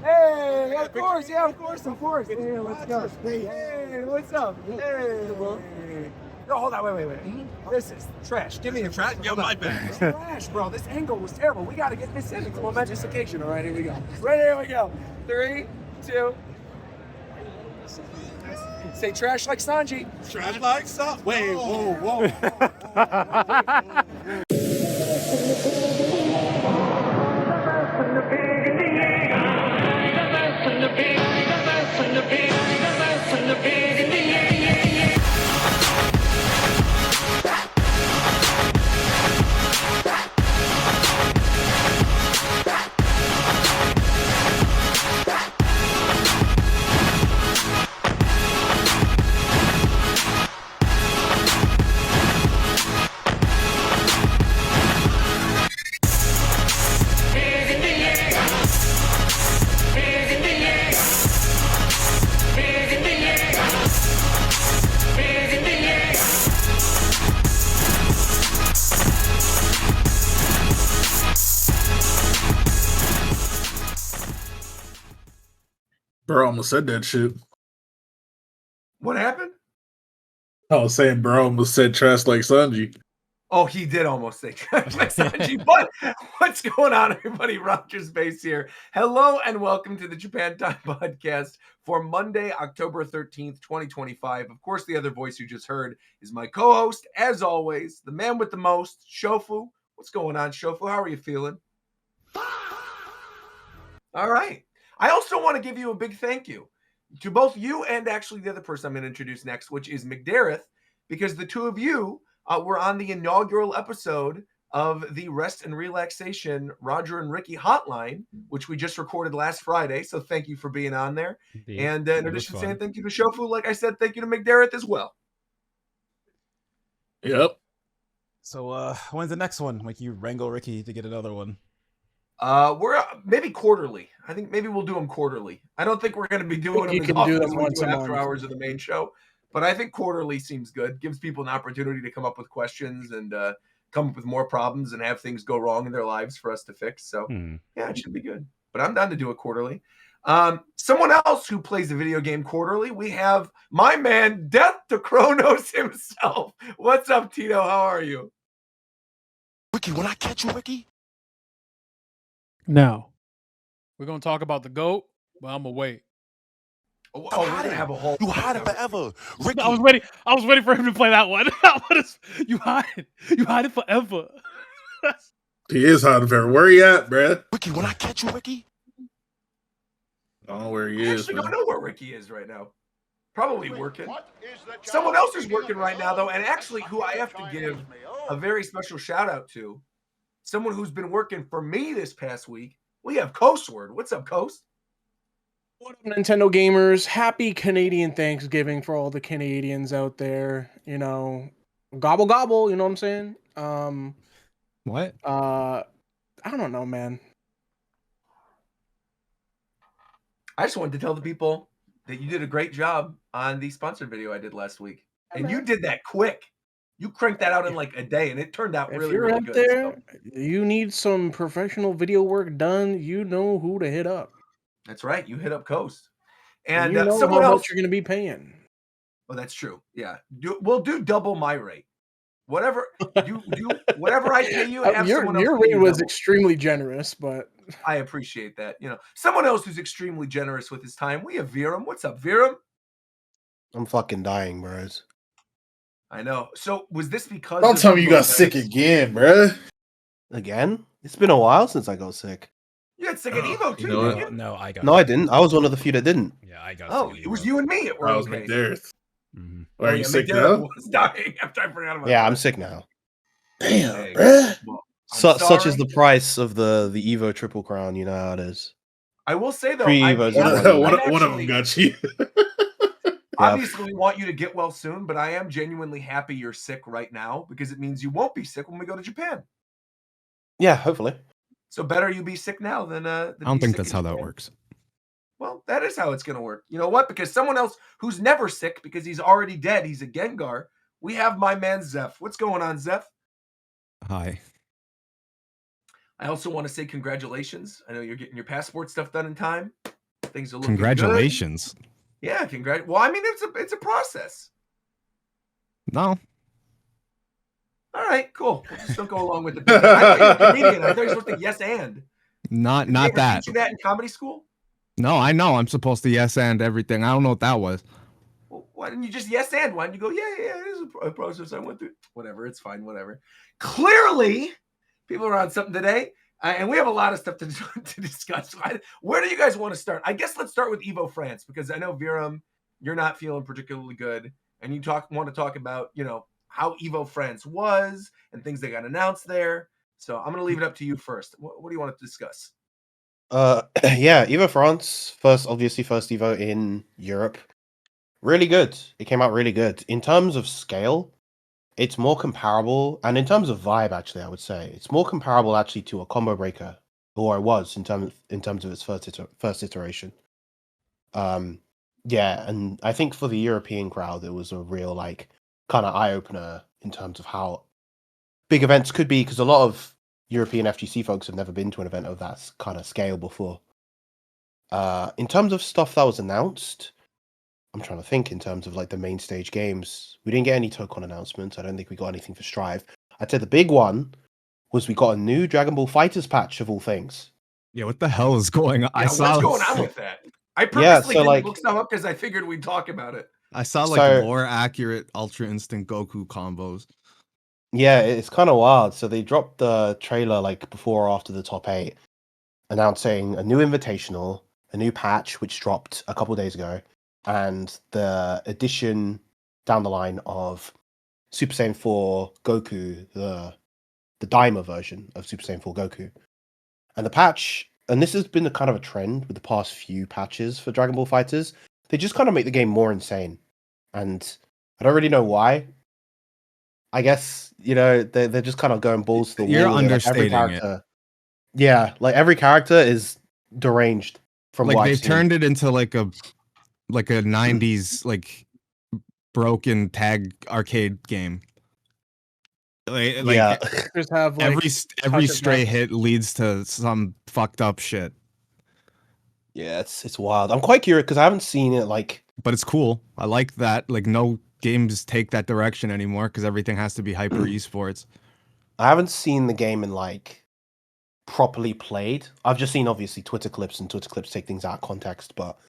Hey, of course. Yeah, of course. Hey, let's go. Hey, what's up? Hey. No, hold on. Wait. This is trash. Give me a trash. Yo, my bad. It's trash, bro. This angle was terrible. We got to get this in. It's a momentous occasion. All right, here we go. Right, here we go. 3, 2. Say trash like Sanji. Trash like Sanji. Wait, whoa. Bro almost said that shit. What happened? I was saying bro almost said trash like Sanji. Oh, he did almost say trash like Sanji. But what's going on, everybody? Roger Space here. Hello and welcome to the Japan Time Podcast for Monday, October 13th, 2025. Of course, the other voice you just heard is my co-host, as always, the man with the most, Shofu. What's going on, Shofu? How are you feeling? All right. I also want to give you a big thank you to both you and actually the other person I'm going to introduce next, which is McDareth, because the two of you were on the inaugural episode of the Rest and Relaxation Roger and Ricky Hotline, which we just recorded last Friday. So thank you for being on there. And in addition to saying thank you to Shofu, like I said, thank you to McDareth as well. Yep. So when's the next one? Like you wrangle Ricky to get another one? We're maybe quarterly. I think maybe we'll do them quarterly. I don't think we're going to be doing them as often as we do after hours of the main show, but I think quarterly seems good. Gives people an opportunity to come up with questions and come up with more problems and have things go wrong in their lives for us to fix. So yeah, it should be good. But I'm down to do it quarterly. Someone else who plays a video game quarterly, we have my man Death to Kronos himself. What's up, Tito? How are you? Ricky, when I catch you, Ricky. Now, we're going to talk about the GOAT, but I'm going to wait. Oh, we're going to have a whole... You hide it forever. Ricky. I was waiting for him to play that one. You hide it forever. He is hot forever. Where he at, bruh? Ricky, when I catch you, Ricky. I don't know where he I is. actually don't know where Ricky is right now. Probably working. Someone else is working right now, though, and actually who I have to give a very special shout out to, someone who's been working for me this past week. We have Coastword. What's up, Coast? What up, Nintendo gamers? Happy Canadian Thanksgiving for all the Canadians out there. You know, gobble gobble. You know what I'm saying? What? I don't know, man. I just wanted to tell the people that you did a great job on the sponsored video I did last week, and you did that quick. You cranked that out in like a day, and it turned out really, really good. If you're out there, you need some professional video work done, you know who to hit up. That's right. You hit up Coast. And you know someone how else much you're going to be paying. Oh, that's true. Yeah. We'll do double my rate. Whatever whatever I pay you, have someone else your pay rate you was double. Extremely generous, but I appreciate that. You know, someone else who's extremely generous with his time. We have Viram. What's up, Viram? I'm fucking dying, bros. I know. So was this because Don't tell me you got sick again, bruh. Again? It's been a while since I got sick. You got sick at EVO too, you know didn't you? No, I got. No, I didn't. I was one of the few that didn't. Yeah, I got. Oh, it was you and me. I was McDareth. Mm-hmm. Are you sick McDareth now? was dying after I forgot about Yeah, that. I'm sick now. Damn, Hey, bruh. well, I'm Such is sorry. the price of the Evo Triple Crown. You know how it is. I will say though, Pre-Evos I'm is One actually- of them got you. Obviously, we want you to get well soon, but I am genuinely happy you're sick right now because it means you won't be sick when we go to Japan. Yeah, hopefully. So better you be sick now than I don't think that's how that works. Well, that is how it's going to work. You know what? Because someone else who's never sick because he's already dead, he's a Gengar. We have my man Zeph. What's going on, Zeph? Hi. I also want to say congratulations. I know you're getting your passport stuff done in time. Things are looking Congratulations. good. Yeah, Well, I mean, it's a process. No. All right, cool. We'll just don't go along with it. I thought you were a comedian. I thought you were supposed to yes and. Not Did they ever that. teach you that in comedy school? No, I know. I'm supposed to yes and everything. I don't know what that was. Well, why didn't you just yes and? Why didn't you go, yeah, it is a process I went through. Whatever, it's fine, whatever. Clearly, people are on something today, and we have a lot of stuff to discuss. Where do you guys want to start? I guess let's start with EVO France, because I know, Viram, you're not feeling particularly good, and you want to talk about, how EVO France was and things that got announced there. So I'm going to leave it up to you first. What do you want to discuss? Yeah, EVO France, first EVO in Europe. Really good. It came out really good. In terms of scale, it's more comparable, and in terms of vibe, actually, I would say it's more comparable actually to a Combo Breaker, or it was in terms of its first iteration. Yeah, and I think for the European crowd, it was a real kind of eye opener in terms of how big events could be, because a lot of European FGC folks have never been to an event of that kind of scale before. In terms of stuff that was announced, I'm trying to think in terms of the main stage games. We didn't get any Tekken announcements. I don't think we got anything for Strive. I'd say the big one was we got a new Dragon Ball FighterZ patch of all things. Yeah, what the hell is going on? Yeah, what's going on with that? I purposely didn't look stuff up because I figured we'd talk about it. I saw lore accurate Ultra Instinct Goku combos. Yeah, it's kind of wild. So they dropped the trailer before or after the top 8, announcing a new invitational, a new patch which dropped a couple days ago, and the addition down the line of Super Saiyan 4 Goku, the Daima version of Super Saiyan 4 Goku. And the patch, and this has been a kind of a trend with the past few patches for Dragon Ball FighterZ, they just kind of make the game more insane. And I don't really know why. I guess, they're just kind of going balls to the wall. You're understating every character. Yeah, every character is deranged from what they've turned it into a 90s broken tag arcade game. Yeah, just have every stray hit leads to some fucked up shit. Yeah, it's wild. I'm quite curious because I haven't seen it but it's cool. I like that. No games take that direction anymore because everything has to be hyper esports. I haven't seen the game in properly played. I've just seen obviously Twitter clips, and Twitter clips take things out of context, but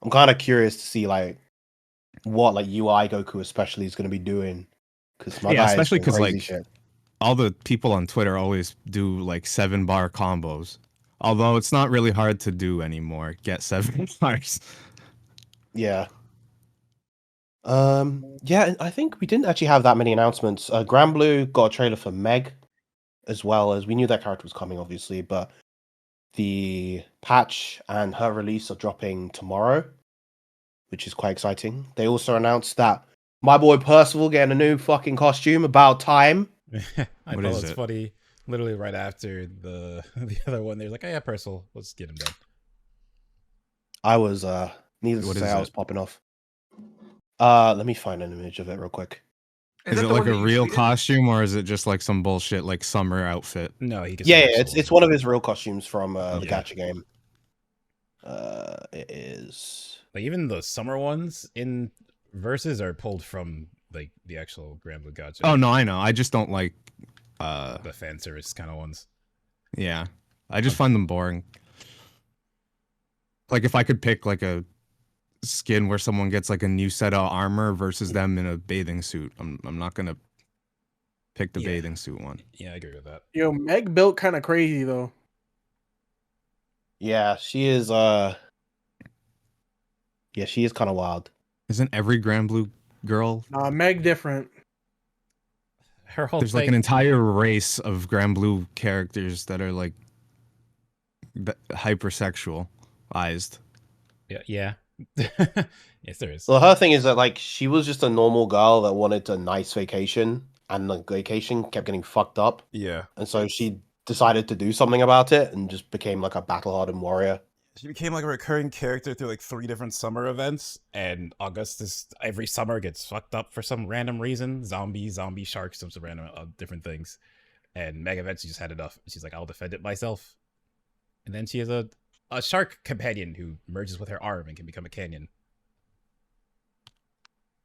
I'm kind of curious to see what UI Goku especially is going to be doing, because especially because all the people on Twitter always do 7-bar combos, although it's not really hard to do anymore. Get 7 bars. Yeah. Yeah, I think we didn't actually have that many announcements. Grand Blue got a trailer for Meg, as well as we knew that character was coming, obviously, but the patch and her release are dropping tomorrow, which is quite exciting. They also announced that my boy Percival getting a new fucking costume. About time. I thought it was funny. Literally right after the other one, they're like, "Oh yeah, Percival, let's get him done." I was needless to say, I was popping off. Let me find an image of it real quick. Is it a real costume, or is it just some bullshit summer outfit? No, he gets it's one of his real costumes from the gacha game. It is even the summer ones in Versus are pulled from the actual Grand Blue gacha. Oh no, I know. I just don't like the fan service kind of ones. Yeah, I just find them boring. If I could pick a skin where someone gets a new set of armor versus them in a bathing suit, I'm not gonna pick the bathing suit one. Yeah, I agree with that. Yo, Meg built kind of crazy though. Yeah, she is. Yeah, she is kind of wild. Isn't every Grand Blue girl? Meg different. Her whole there's an entire race of Grand Blue characters that are hypersexualized. Yeah. Yes, there is. Well, her thing is that she was just a normal girl that wanted a nice vacation, and the vacation kept getting fucked up. Yeah. And so she decided to do something about it and just became a battle-hardened warrior. She became a recurring character through 3 different summer events, and Augustus every summer gets fucked up for some random reason. Zombie sharks, some random different things. And Meg eventually just had enough. She's like, I'll defend it myself. And then she has a shark companion who merges with her arm and can become a canyon.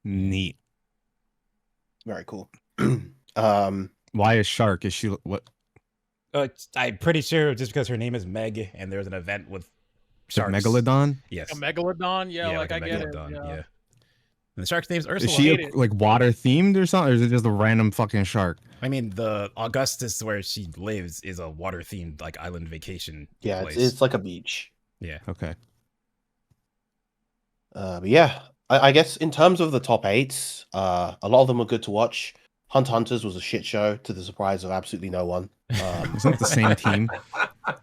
Neat. Very cool. Why a shark? Is she what? I'm pretty sure just because her name is Meg and there's an event with sharks. Megalodon? Yes. A megalodon? Yeah, like a I get it. megalodon, Yeah. And the shark's name's Ursula. Is she like water themed or something? Or is it just a random fucking shark? I mean, the Augustus where she lives is a water themed like island vacation. Yeah, place. it's like a beach. Yeah. Okay. But yeah, I guess in terms of the top 8, a lot of them were good to watch. Hunt Hunters was a shit show to the surprise of absolutely no one. Isn't it the same team?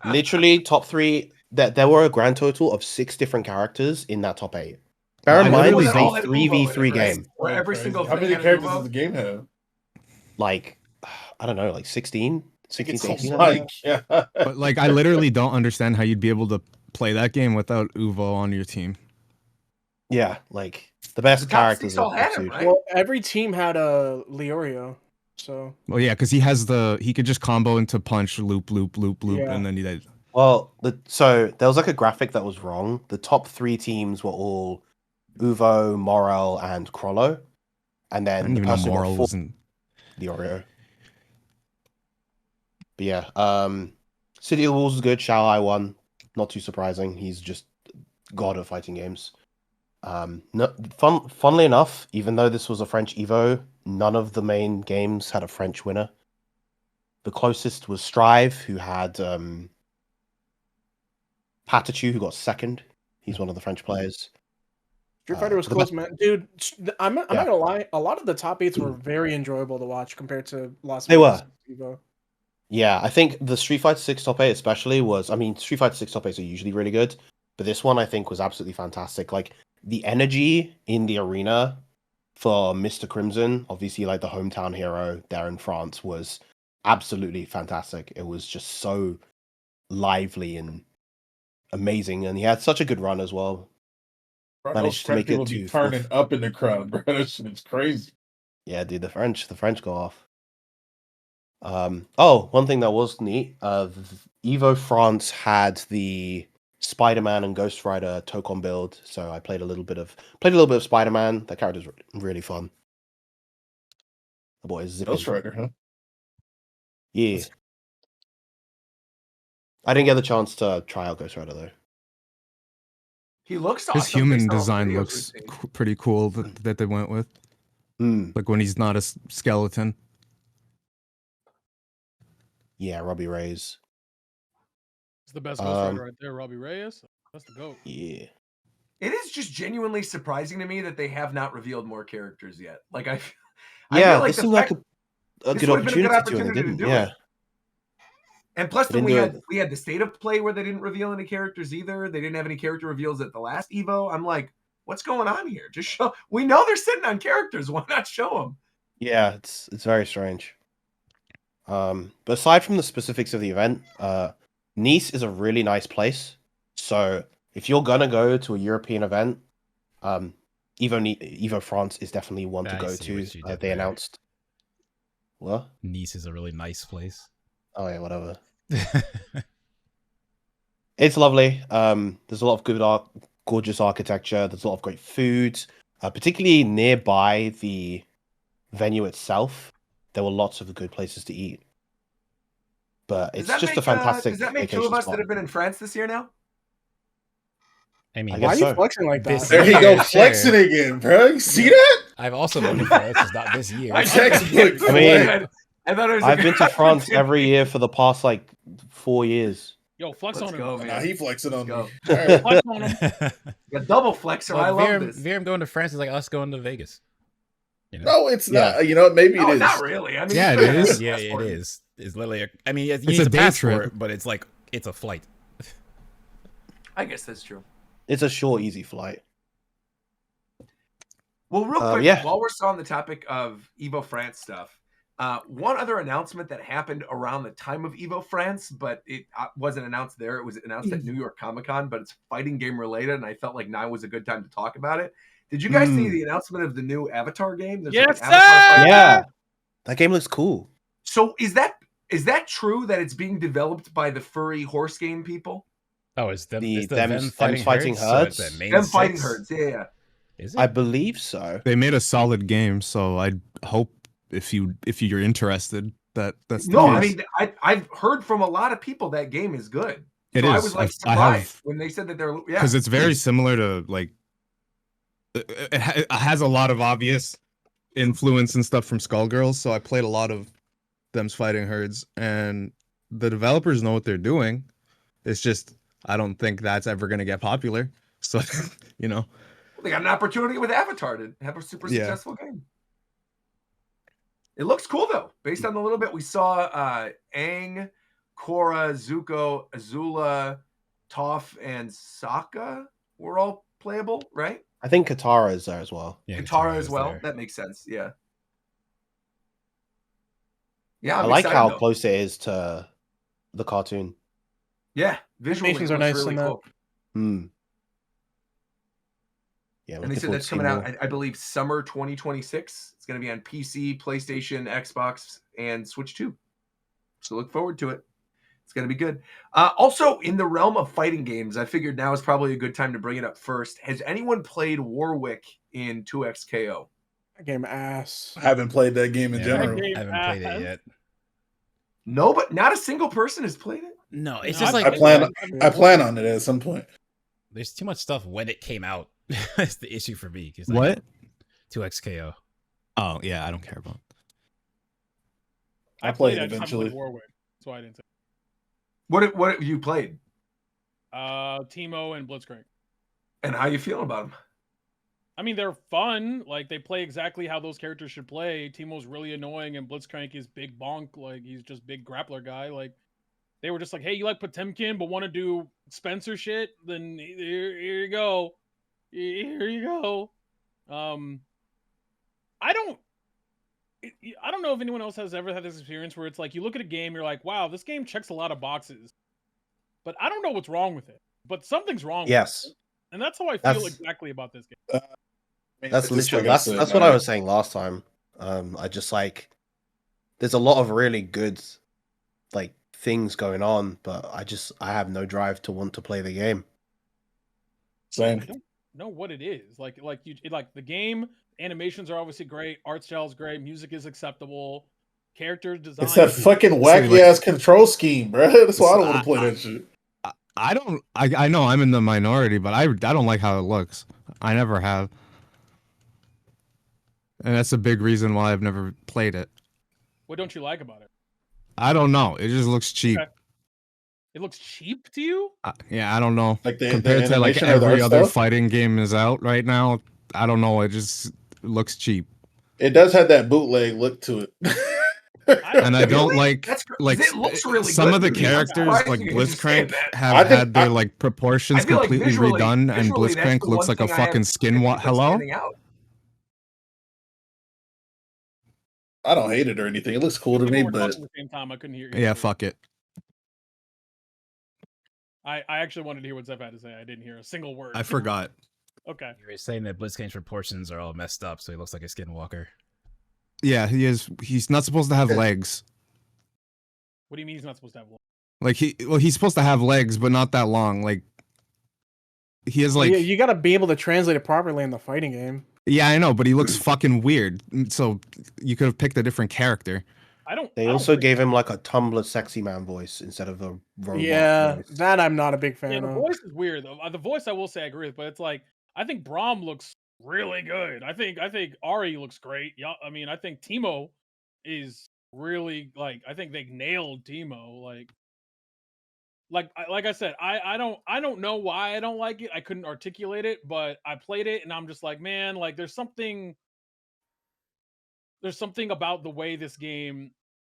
Literally, top 3. There were a grand total of 6 different characters in that top 8. Bear in mind, it's a 3v3 game. Where every single How many characters does the game have? Like, I don't know, like 16? 16 to 18? Like, yeah. But like, I literally don't understand how you'd be able to play that game without Uvo on your team. Yeah, like the best characters. All had him, right? Well, every team had a Leorio, so. Well, yeah, because he could just combo into punch, loop, Yeah. and then he did. Well, so there was like a graphic that was wrong. The top 3 teams were all Uvo, Morel, and Krollo, and I then didn't even know Moral wasn't. Leorio. But yeah, City of Wolves was good. Shao Hai won. Not too surprising. He's just god of fighting games. Funnily enough, even though this was a French Evo, none of the main games had a French winner. The closest was Strive, who had Patachu, who got second. He's one of the French players. Street Fighter was close, man. Dude, I'm not gonna lie. A lot of the top 8s were very enjoyable to watch compared to Las Vegas. They were. Evo. Yeah, I think the Street Fighter 6 top 8 especially was... I mean, Street Fighter 6 top 8s are usually really good, but this one I think was absolutely fantastic. Like, the energy in the arena for Mr. Crimson, obviously like the hometown hero there in France, was absolutely fantastic. It was just so lively and amazing, and he had such a good run as well. Bro, Managed to make it to turning up in the crowd, bro. That shit is crazy. Yeah, dude, the French go off. Oh, one thing that was neat, EVO France had the Spider-Man and Ghost Rider Tokon build, so I played a little bit of Spider-Man. That character's really fun. The boy is Ghost Rider, huh? Yeah. I didn't get the chance to try out Ghost Rider though. He looks awesome. His human design looks pretty cool that they went with. Like when he's not a skeleton. Yeah, Robbie Reyes. It's the best Ghost Rider right there, Robbie Reyes. That's the GOAT. Yeah. It is just genuinely surprising to me that they have not revealed more characters yet. Like I feel like this seemed like a good opportunity to do it. And plus, then we had the state of play where they didn't reveal any characters either. They didn't have any character reveals at the last Evo. I'm like, what's going on here? Just show. We know they're sitting on characters. Why not show them? Yeah, it's very strange. But aside from the specifics of the event, Nice is a really nice place. So if you're gonna go to a European event, EVO France is definitely one to go to. They announced. What? Nice is a really nice place. Oh yeah, whatever. It's lovely. There's a lot of gorgeous architecture. There's a lot of great food, particularly nearby the venue itself. There were lots of good places to eat. But it's just a fantastic. Does that make 2 of us that have been in France this year now? I mean, why are you flexing like that? There you go, flexing again, bro. You see that? I've also been in France. It's not this year. I mean, I've been to France every year for the past like 4 years. Yo, flex on him. Nah, he flexing on me. All right. Flex on him. A double flexer. I love this. Viram going to France is like us going to Vegas. You know? No, it's not. You know, maybe it is. Not really. I mean, yeah, it is. Yeah, it is. It's literally. I mean, it's a passport, but it's like it's a flight. I guess that's true. It's a short, easy flight. Well, real quick, while we're still on the topic of EVO France stuff, one other announcement that happened around the time of EVO France, but it wasn't announced there. It was announced at New York Comic Con, but it's fighting game related, and I felt like now was a good time to talk about it. Did you guys see the announcement of the new Avatar game? Yes, Avatar yeah, that game looks cool. So is that Is that true that it's being developed by the furry horse game people? Oh, it's them. The It's the them them fighting herds. So it's herds. a main Them fighting 6? herds. Yeah. Is it? I believe so. They made a solid game, so I hope if you're interested that's the No, case. I mean I've heard from a lot of people that game is good. It So is. I was like I have, surprised when they said that they're because it's very similar to like it has a lot of obvious influence and stuff from Skullgirls. So I played a lot of them's fighting herds, and the developers know what they're doing. It's just I don't think that's ever going to get popular. So you know, they got an opportunity with Avatar to have a super successful game. It looks cool though, based on the little bit we saw. Aang, Korra, Zuko, Azula, Toph, and Sokka were all playable, right? I think Katara is there as well. Yeah, Katara as well. there. That makes sense. Yeah. Yeah, I like how close it is to the cartoon. Yeah, visually Animations are nice really in that. cool. Yeah, and they said that's coming out, I believe, summer 2026. It's going to be on PC, PlayStation, Xbox, and Switch 2. So look forward to it. It's going to be good. Also, in the realm of fighting games, I figured now is probably a good time to bring it up first. Has anyone played Warwick in 2XKO? That game ass. I haven't played that game in general. game I haven't played it yet. No, but not a single person has played it. No, it's No, just I like I plan on it at some point. there's too much stuff when it came out. That's the issue for me. What? 2XKO. Oh yeah, I don't care about. I played it I just haven't eventually. played Warwick, so I didn't say. What have you played? Teemo and Blitzcrank. And how you feeling about them? I mean, they're fun. Like, they play exactly how those characters should play. Teemo's really annoying, and Blitzcrank is big bonk. Like, he's just big grappler guy. Like, they were just like, hey, you like Potemkin, but want to do Spencer shit? Then here you go. Here you go. I don't know if anyone else has ever had this experience where it's like, you look at a game, you're like, wow, this game checks a lot of boxes. But I don't know what's wrong with it. But something's wrong with it. And that's how I feel exactly about this game. That's literally that's what I was saying last time. I just like there's a lot of really good like things going on, but I have no drive to want to play the game. Same. I don't know what it is. Like the game animations are obviously great, art style is great, music is acceptable, character design. It's that fucking wacky ass control scheme, bro. That's why I don't want to play that shit. I know I'm in the minority, but I don't like how it looks. I never have. And that's a big reason why I've never played it. What don't you like about it? I don't know. It just looks cheap. Okay. It looks cheap to you? Yeah, I don't know. Like compared to like every other fighting game is out right now, I don't know. It just looks cheap. It does have that bootleg look to it. And I don't like it looks really some good of the to me. characters like Blitzcrank I have think had their like proportions like completely redone, and visually, that's Blitzcrank the looks one like a thing I have fucking skin. Hello? standing out. I don't hate it or anything. It looks cool to me, People were but talking at the same time, I couldn't hear you. Yeah, fuck it. I actually wanted to hear what Zeph had to say. I didn't hear a single word. I forgot. Okay. You were saying that Blitzcrank's proportions are all messed up, so he looks like a skinwalker. Yeah, he is. He's not supposed to have legs. What do you mean he's not supposed to have one? Like he's supposed to have legs, but not that long. Like he has like. Yeah, you gotta be able to translate it properly in the fighting game. Yeah, I know, but he looks fucking weird. So you could have picked a different character. They also gave him like a Tumblr sexy man voice instead of a robot voice. That I'm not a big fan Yeah, the of. voice is weird though. The voice I will say I agree with, but it's like I think Braum looks really good. I think Ari looks great. Yeah, I mean I think Teemo is really like I think they nailed Teemo. Like I said, I don't know why I don't like it. I couldn't articulate it, but I played it and I'm just like, man, like there's something about the way this game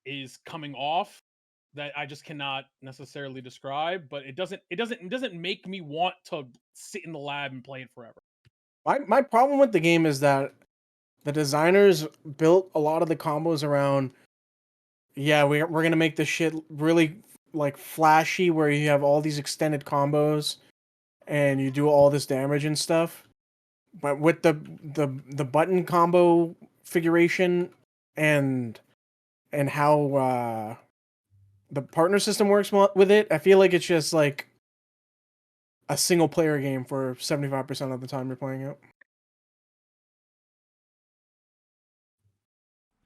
is coming off that I just cannot necessarily describe, but it doesn't make me want to sit in the lab and play it forever. My problem with the game is that the designers built a lot of the combos around we're going to make this shit really like flashy where you have all these extended combos and you do all this damage and stuff. But with the button combo configuration and how the partner system works with it. I feel like it's just like a single player game for 75% of the time you're playing it.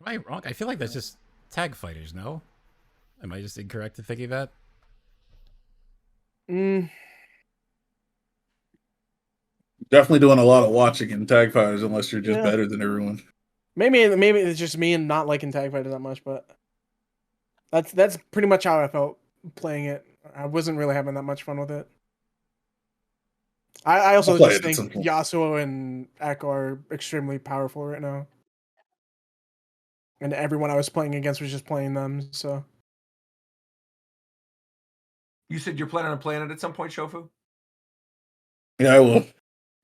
Am I wrong? I feel like that's just tag fighters, no? Am I just incorrect in thinking that? Definitely doing a lot of watching in tag fighters unless you're just better than everyone. Maybe it's just me and not liking tag fighters that much, but that's pretty much how I felt playing it. I wasn't really having that much fun with it. I also just think Yasuo and Echo are extremely powerful right now. And everyone I was playing against was just playing them, so. You said you're planning on playing it at some point, Shofu? Yeah, I will.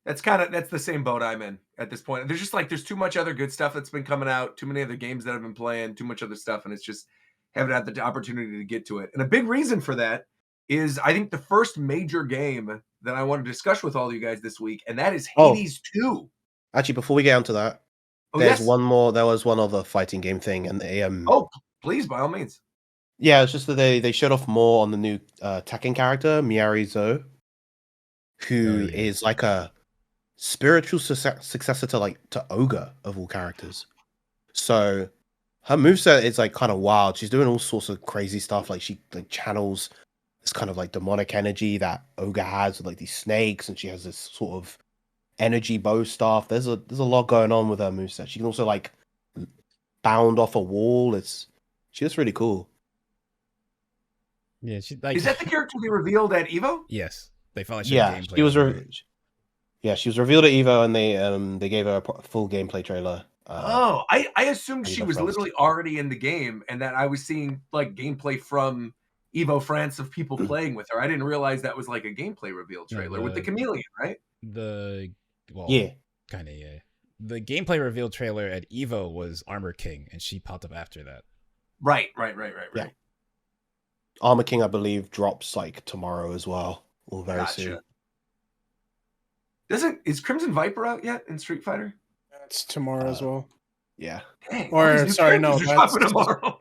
That's the same boat I'm in at this point. There's too much other good stuff that's been coming out, too many other games that I've been playing, too much other stuff, and it's just haven't had the opportunity to get to it. And a big reason for that is I think the first major game that I want to discuss with all of you guys this week, and that is Hades 2. Actually, before we get onto that, there's one more. There was one other fighting game thing, and they Oh, please, by all means. Yeah, it's just that they showed off more on the new Tekken character, Miari Zo, who is like a spiritual successor to Ogre of all characters. So her moveset is like kind of wild. She's doing all sorts of crazy stuff. Like she channels this kind of like demonic energy that Ogre has with like these snakes, and she has this sort of energy bow staff. There's a lot going on with her moveset. She can also like bound off a wall. She looks really cool. Yeah, is that the character they revealed at EVO? Yes, they finally showed gameplay. She was revealed at EVO, and they gave her a full gameplay trailer. I assumed she was literally already in the game, and that I was seeing like gameplay from EVO France of people playing with her. I didn't realize that was like a gameplay reveal trailer with the chameleon, right? Kind of, yeah. The gameplay reveal trailer at EVO was Armor King, and she popped up after that. Right. Yeah. Armor King, I believe, drops like tomorrow as well, or very soon. Is Crimson Viper out yet in Street Fighter? It's tomorrow as well. Yeah. Dang, or sorry, no, that's tomorrow.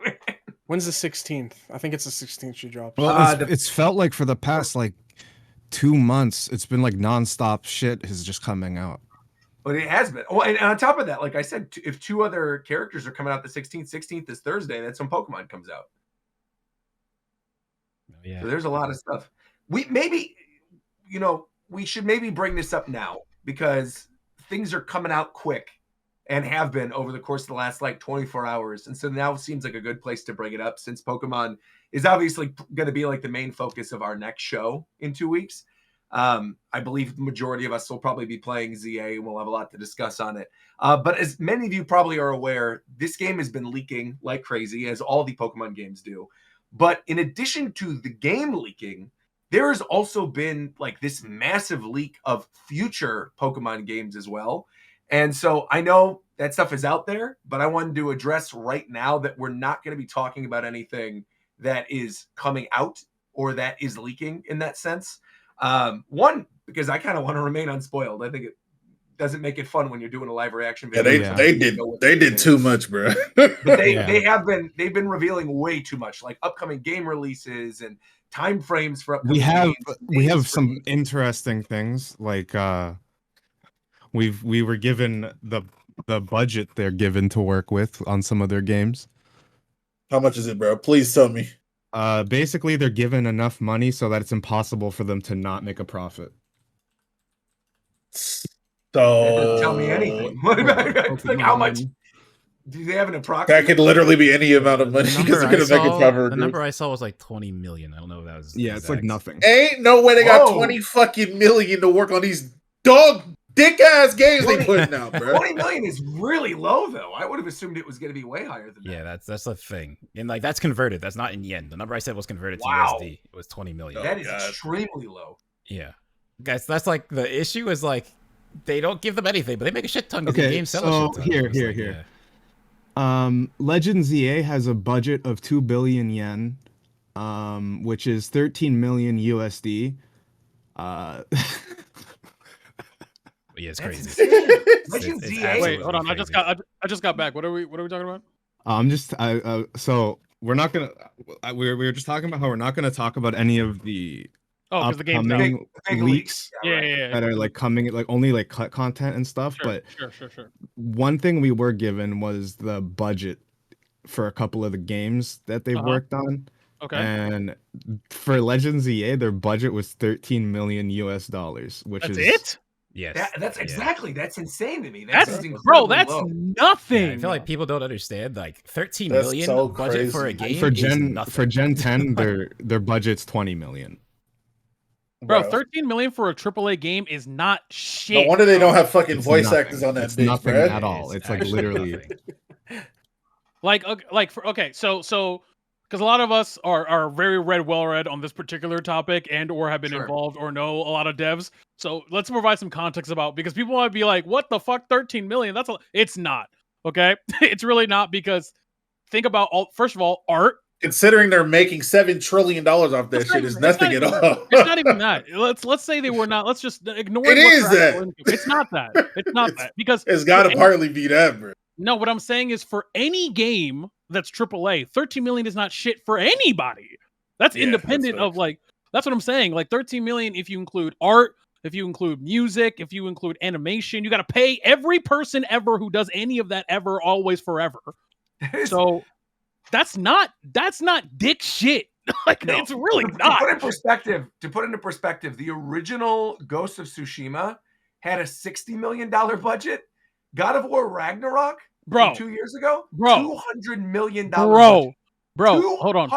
When's the 16th? I think it's the 16th she drops. Well, it's felt like for the past like 2 months, it's been like nonstop shit is just coming out. But it has been. Oh, and on top of that, like I said, if 2 other characters are coming out the 16th is Thursday. That's when Pokemon comes out. Yeah. So there's a lot of stuff. We should maybe bring this up now because things are coming out quick and have been over the course of the last like 24 hours. And so now it seems like a good place to bring it up since Pokemon is obviously going to be like the main focus of our next show in 2 weeks. I believe the majority of us will probably be playing ZA and we'll have a lot to discuss on it. But as many of you probably are aware, this game has been leaking like crazy, as all the Pokemon games do. But in addition to the game leaking, there has also been like this massive leak of future Pokemon games as well. And so I know that stuff is out there, but I wanted to address right now that we're not going to be talking about anything that is coming out or that is leaking in that sense. One, because I kind of want to remain unspoiled. I think it doesn't make it fun when you're doing a live reaction video. They did too much, bro. But they've been revealing way too much, like upcoming game releases and time frames for upcoming games. We have some interesting things like we were given the budget they're given to work with on some of their games. How much is it, bro? Please tell me. Basically they're given enough money so that it's impossible for them to not make a profit. So that doesn't tell me anything. Like how much do they have an approximate? That could literally be any amount of money because they're gonna make a profit. The number I saw was like 20 million. I don't know if that was it's like nothing. Ain't no way they got 20 fucking million to work on these dick ass games they putting out, bro. 20 million is really low though. I would have assumed it was gonna be way higher than that. Yeah, that's the thing. And like that's converted. That's not in yen. The number I said was converted to USD. It was 20 million. That is extremely low. Yeah. Guys, that's like the issue is like they don't give them anything, but they make a shit ton of okay, games sell so a shit ton. Here. Legends EA has a budget of 2 billion yen, which is 13 million USD. Yeah, it's crazy. Wait, hold on. I just got back. What are we talking about? So we're not gonna. We were just talking about how we're not gonna talk about any of the because the game's out. upcoming leaks Yeah. that are like coming, like only like cut content and stuff. But Sure. one thing we were given was the budget for a couple of the games that they've worked on. Okay. And for Legends EA, their budget was $13 million, which is it. Yes. That's exactly. That's insane to me. That's low. nothing. Yeah, I feel like people don't understand. Like 13 That's million so budget crazy. for a game for is nothing. For Gen 10, their budget's 20 million. Bro, 13 million for a AAA game is not shit. No wonder they don't have fucking It's voice nothing. actors on that It's bitch, nothing bruh. at all. It's like literally. So because a lot of us are very well read on this particular topic and or have been involved or know a lot of devs. So let's provide some context about, because people might be like, what the fuck, 13 million? It's not. Okay. It's really not, because think about first of all, art. Considering they're making $7 trillion off that shit is nothing at all. It's not even that. Let's say they were not. Let's just ignore it. Is that? It's not that. It's not that, because it's got to partly be that, bro. No, what I'm saying is, for any game that's AAA, 13 million is not shit for anybody. That's independent of like. That's what I'm saying. Like 13 million, if you include art, if you include music, if you include animation, you got to pay every person ever who does any of that ever, always, forever. So that's not dick shit. Like, no. It's really not. To put into perspective, the original Ghost of Tsushima had a $60 million budget. God of War Ragnarok, bro, 2 years ago, bro, $200 million. Bro, hold on.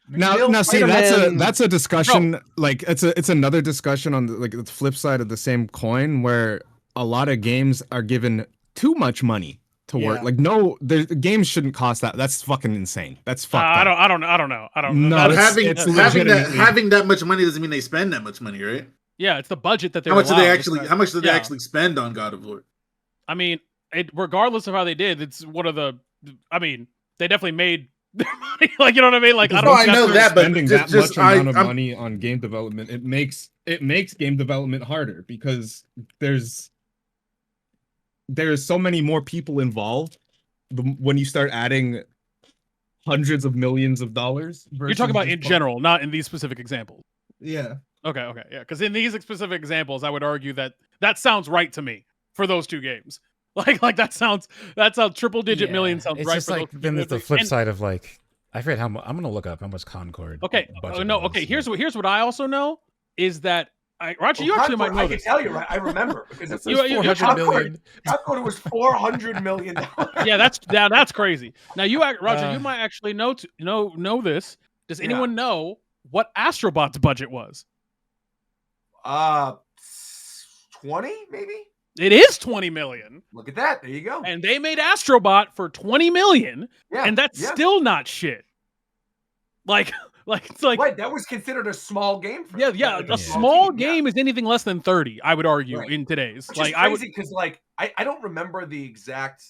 Now, see, that's a discussion. Bro. Like, it's another discussion on the flip side of the same coin, where a lot of games are given too much money to work. Like, no, the games shouldn't cost that. That's fucking insane. That's fucked up. I don't know. No, having that much money doesn't mean they spend that much money, right? Yeah, it's the budget that they're. How much did they actually spend on God of War? I mean, regardless of how they did, it's one of the. I mean, they definitely made their money. Like, you know what I mean? Like, I know that, but spending that much amount of money on game development, it makes game development harder, because there's so many more people involved when you start adding hundreds of millions of dollars. You're talking about in general, not in these specific examples. Yeah. Okay, yeah. Because in these specific examples, I would argue that sounds right to me for those two games. Like that's how triple digit million sounds right. It's just like then there's the flip side of like, I forget how much. I'm gonna look up how much Concord. Okay, here's what I also know is that Roger, you actually might know I this. can tell you, right? I remember, because it's Concord was $400 million. Yeah, that's crazy. Now Roger, you might actually know this. Does anyone know what Astrobot's budget was? 20 maybe. It is 20 million. Look at that. There you go. And they made Astrobot for 20 million. Yeah, and that's still not shit. Like it's like, right, that was considered a small game for them. Yeah, a small game is anything less than 30, I would argue, in today's. Which is crazy, because I don't remember the exact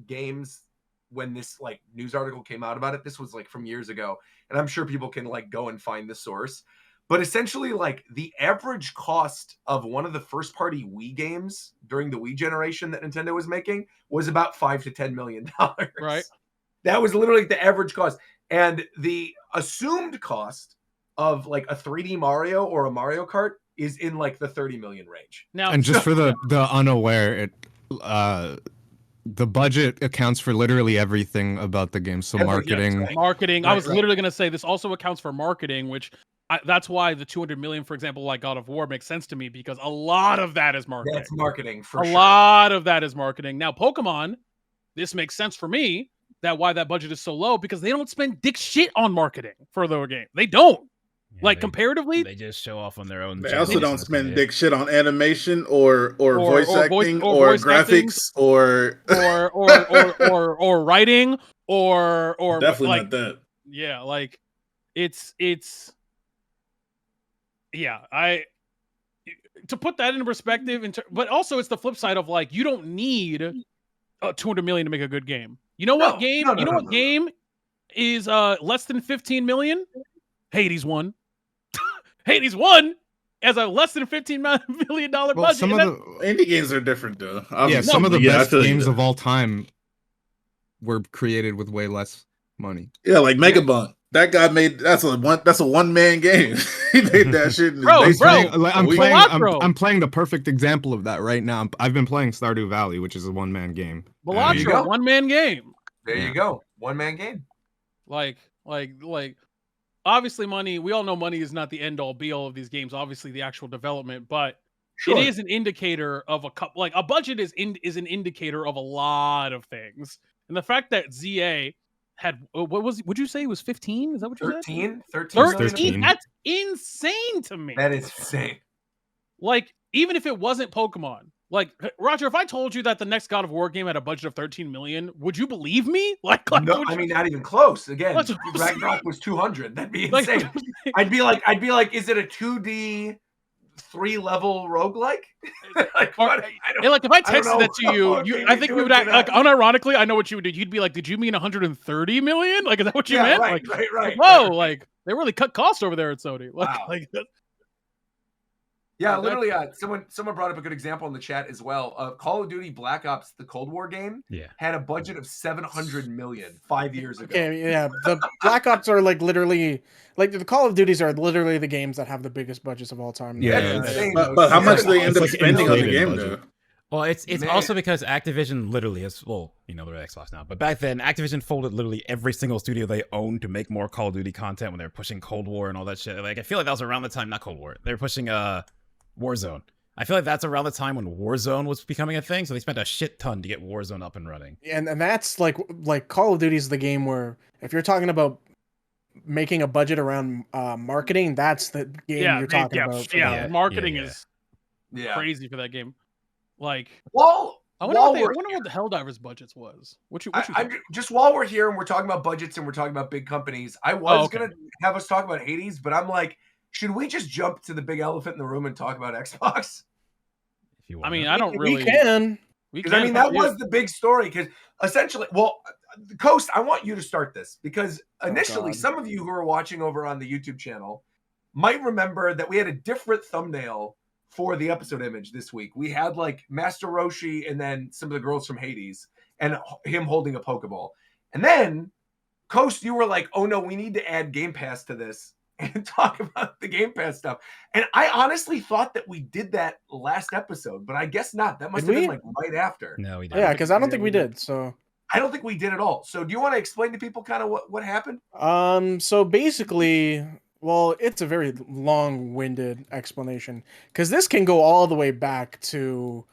games when this like news article came out about it. This was like from years ago, and I'm sure people can like go and find the source. But essentially, like, the average cost of one of the first-party Wii games during the Wii generation that Nintendo was making was about $5 to $10 million. Right. That was literally the average cost. And the assumed cost of, like, a 3D Mario or a Mario Kart is in, like, the 30 million range. Now, and just for the unaware, the budget accounts for literally everything about the game. So marketing. Yes, marketing. I was literally going to say this also accounts for marketing, which... that's why the 200 million, for example, like God of War, makes sense to me, because a lot of that is marketing. That's marketing for sure. A lot of that is marketing. Now, Pokemon, this makes sense for me, why that budget is so low, because they don't spend dick shit on marketing for their game. They don't. Yeah, comparatively, they just show off on their own. They also don't spend dick shit on animation or voice acting or graphics or writing or definitely like, not that. Yeah, like it's. Yeah, to put that into perspective, but also it's the flip side of like, you don't need 200 million to make a good game. You know what game? What game is less than 15 million? Hades 1. Hades 1 as a less than $15 million budget. Some of the indie games are different, though. Some of the best games of all time were created with way less money. Yeah, like Megabunk. That guy made that's a one man game. He made that shit. I'm playing the perfect example of that right now. I've been playing Stardew Valley, which is a 1-man game. Balatro, 1-man game. There you go. 1-man game. Like, obviously money, we all know money is not the end all be all of these games, obviously the actual development, but it is an indicator of a budget is an indicator of a lot of things. And the fact that ZA had, would you say it was 15? Is that what you said? 13? That's insane to me. That is insane. Like, even if it wasn't Pokemon, like, Roger, if I told you that the next God of War game had a budget of 13 million, would you believe me? No, I mean, not even close. Again, Ragnarok was 200. That'd be insane. I'd be like, is it a 2D 3-level roguelike? If I texted that to you, I think you would act, like, unironically, I know what you would do. You'd be like, did you mean 130 million? Like, is that what you meant? Right. Whoa, like, they really cut costs over there at Sony. Wow. Yeah, literally, someone brought up a good example in the chat as well. Call of Duty Black Ops, the Cold War game, had a budget of 700 million 5 years ago. Okay, yeah, the Black Ops are like literally, like the Call of Duties are literally the games that have the biggest budgets of all time. Yeah, but how much do they end up spending on the game though? Well, it's also because Activision literally is, well, you know, they're Xbox now, but back then Activision folded literally every single studio they owned to make more Call of Duty content when they were pushing Cold War and all that shit. Like, I feel like that was around the time, not Cold War, they were pushing Warzone. I feel like that's around the time when Warzone was becoming a thing, so they spent a shit ton to get Warzone up and running. And that's like Call of Duty is the game where if you're talking about making a budget around marketing, that's the game you're talking about. Yeah, marketing is crazy for that game. Like, well, I wonder what the Helldivers budgets was. Just while we're here and we're talking about budgets and we're talking about big companies, I was gonna have us talk about Hades, but I'm like, should we just jump to the big elephant in the room and talk about Xbox? If you want. I mean, I don't really. We can. Because I mean, that was the big story. Because essentially, well, Coast, I want you to start this because initially, some of you who are watching over on the YouTube channel might remember that we had a different thumbnail for the episode image this week. We had like Master Roshi and then some of the girls from Hades and him holding a Pokeball. And then, Coast, you were like, "Oh no, we need to add Game Pass to this." And talk about the Game Pass stuff. And I honestly thought that we did that last episode, but I guess not. That must have been like right after. No, we didn't. Yeah, because I don't think we did. So I don't think we did at all. So do you want to explain to people kind of what happened? So basically, well, it's a very long-winded explanation because this can go all the way back to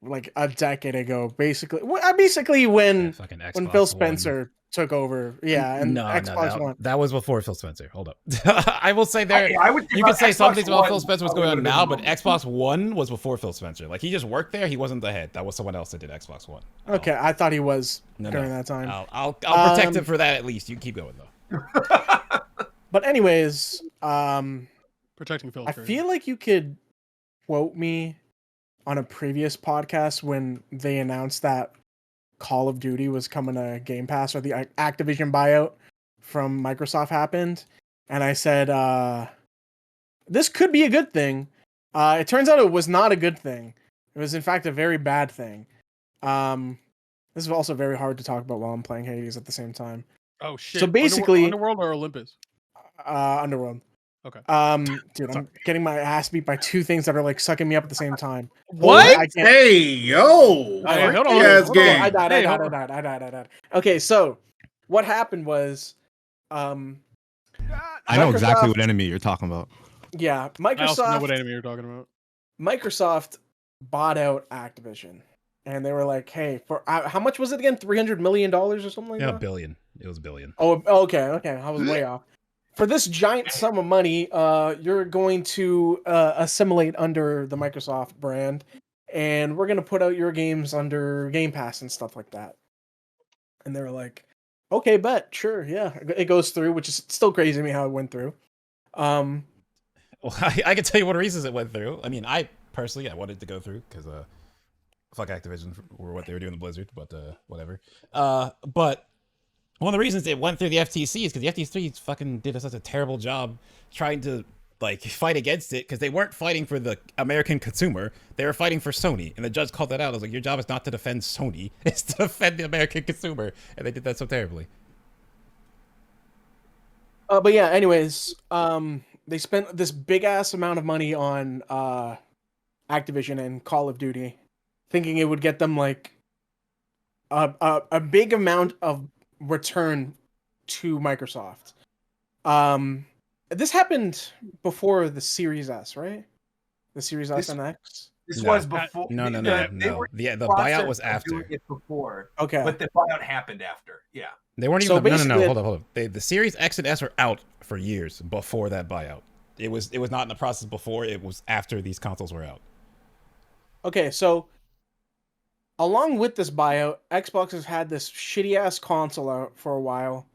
like a decade ago. Basically when Phil Spencer took over, and Xbox One. That was before Phil Spencer. Hold up. I will say you could say Xbox some things about One Phil Spencer was going on now, but Xbox One was before Phil Spencer. Like, he just worked there. He wasn't the head. That was someone else that did Xbox One. Okay, I thought he was during that time. I'll protect him for that at least. You keep going though. But anyways, protecting Phil. I feel like you could quote me on a previous podcast when they announced that Call of Duty was coming to Game Pass, or the Activision buyout from Microsoft happened, and I said this could be a good thing. It turns out it was not a good thing. It was in fact a very bad thing. This is also very hard to talk about while I'm playing Hades at the same time. Oh shit. So basically, Underworld or Olympus? Underworld. Okay. Dude, I'm getting my ass beat by two things that are like sucking me up at the same time. What? Hey, yo! Hold on. I died. Okay, so what happened was, I know exactly what enemy you're talking about. Yeah, I also know what enemy you're talking about. Microsoft bought out Activision, and they were like, "Hey, for how much was it again? $300 million or something like that?" Yeah, $1 billion. It was $1 billion. Oh, okay. I was way off. For this giant sum of money, you're going to assimilate under the Microsoft brand, and we're going to put out your games under Game Pass and stuff like that. And they were like, okay, bet, sure, yeah. It goes through, which is still crazy to me how it went through. Well, I can tell you what reasons it went through. I mean, I personally, I wanted to go through because fuck Activision for what they were doing in Blizzard, but whatever. But one of the reasons it went through the FTC is because the FTC fucking did such a terrible job trying to like fight against it because they weren't fighting for the American consumer. They were fighting for Sony, and the judge called that out. I was like, your job is not to defend Sony; it's to defend the American consumer, and they did that so terribly. But yeah, anyways, they spent this big ass amount of money on Activision and Call of Duty, thinking it would get them like a big amount of return to Microsoft. This happened before the Series S, right? The Series S and X. This was before. No. The buyout was after. It before. Okay. But the buyout happened after. Yeah. They weren't even. No. Hold up. The Series X and S were out for years before that buyout. It was not in the process before. It was after these consoles were out. Okay, so along with this buyout, Xbox has had this shitty ass console out for a while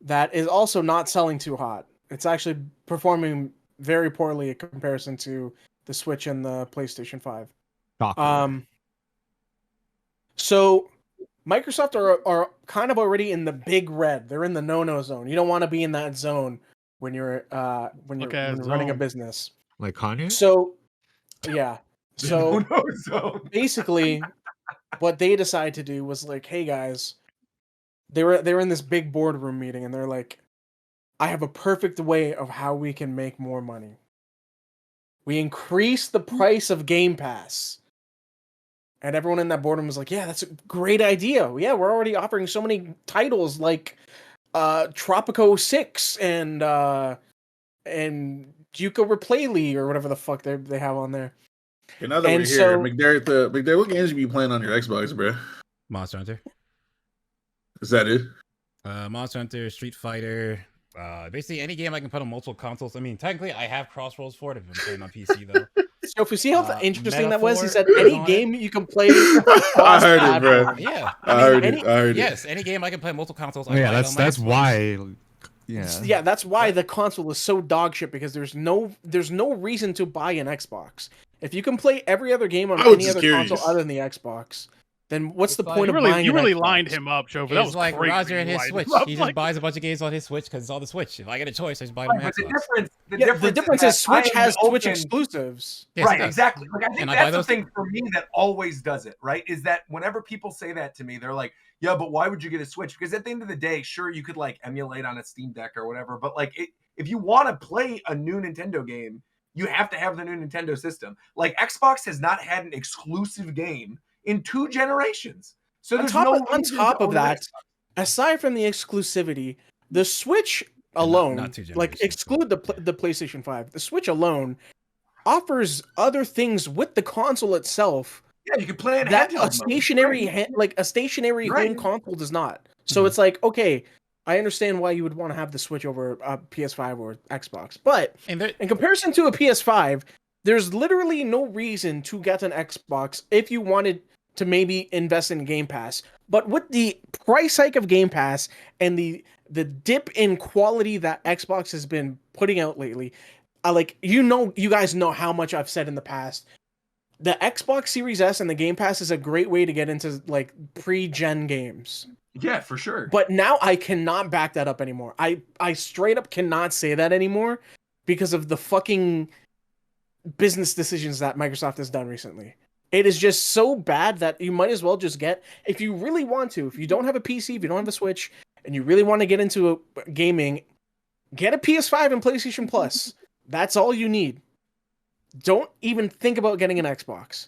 that is also not selling too hot. It's actually performing very poorly in comparison to the Switch and the PlayStation 5. So Microsoft are kind of already in the big red. They're in the no-no zone. You don't want to be in that zone when you're running a business. Like Kanye? So yeah. So basically what they decided to do was like, hey guys, they were in this big boardroom meeting and they're like, I have a perfect way of how we can make more money. We increase the price of Game Pass. And everyone in that boardroom was like, yeah, that's a great idea. Yeah, we're already offering so many titles like Tropico 6 and Yuka Replay or whatever the fuck they have on there. Okay, now that we're here, McDermott, what games you be playing on your Xbox, bro? Monster Hunter. Is that it? Monster Hunter, Street Fighter, basically any game I can put on multiple consoles. I mean, technically, I have Crossroads for it if I'm playing on PC, though. So if you see how interesting that was, he said any game you can play. I heard it, bro. Yeah, I heard it. Yes, any game I can play on multiple consoles. Yeah, that's why. Yeah, that's why the console is so dog shit because there's no reason to buy an Xbox. If you can play every other game on any other console other than the Xbox, then what's the point of buying? You really lined him up, Chauva. That was like great Roger and his Switch. He just buys a bunch of games on his Switch because it's all the Switch. If I get a choice, I just buy it on my Xbox. The difference is Switch has Switch exclusives. Yes, right, exactly. Like, I think that's the thing for me that always does it, right? Is that whenever people say that to me, they're like, yeah, but why would you get a Switch? Because at the end of the day, sure, you could like emulate on a Steam Deck or whatever, but like if you want to play a new Nintendo game, you have to have the new Nintendo system. Like Xbox has not had an exclusive game in 2 generations. So on top of that, aside from the exclusivity, the Switch alone, like exclude the PlayStation 5, the Switch alone offers other things with the console itself. Yeah, you can play it that a stationary home console does not. So it's like, okay, I understand why you would want to have the Switch over a PS5 or Xbox, but in comparison to a PS5, there's literally no reason to get an Xbox if you wanted to maybe invest in Game Pass. But with the price hike of Game Pass and the dip in quality that Xbox has been putting out lately, you guys know how much I've said in the past. The Xbox Series S and the Game Pass is a great way to get into like pre-gen games. Yeah, for sure. But now I cannot back that up anymore. I straight up cannot say that anymore because of the fucking business decisions that Microsoft has done recently. It is just so bad that you might as well just get, if you really want to, if you don't have a PC, if you don't have a Switch, and you really want to get into gaming, get a PS5 and PlayStation Plus. That's all you need. Don't even think about getting an Xbox.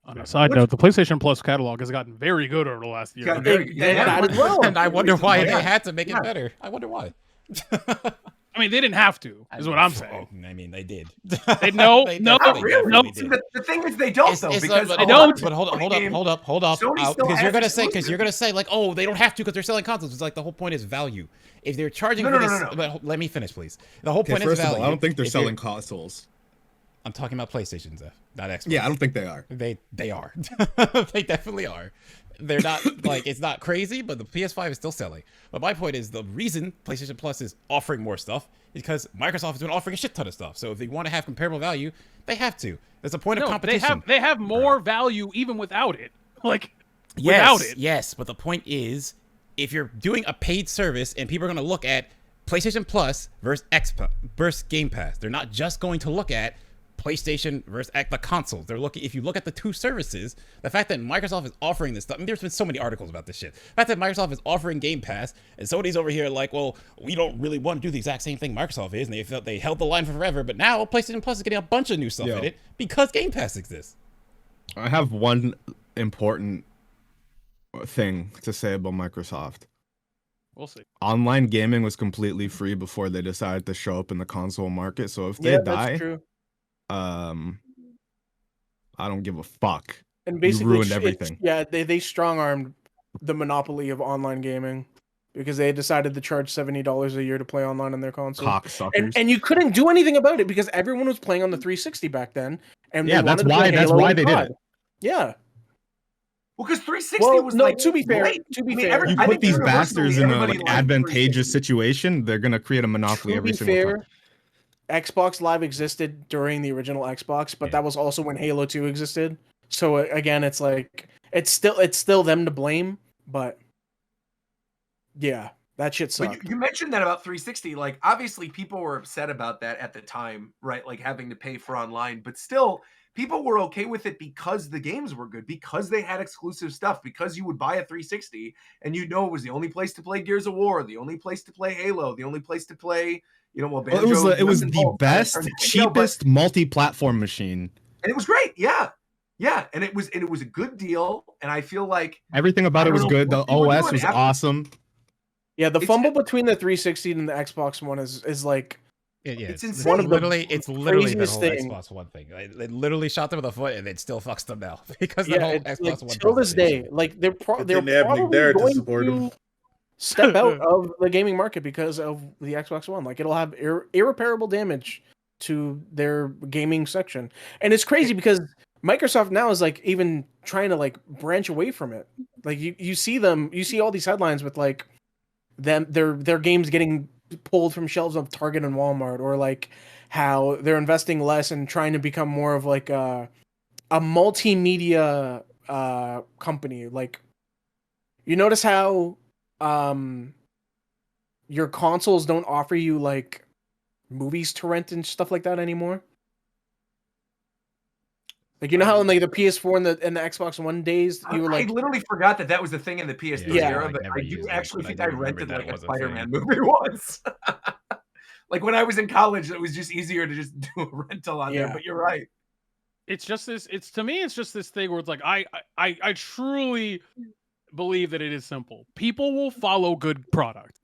On a side note, the PlayStation Plus catalog has gotten very good over the last year. And I wonder why they had to make it better. I wonder why. I mean, they didn't have to, is what I'm saying. I mean, they did. No. The thing is, they don't though. Because they don't. But hold up. Because you're gonna say like, oh, they don't have to because they're selling consoles. It's like the whole point is value. If they're charging for this, but let me finish, please. The whole point is value. I don't think they're selling consoles. I'm talking about PlayStation, not Xbox. Yeah, I don't think they are. They are. They definitely are. They're not like it's not crazy, but the PS5 is still selling. But my point is the reason PlayStation Plus is offering more stuff is because Microsoft has been offering a shit ton of stuff. So if they want to have comparable value, they have to. There's a point of competition. They have more value even without it. Like without it. Yes, but the point is, if you're doing a paid service and people are going to look at PlayStation Plus versus Game Pass. They're not just going to look at PlayStation versus the consoles. They're looking. If you look at the two services, the fact that Microsoft is offering this stuff. I mean, there's been so many articles about this shit. The fact that Microsoft is offering Game Pass, and Sony's over here like, well, we don't really want to do the exact same thing Microsoft is, and they held the line for forever. But now PlayStation Plus is getting a bunch of new stuff in it because Game Pass exists. I have one important thing to say about Microsoft. We'll see. Online gaming was completely free before they decided to show up in the console market. So if they die, that's true. I don't give a fuck. And basically, you ruined everything. They strong-armed the monopoly of online gaming because they decided to charge $70 a year to play online on their console. Cocksuckers. And you couldn't do anything about it because everyone was playing on the 360 back then. And that's why they did it. Yeah. Well, because 360 was no, like, to be fair, you put these bastards in a advantageous situation, they're gonna create a monopoly every single time. Xbox Live existed during the original Xbox, but that was also when Halo 2 existed. So again, it's like it's still them to blame, but yeah, that shit sucked. But you mentioned that about 360. Like, obviously, people were upset about that at the time, right? Like having to pay for online, but still, people were okay with it because the games were good, because they had exclusive stuff, because you would buy a 360 and you know it was the only place to play Gears of War, the only place to play Halo, the only place to play, Banjo, it was the best, cheapest multi-platform machine. And it was great. Yeah. And it was a good deal. And I feel like everything about it was good. The OS was awesome. Yeah, the fumble between the 360 and the Xbox One is like it's insane. One of literally the whole thing. Xbox One thing. It literally shot them with a foot, and it still fucks them now because the whole Xbox One. Till this day, like they're probably going to step out of the gaming market because of the Xbox One. Like it'll have irreparable damage to their gaming section, and it's crazy because Microsoft now is like even trying to like branch away from it. Like you see all these headlines with like their games getting pulled from shelves of Target and Walmart, or like how they're investing less and trying to become more of like a multimedia company. Like you notice how your consoles don't offer you like movies to rent and stuff like that anymore. Like how in like the PS4 and the Xbox One days you were like, I literally forgot that was the thing in the PS3 era, but I do actually think I rented like a Spider-Man movie once. Like when I was in college, it was just easier to just do a rental on there. But you're right. It's just this. To me, it's just this thing where it's like I truly believe that it is simple. People will follow good product.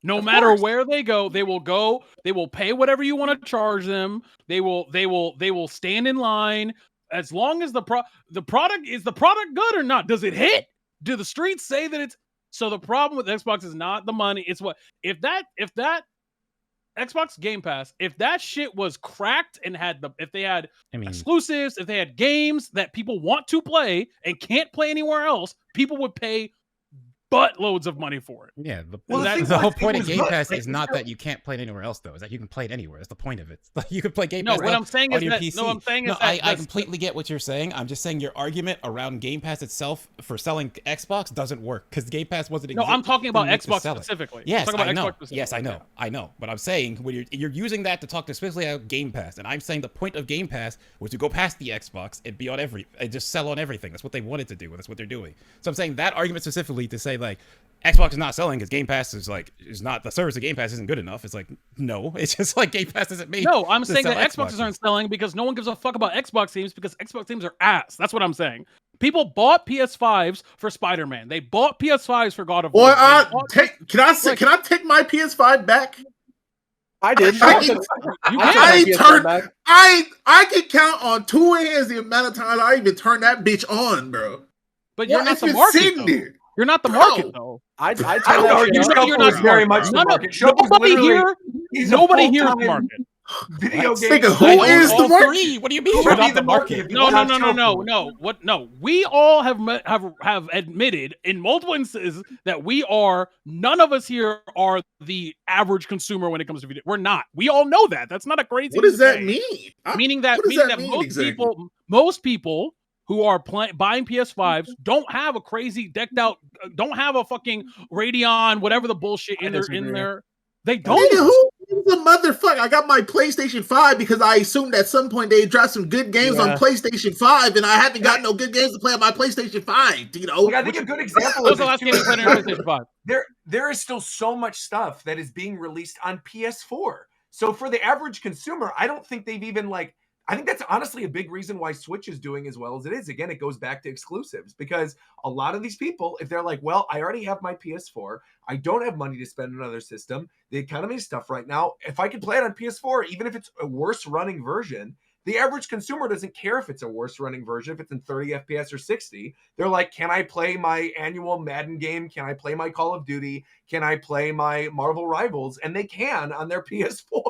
No matter where they go, they will pay whatever you want to charge them. They will stand in line. As long as the product is the product good or not? Does it hit? Do the streets say that it's so? The problem with Xbox is not the money. It's what if that Xbox Game Pass, if that shit was cracked and if they had exclusives, if they had games that people want to play and can't play anywhere else, people would pay buttloads of money for it. Yeah, the whole point of Game Pass is not that you can't play it anywhere else, though. Is that you can play it anywhere. That's the point of it. Like you can play Game Pass. No, what I'm saying is that. PC. No, I'm saying is that. I completely get what you're saying. I'm just saying your argument around Game Pass itself for selling Xbox doesn't work because Game Pass wasn't. No, I'm talking about Xbox specifically. Yes, I know. Yes, I know. I know. But I'm saying when you're using that to talk specifically about Game Pass, and I'm saying the point of Game Pass was to go past the Xbox and be on and just sell on everything. That's what they wanted to do. That's what they're doing. So I'm saying that argument specifically to say like Xbox is not selling because Game Pass is not the service of Game Pass isn't good enough. It's like no, it's just like Game Pass isn't made. No, I'm saying that Xboxes aren't selling because no one gives a fuck about Xbox games because Xbox games are ass. That's what I'm saying. People bought PS5s for Spider-Man. They bought PS5s for God of War. Can I take my PS5 back? I did. I can count on two hands the amount of times I even turned that bitch on, bro. But you're not the market. You're not the market, though. I you're not very much the market. Nobody here is the market. Video games. Who is the market? What do you mean? You're not the market. No. What? No. We all have admitted in multiple instances that none of us here are the average consumer when it comes to video. We're not. We all know that. That's not a crazy. What does that mean? Meaning that most people who are buying PS5s don't have a crazy decked out, don't have a fucking Radeon, whatever the bullshit in their. They don't. Nigga, who's the motherfucker? I got my PlayStation 5 because I assumed at some point they dropped some good games on PlayStation 5, and I haven't got no good games to play on my PlayStation 5. You know, I think a good example was of the last game you played on PlayStation 5? There is still so much stuff that is being released on PS4. So for the average consumer, I don't think they've even I think that's honestly a big reason why Switch is doing as well as it is. Again, it goes back to exclusives because a lot of these people, if they're like, well, I already have my PS4, I don't have money to spend on another system. The economy is tough right now. If I can play it on PS4, even if it's a worse running version, the average consumer doesn't care if it's a worse running version, if it's in 30 FPS or 60. They're like, can I play my annual Madden game? Can I play my Call of Duty? Can I play my Marvel Rivals? And they can on their PS4.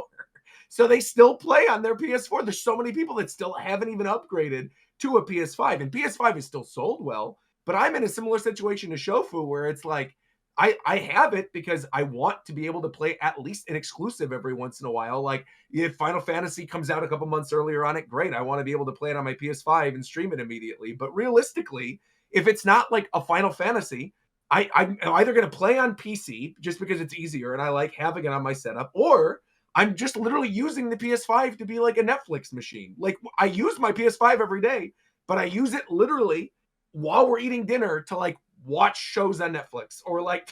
So they still play on their PS4. There's so many people that still haven't even upgraded to a PS5. And PS5 is still sold well. But I'm in a similar situation to Shofu where it's like, I have it because I want to be able to play at least an exclusive every once in a while. Like if Final Fantasy comes out a couple months earlier on it, great. I want to be able to play it on my PS5 and stream it immediately. But realistically, if it's not like a Final Fantasy, I'm either going to play on PC just because it's easier and I like having it on my setup, or I'm just literally using the PS5 to be like a Netflix machine. Like I use my PS5 every day, but I use it literally while we're eating dinner to like watch shows on Netflix or like,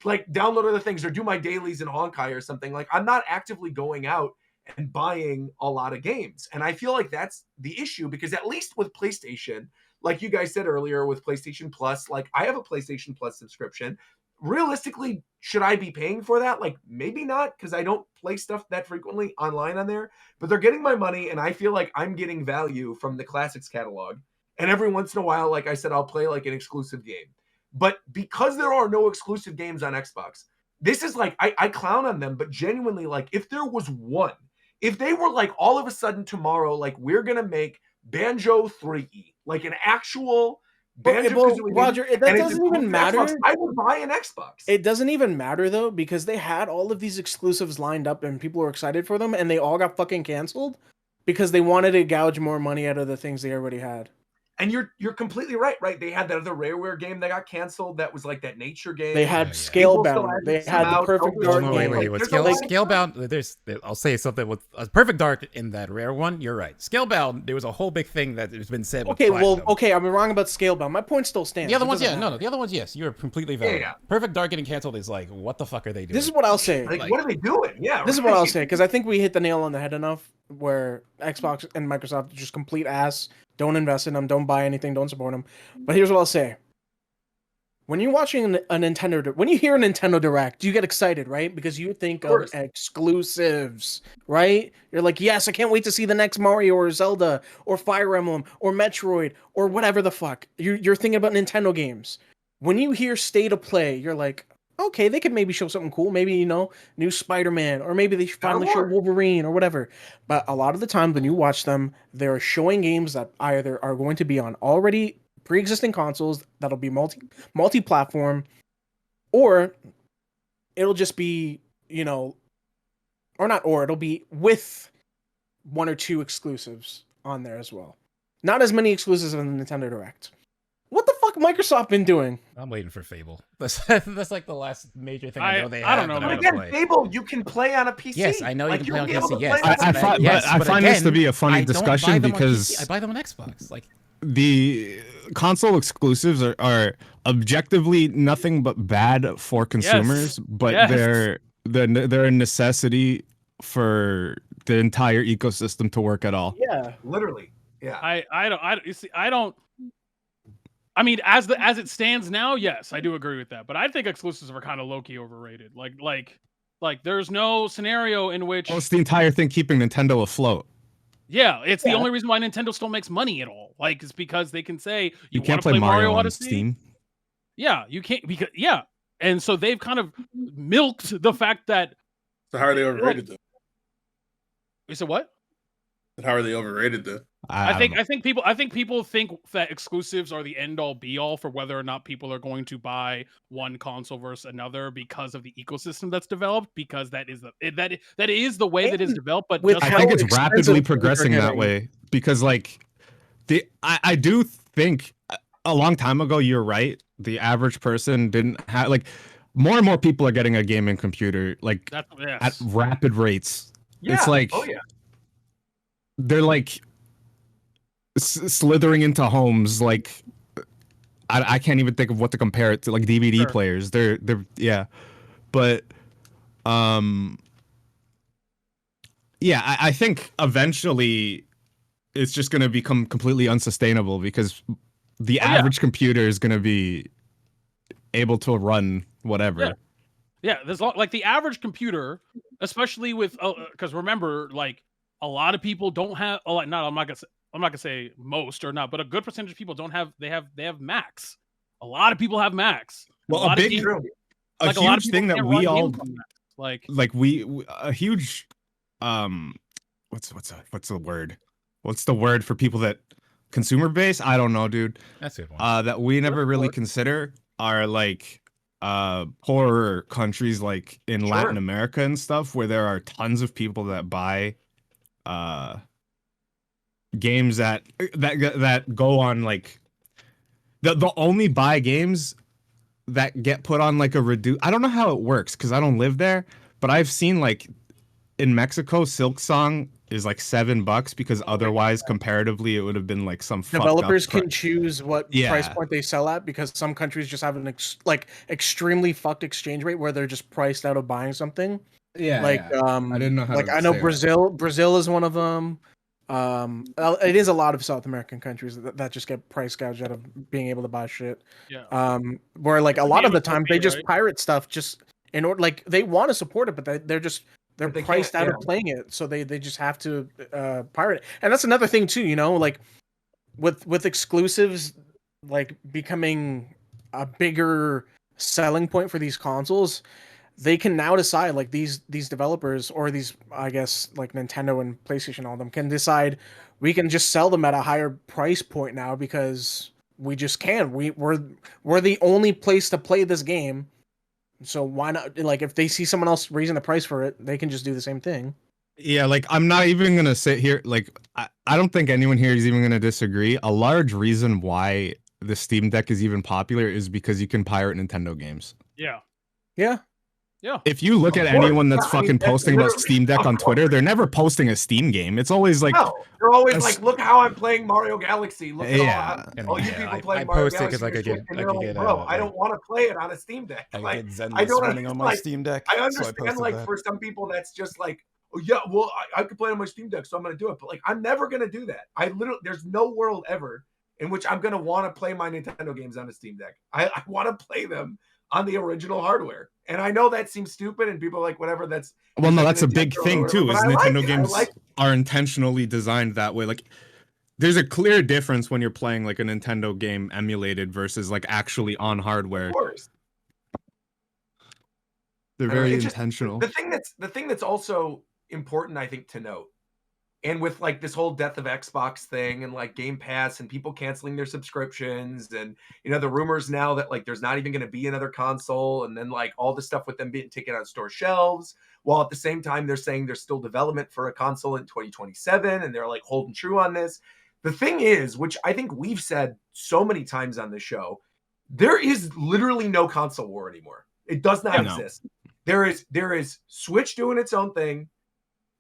like download other things or do my dailies in Honkai or something. Like I'm not actively going out and buying a lot of games. And I feel like that's the issue because at least with PlayStation, like you guys said earlier with PlayStation Plus, like I have a PlayStation Plus subscription. Realistically, should I be paying for that? Like maybe not because I don't play stuff that frequently online on there, but they're getting my money and I feel like I'm getting value from the classics catalog. And every once in a while, like I said, I'll play like an exclusive game. But because there are no exclusive games on Xbox, this is like, I clown on them, but genuinely like if there was one, if they were like all of a sudden tomorrow, like we're going to make Banjo 3E, like an actual Roger, that doesn't even matter. Xbox, I would buy an Xbox. It doesn't even matter though, because they had all of these exclusives lined up and people were excited for them, and they all got fucking canceled because they wanted to gouge more money out of the things they already had. And you're completely right. They had that other Rareware game that got canceled. That was like that nature game. They had Scalebound. They had the Perfect Dark game. Wait. Scalebound. I'll say something with Perfect Dark in that rare one. You're right. Scalebound. There was a whole big thing that has been said. Okay, I'm wrong about Scalebound. My point still stands. The other ones, no. The other ones, yes, you're completely valid. Yeah. Perfect Dark getting canceled is like, what the fuck are they doing? This is what I'll say. Like, what are they doing? Yeah. This is what I'll say because I think we hit the nail on the head enough. Where Xbox and Microsoft are just complete ass. Don't invest in them. Don't buy anything. Don't support them. But here's what I'll say. When you're watching when you hear a Nintendo Direct, you get excited, right? Because you think of exclusives, right? You're like, yes, I can't wait to see the next Mario or Zelda or Fire Emblem or Metroid or whatever the fuck. You're thinking about Nintendo games. When you hear State of Play, you're like, okay, they could maybe show something cool. Maybe, new Spider-Man, or maybe they finally show Wolverine or whatever. But a lot of the time when you watch them, they're showing games that either are going to be on already pre-existing consoles that'll be multi-platform, or it'll just be, it'll be with one or two exclusives on there as well. Not as many exclusives on the Nintendo Direct. What the fuck Microsoft been doing? I'm waiting for Fable. That's like the last major thing I know they have. I don't know. But again, Fable, you can play on a PC. Yes, I know you can play on PC. Yes, I find this to be a funny discussion because I buy them on Xbox. Like the console exclusives are objectively nothing but bad for consumers, but they're a necessity for the entire ecosystem to work at all. Yeah, literally. Yeah. I don't. I mean, as it stands now, yes, I do agree with that. But I think exclusives are kind of low-key overrated. Like there's no scenario in which it's the entire thing keeping Nintendo afloat. Yeah, it's the only reason why Nintendo still makes money at all. Like, it's because they can say you can't play Mario Odyssey on Steam. Yeah, you can't and so they've kind of milked the fact that. So how are they overrated though? You said what? How are they overrated though? I think people think that exclusives are the end all be all for whether or not people are going to buy one console versus another because of the ecosystem that's developed, because that is the way that is developed. But I think it's rapidly progressing that way because I do think a long time ago, you're right. The average person didn't have more and more people are getting a gaming computer like at rapid rates. Yeah. It's like they're like slithering into homes. Like I can't even think of what to compare it to. Like DVD players. They're yeah, but yeah, I think eventually it's just going to become completely unsustainable because the average computer is going to be able to run whatever. Yeah, there's like the average computer, especially with because remember, like a lot of people don't have. Oh, like not. I'm not gonna say most or not, but a good percentage of people don't have. They have Macs. A lot of people have Macs. Well, a huge thing that we all like a huge what's the word? What's the word for people that consumer base? I don't know, dude. That's a good one. That we never really consider are like poorer countries like in Latin America and stuff where there are tons of people that buy games that go on like the only buy games that get put on like a reduce. I don't know how it works because I don't live there, but I've seen like in Mexico, Silk Song is like $7 because otherwise, comparatively, it would have been like some developers can choose what price point they sell at because some countries just have an extremely fucked exchange rate where they're just priced out of buying something. Yeah, like I didn't know how. Like I know Brazil is one of them. It is a lot of South American countries that just get price gouged out of being able to buy shit. Yeah. Where like a lot of the time they just pirate stuff just in order, like they want to support it, but they're priced out of playing it, so they just have to pirate it. And that's another thing too, you know, like with exclusives like becoming a bigger selling point for these consoles. They can now decide, like these developers or these, I guess, like Nintendo and PlayStation, all of them can decide we can just sell them at a higher price point now because we just can. We're the only place to play this game, so why not? Like if they see someone else raising the price for it, they can just do the same thing. Yeah, like I'm not even gonna sit here. Like I don't think anyone here is even gonna disagree. A large reason why the Steam Deck is even popular is because you can pirate Nintendo games. Yeah. Yeah. Yeah. If you look at anyone that's fucking posting about Steam Deck on Twitter, they're never posting a Steam game. It's always like they're always like, "Look how I'm playing Mario Galaxy. Look at all you people playing Mario Galaxy." Bro, I don't want to play it on a Steam Deck. Like, I don't running on my Steam Deck. I understand, like for some people, that's just like, oh yeah, well, I could play it on my Steam Deck, so I'm gonna do it. But like, I'm never gonna do that. There's no world ever in which I'm gonna want to play my Nintendo games on a Steam Deck. I want to play them on the original hardware. And I know that seems stupid and people are like, whatever, that's... Well, no, that's a big thing too, is Nintendo games are intentionally designed that way. Like, there's a clear difference when you're playing like a Nintendo game emulated versus like actually on hardware. Of course. They're very intentional. The thing that's also important, I think, to note, and with like this whole death of Xbox thing and like Game Pass and people canceling their subscriptions and, you know, the rumors now that like there's not even going to be another console, and then like all the stuff with them being taken on store shelves, while at the same time they're saying there's still development for a console in 2027 and they're like holding true on this. The thing is, which I think we've said so many times on the show, there is literally no console war anymore. It does not exist. There is Switch doing its own thing,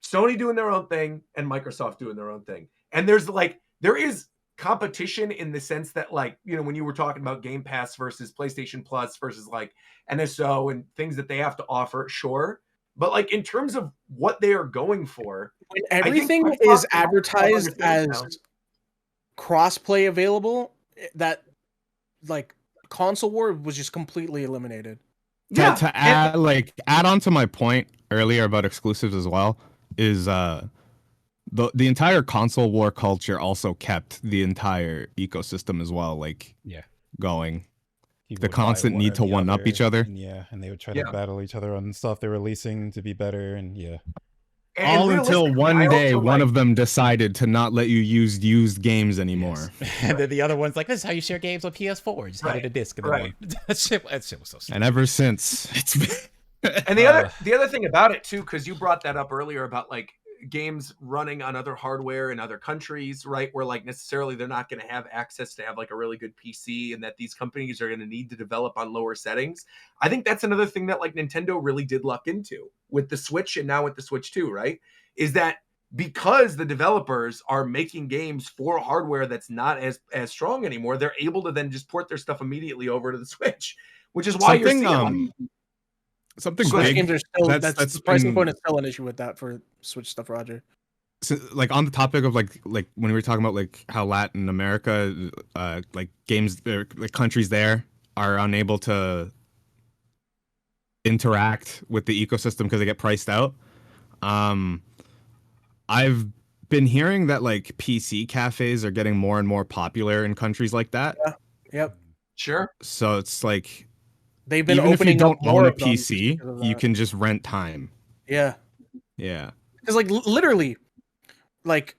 Sony doing their own thing, and Microsoft doing their own thing. And there is competition in the sense that, like, you know, when you were talking about Game Pass versus PlayStation Plus versus like NSO and things that they have to offer, sure. But like in terms of what they are going for, when everything is advertised as cross-play available, that like console war was just completely eliminated. To add on to my point earlier about exclusives as well, is the entire console war culture also kept the entire ecosystem as well, like going. The constant need to one up each other. And they would try to battle each other on stuff they're releasing to be better, and all until one day one of them decided to not let you use used games anymore. And then the other one's like, this is how you share games on PS4. Just added a disc. And that shit was so stupid. And ever since, it's been... And the other thing about it too, because you brought that up earlier about like games running on other hardware in other countries, right? Where like necessarily they're not going to have access to have like a really good PC, and that these companies are going to need to develop on lower settings. I think that's another thing that like Nintendo really did luck into with the Switch and now with the Switch 2, right? Is that because the developers are making games for hardware that's not as strong anymore, they're able to then just port their stuff immediately over to the Switch, which is why you're seeing something Switch big. games are still That's the pricing point is still an issue with that for Switch stuff, Roger. So, like on the topic of like when we were talking about like how Latin America, like games, like countries there are unable to interact with the ecosystem because they get priced out. I've been hearing that like PC cafes are getting more and more popular in countries like that. Yeah. Yep. Sure. So it's like they've been even if you opening don't up more own a of them PC, because of you that. can just rent time. Yeah. Yeah. Because like literally, like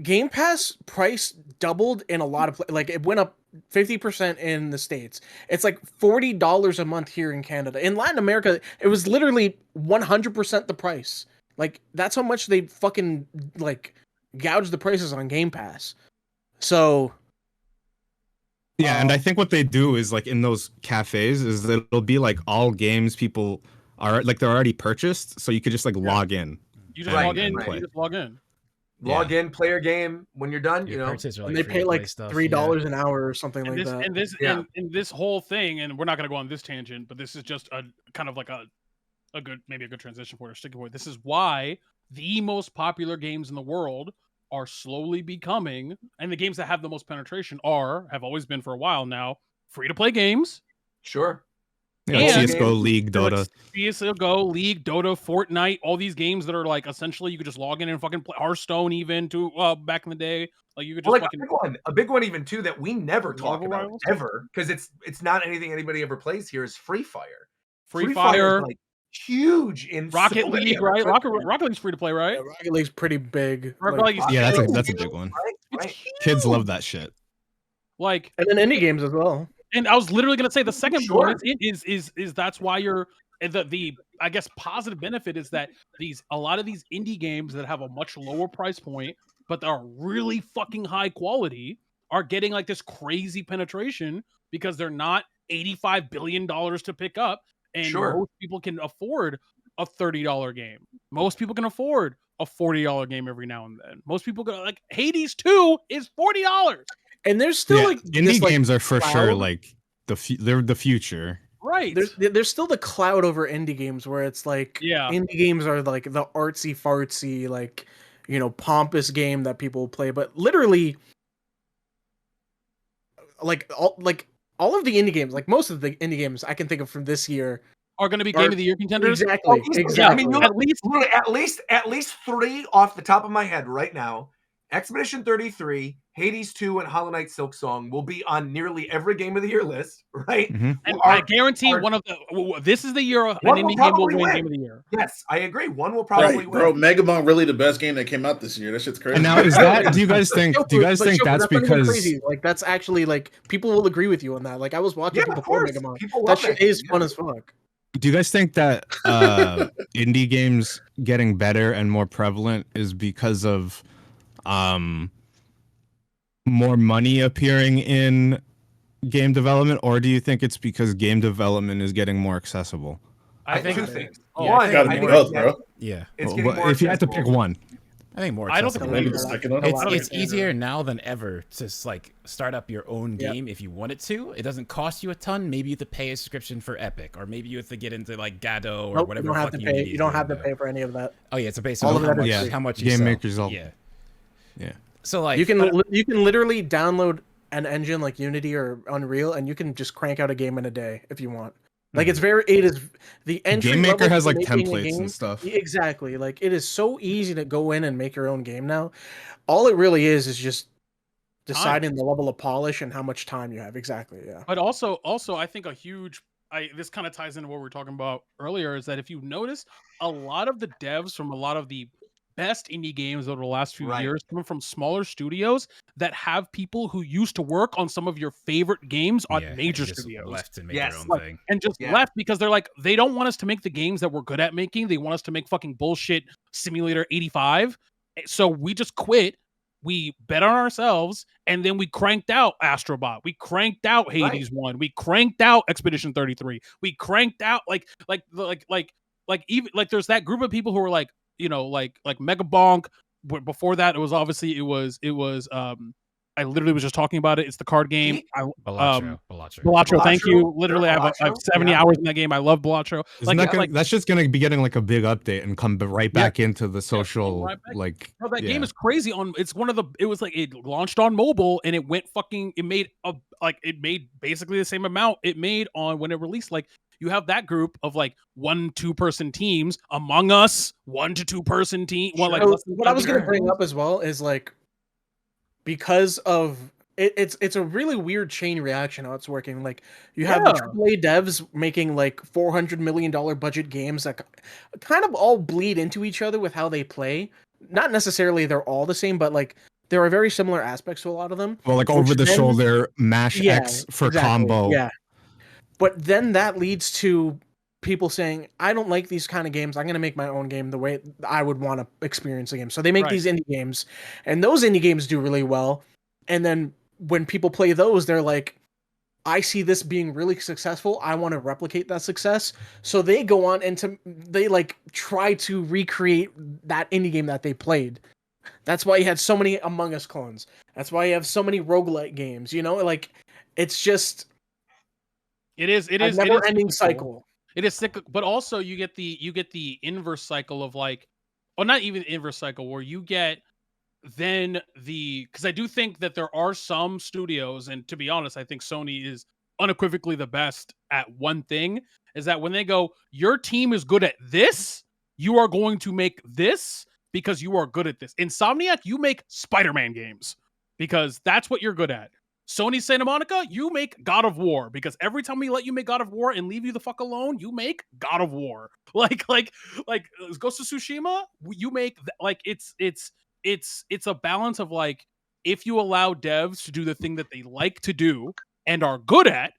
Game Pass price doubled in a lot of like it went up 50% in the States. It's like $40 a month here in Canada. In Latin America, it was literally 100% the price. Like that's how much they fucking like gouge the prices on Game Pass. So yeah, and I think what they do is like in those cafes is that it'll be like all games people are like they're already purchased, so you could just like log in. You just log in. You just log in. Log in, play your game. When you're done, Your purchase are, and like, they pay like $3 an hour or something and like this, that. And this Yeah. and this whole thing, and we're not gonna go on this tangent, but this is just a kind of like a good maybe a good transition point or sticking point. This is why the most popular games in the world are slowly becoming, and the games that have the most penetration have always been for a while now, free to play games. Sure. Yeah, like CS:GO, League, Dota. Like CS:GO, League, Dota, Fortnite, all these games that are like essentially you could just log in and fucking play Hearthstone even to back in the day. Like you could just like fucking a big one even too that we never talk Marvel about Rivals? ever because it's not anything anybody ever plays here is Free Fire. Free Fire Fire. is like huge in Rocket so many League, other right? countries. Rocket League's free to play, right? Yeah, Rocket League's pretty big. Rocket League is Yeah, huge. that's a big one. Right. Kids love that shit. Like, and then indie games as well. And I was literally gonna say the second Sure. one is that's why you're the I guess positive benefit is that a lot of these indie games that have a much lower price point but are really fucking high quality are getting like this crazy penetration because they're not $85 billion to pick up, and Sure. most people can afford a $30 game. Most people can afford a $40 game every now and then. Most people go like Hades 2 is $40. And there's still like indie this, like, games are for cloud. sure like they're the future. Right. There's still the cloud over indie games where it's like Yeah. indie games are like the artsy fartsy like pompous game that people play, but literally like all of the indie games, like most of the indie games I can think of from this year are going to be Game of the Year contenders. Exactly. I mean, at least 3 off the top of my head right now. Expedition 33, Hades 2, and Hollow Knight Silksong will be on nearly every Game of the Year list, right? Mm-hmm. And I guarantee one of the this is the year an indie game will win Game of the Year. Yes, I agree. One will probably win. Bro, Megamon really the best game that came out this year. That shit's crazy. And now is that? Do you guys think? Do you guys think that's not even because? crazy. Like that's actually like people will agree with you on that. Like I was watching people play Megamon. People That love shit that is game, fun as fuck. Do you guys think that indie games getting better and more prevalent is because of more money appearing in game development, or do you think it's because game development is getting more accessible? I think two things. Yeah, One, gotta be I think both, bro. Yeah. it's getting more if you had to pick accessible. one, I think more I don't accessible. think Maybe the second one. It's easier now than ever to like start up your own game if you wanted to. It doesn't cost you a ton. Maybe you have to pay a subscription for Epic, or maybe you have to get into like Gado or whatever. You don't have to pay. need You don't to have to do. pay for any of that. Oh yeah, it's based All on of how that is much, free. how much you Game sell. makers all. Yeah. Yeah. So like You can literally download an engine like Unity or Unreal, and you can just crank out a game in a day if you want. Like it is the entry Game Maker level has for like making a templates game- and stuff. Exactly. Like it is so easy to go in and make your own game now. All it really is just deciding the level of polish and how much time you have. Exactly. Yeah. But also I think this kind of ties into what we were talking about earlier is that if you notice a lot of the devs from a lot of the best indie games over the last few years coming from smaller studios that have people who used to work on some of your favorite games on major studios. Left and made their own thing. And just left because they're like, they don't want us to make the games that we're good at making. They want us to make fucking bullshit Simulator 85. So we just quit. We bet on ourselves, and then we cranked out Astrobot. We cranked out Hades 1. We cranked out Expedition 33. We cranked out like even like there's that group of people who are like, you know, like Mega Bonk. Before that, it was I literally was just talking about it. It's the card game. Balatro. Thank you. Literally, I have 70 hours in that game. I love Balatro. That's just gonna be getting like a big update and come right back into the social that game is crazy. It launched on mobile and it made basically the same amount it made on when it released. Like, you have that group of like 1-2 person teams. Among Us, 1 to 2 person team. What I was gonna bring up as well is like, because of it's a really weird chain reaction how it's working. Like, you have the AAA devs making like $400 million budget games that kind of all bleed into each other with how they play. Not necessarily they're all the same, but like there are very similar aspects to a lot of them. Well, like over the shoulder mash X for combo. Yeah. But then that leads to people saying, I don't like these kind of games. I'm going to make my own game the way I would want to experience a game. So they make these indie games, and those indie games do really well. And then when people play those, they're like, I see this being really successful. I want to replicate that success. So they go on and they like try to recreate that indie game that they played. That's why you had so many Among Us clones. That's why you have so many roguelike games, you know, like it's just, it is a never-ending cycle. It is cyclical, but also you get the inverse cycle of like, or not even inverse cycle, where you get then because I do think that there are some studios, and to be honest, I think Sony is unequivocally the best at one thing, is that when they go, your team is good at this, you are going to make this because you are good at this. Insomniac, you make Spider-Man games because that's what you're good at. Sony Santa Monica, you make God of War because every time we let you make God of War and leave you the fuck alone, you make God of War. Like Ghost of Tsushima, you make it's a balance of like, if you allow devs to do the thing that they like to do and are good at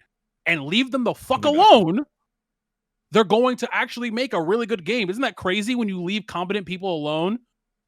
and leave them the fuck alone, they're going to actually make a really good game. Isn't that crazy? When you leave competent people alone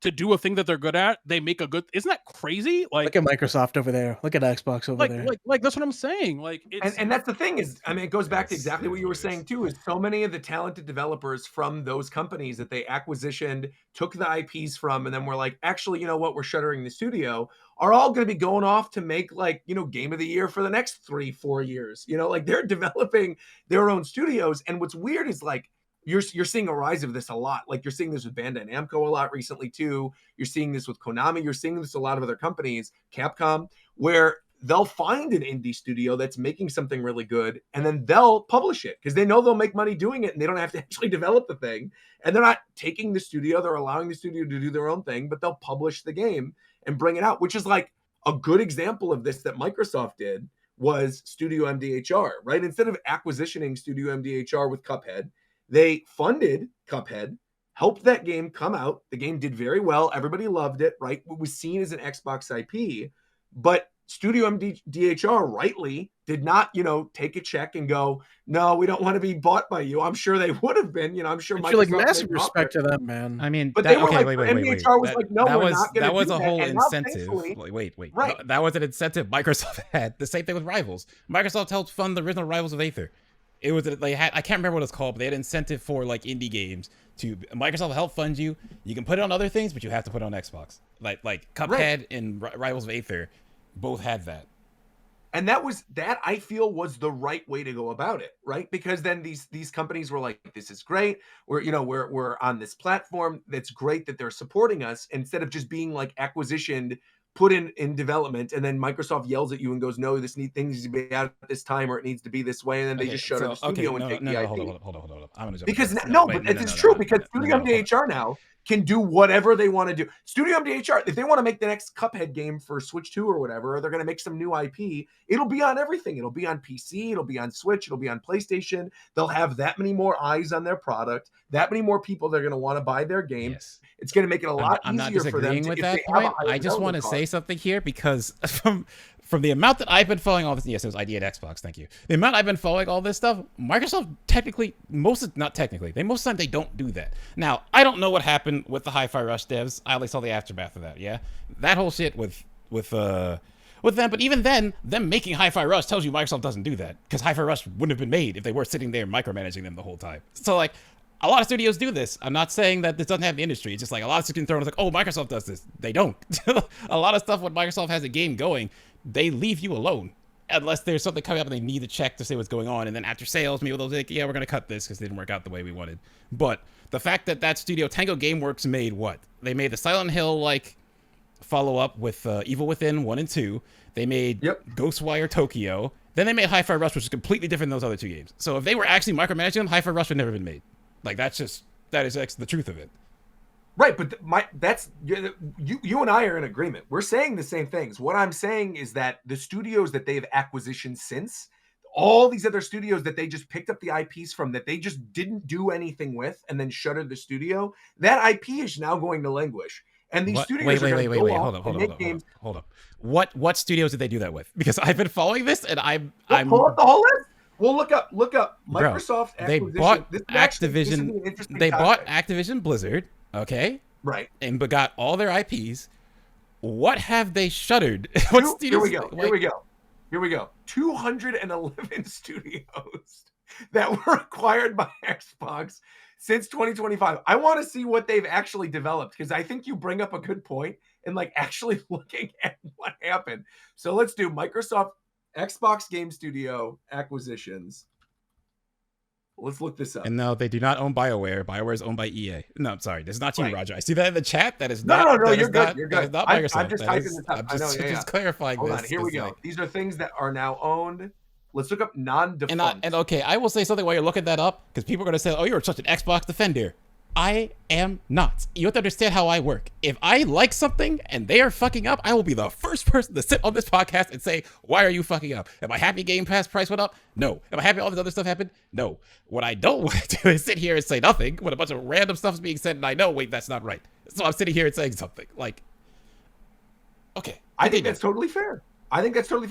to do a thing that they're good at, they make a good. Isn't that crazy? Like, look at Microsoft over there. Look at Xbox over there. Like that's what I'm saying. Like, and that's the thing is, I mean, it goes back to exactly what you were saying too. Is so many of the talented developers from those companies that they acquisitioned, took the IPs from, and then we're like, actually, you know what? We're shuttering the studio. Are all going to be going off to make like, you know, Game of the Year for the next 3-4 years. You know, like they're developing their own studios. And what's weird is like, you're seeing a rise of this a lot. Like you're seeing this with Bandai Namco a lot recently too. You're seeing this with Konami. You're seeing this with a lot of other companies, Capcom, where they'll find an indie studio that's making something really good and then they'll publish it because they know they'll make money doing it and they don't have to actually develop the thing. And they're not taking the studio, they're allowing the studio to do their own thing, but they'll publish the game and bring it out, which is like a good example of this that Microsoft did was Studio MDHR, right? Instead of acquisitioning Studio MDHR with Cuphead, they funded Cuphead, helped that game come out. The game did very well. Everybody loved it, right? It was seen as an Xbox IP, but Studio MDHR rightly did not, you know, take a check and go, no, we don't want to be bought by you. I'm sure they would have been, you know, I'm sure Microsoft like massive respect to them, man. I mean, but MDHR was like, no, we're not going to do that. That was a whole incentive. Wait. Right. That was an incentive Microsoft had. The same thing with Rivals. Microsoft helped fund the original Rivals of Aether. It was they had, I can't remember what it's called, but they had incentive for like indie games to Microsoft will help fund you. You can put it on other things, but you have to put it on Xbox. Like Cuphead and Rivals of Aether both had that. And that I feel was the right way to go about it, right? Because then these companies were like, this is great. We're on this platform. That's great that they're supporting us, instead of just being like acquisitioned, put in development, and then Microsoft yells at you and goes, no, this things needs to be out at this time, or it needs to be this way, and then they just shutter the studio and take the IP. Hold on. I'm gonna jump because but this is true because Studio MDHR now can do whatever they want to do. Studio MDHR, if they want to make the next Cuphead game for Switch 2 or whatever, or they're going to make some new IP, it'll be on everything. It'll be on PC, it'll be on Switch, it'll be on PlayStation. They'll have that many more eyes on their product, that many more people that are going to want to buy their game. Yes. It's going to make it a lot I'm not easier for them. disagreeing with that point. I just want to say something here because from the amount that I've been following all this, yes, it was ID at Xbox, thank you. The amount I've been following all this stuff, Microsoft technically, most of the time they don't do that. Now, I don't know what happened with the Hi-Fi Rush devs. I only saw the aftermath of that, yeah? That whole shit with them, but even then, them making Hi-Fi Rush tells you Microsoft doesn't do that, because Hi-Fi Rush wouldn't have been made if they were sitting there micromanaging them the whole time. So, like, a lot of studios do this. I'm not saying that this doesn't have the industry. It's just like a lot of studios thrown like, oh, Microsoft does this. They don't. A lot of stuff when Microsoft has a game going, they leave you alone. Unless there's something coming up and they need to check to see what's going on. And then after sales, maybe they'll be like, yeah, we're going to cut this because it didn't work out the way we wanted. But the fact that studio, Tango Gameworks, made what? They made the Silent Hill, like, follow-up with Evil Within 1 and 2. They made Ghostwire Tokyo. Then they made Hi-Fi Rush, which is completely different than those other two games. So if they were actually micromanaging them, Hi-Fi Rush would never have been made. Like, that is the truth of it. Right, but you and I are in agreement. We're saying the same things. What I'm saying is that the studios that they've acquisitioned since, all these other studios that they just picked up the IPs from that they just didn't do anything with and then shuttered the studio, that IP is now going to languish. And these studios wait, hold up. What studios did they do that with? Because I've been following this and I'm pull up the whole list. Well, look up Microsoft. Bro, they bought Activision. They bought Activision Blizzard, okay? Right. And got all their IPs. What have they shuttered? What studios? Here we go. 211 studios that were acquired by Xbox since 2025. I want to see what they've actually developed because I think you bring up a good point in like actually looking at what happened. So let's do Microsoft Xbox Game Studio acquisitions. Let's look this up. And no, they do not own BioWare. BioWare is owned by EA. No, I'm sorry. That's not you, Roger. I see that in the chat. That is not. No, you're good. You're good. That is not Microsoft. I'm just typing this up. I'm just clarifying Hold this. on. Here we go. These are things that are now owned. Let's look up non-defunct. And okay, I will say something while you're looking that up because people are going to say, oh, you're such an Xbox defender. I am not. You have to understand how I work. If I like something and they are fucking up, I will be the first person to sit on this podcast and say, why are you fucking up? Am I happy Game Pass price went up? No. Am I happy all this other stuff happened? No. What I don't want to do is sit here and say nothing when a bunch of random stuff is being said and I know, wait, that's not right. So I'm sitting here and saying something. Like, okay. I think that's totally fair.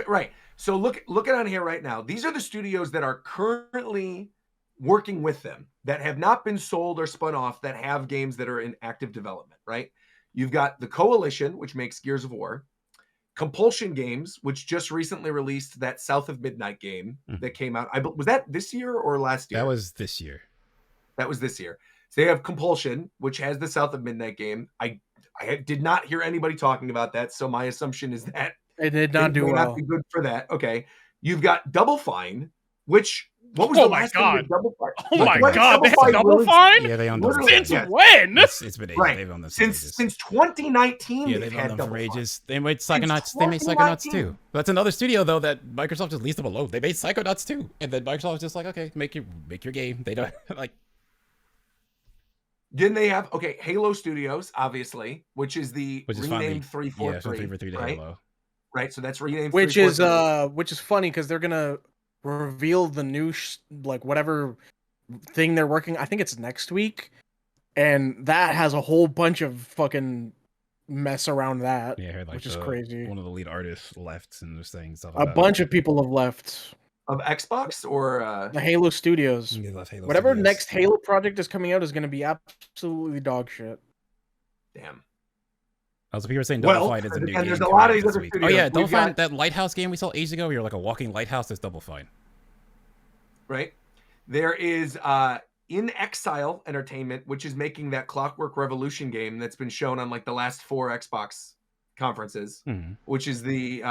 Right. So look on here right now. These are the studios that are currently working with them that have not been sold or spun off that have games that are in active development, right? You've got the Coalition, which makes Gears of War, Compulsion Games, which just recently released that South of Midnight game that came out. Was that this year or last year? That was this year. So they have Compulsion, which has the South of Midnight game. I did not hear anybody talking about that, so my assumption is that it did not do well. Not be good for that. Okay. You've got Double Fine, which what was the last God. Double Fine? Oh my God! They have Double Fine? Yeah, they own those. Since when? It's been ages. Right. They've owned them since 2019. Yeah, they've owned them for ages. They made Psychonauts. They made Psychonauts too. That's another studio though that Microsoft just leased them alone. They made Psychonauts too, and then Microsoft was just like, okay, make your game. They don't like. Didn't they have Halo Studios, obviously, which is renamed 343. Yeah, 343 to right? Halo. Right, so that's renamed. Which is funny because they're gonna reveal the new whatever thing they're working. I think it's next week, and that has a whole bunch of fucking mess around that. Yeah, I heard, which is crazy. One of the lead artists left, and they're saying stuff. A bunch of people have left. Of Xbox or the Halo Studios. Halo Whatever Studios. next Halo project is coming out is going to be absolutely dog shit. Damn. Also, people are saying Double Fine is a new game. And there's a lot of these other studios. Oh yeah, Double Fine, that Lighthouse game we saw ages ago, where you're like a walking lighthouse, is Double Fine. Right. There is In Exile Entertainment, which is making that Clockwork Revolution game that's been shown on like the last 4 Xbox conferences, which is the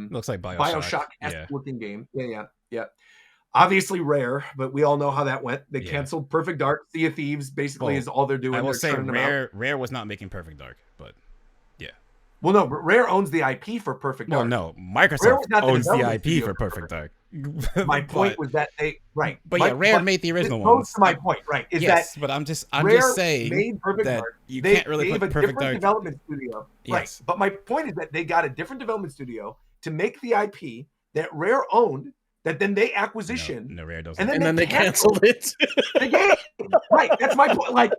looks like Bioshock looking game. Yeah. Obviously Rare, but we all know how that went. They canceled Perfect Dark. Sea of Thieves basically is all they're doing. I will say Rare was not making Perfect Dark, but yeah. Well, no, Rare owns the IP for Perfect Dark. Well, no, Microsoft owns the IP for Perfect Dark. My point was that they But yeah, Rare made the original ones. To my point, right? Is yes, that but I'm just Rare saying made Perfect that Dark. you They can't really gave put a Perfect different Dark. development studio, right? Yes. But my point is that they got a different development studio to make the IP that Rare owned. That then they acquisition. No, Rare doesn't. And then they canceled it. The game. Right. That's my point. Like,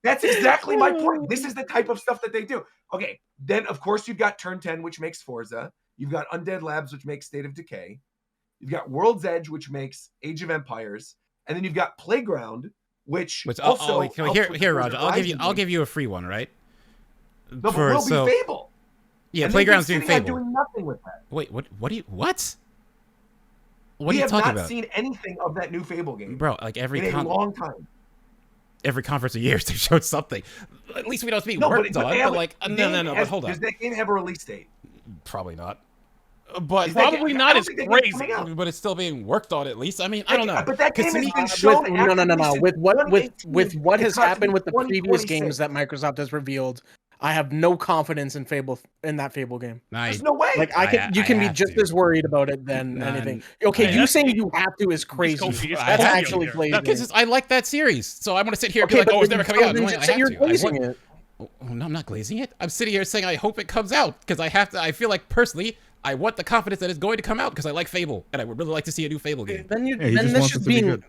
that's exactly my point. This is the type of stuff that they do. Okay. Then, of course, you've got Turn 10, which makes Forza. You've got Undead Labs, which makes State of Decay. You've got World's Edge, which makes Age of Empires. And then you've got Playground, which also here, Roger. I'll give you a free one, right? No, but will be Fable. Yeah, and Playground's doing Fable. Doing nothing with that. Wait, what are you talking about? We have not seen anything of that new Fable game, bro. Like in a long time. Every conference of years they showed something. At least we know it's being worked on. But like, no. But hold on. Does that game have a release date? Probably not. But probably not as crazy. But it's still being worked on at least. I mean, I don't know. But that game has been shown. No. With what has happened with the previous games that Microsoft has revealed, I have no confidence in that Fable game. There's no way. Like you can be just as worried about it than anything. Okay, you saying you have to is crazy. That's actually glazing. Because I like that series, so I'm gonna sit here and be like, oh, it's never coming out. Then just say you're glazing it. Oh, no, I'm not glazing it. I'm sitting here saying I hope it comes out because I have to. I feel like personally, I want the confidence that it's going to come out because I like Fable and I would really like to see a new Fable game. Then that's just being.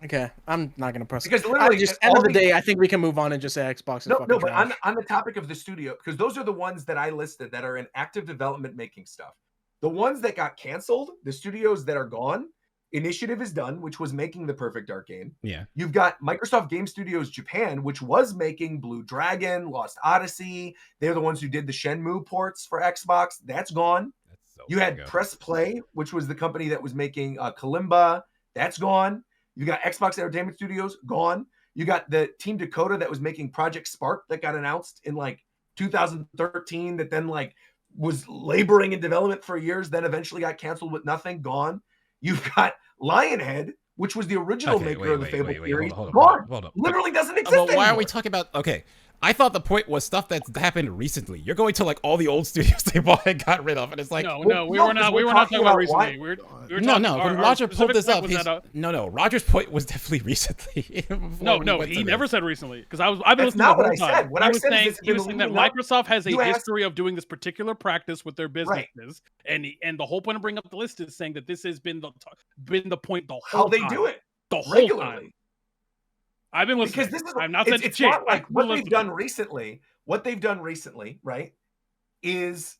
Okay, I'm not gonna press because literally, just end of the day, I think we can move on and just say Xbox is no. But on the topic of the studio, because those are the ones that I listed that are in active development making stuff. The ones that got canceled, the studios that are gone, Initiative is done, which was making the Perfect Dark game. Yeah. You've got Microsoft Game Studios Japan, which was making Blue Dragon, Lost Odyssey. They're the ones who did the Shenmue ports for Xbox. That's gone. You had Press Play, which was the company that was making Kalimba. That's gone. You got Xbox Entertainment Studios, gone. You got the Team Dakota that was making Project Spark that got announced in like 2013 that then like was laboring in development for years, then eventually got canceled with nothing, gone. You've got Lionhead, which was the original maker of the Fable series, gone. Hold up. Literally doesn't exist anymore. Why are we talking about... Okay. I thought the point was stuff that's happened recently. You're going to like all the old studios they bought and got rid of, and it's like we were not talking about recently. When Roger pulled this up, Roger's point was definitely recently. He never said recently because I've been listening the whole time. What I was saying that Microsoft has a history of doing this particular practice with their businesses, and the whole point of bringing up the list is saying that this has been the point the whole time. How they do it the whole regularly. Time. I've been listening. Because this is I'm not saying it's not like what they've done recently. What they've done recently, right, is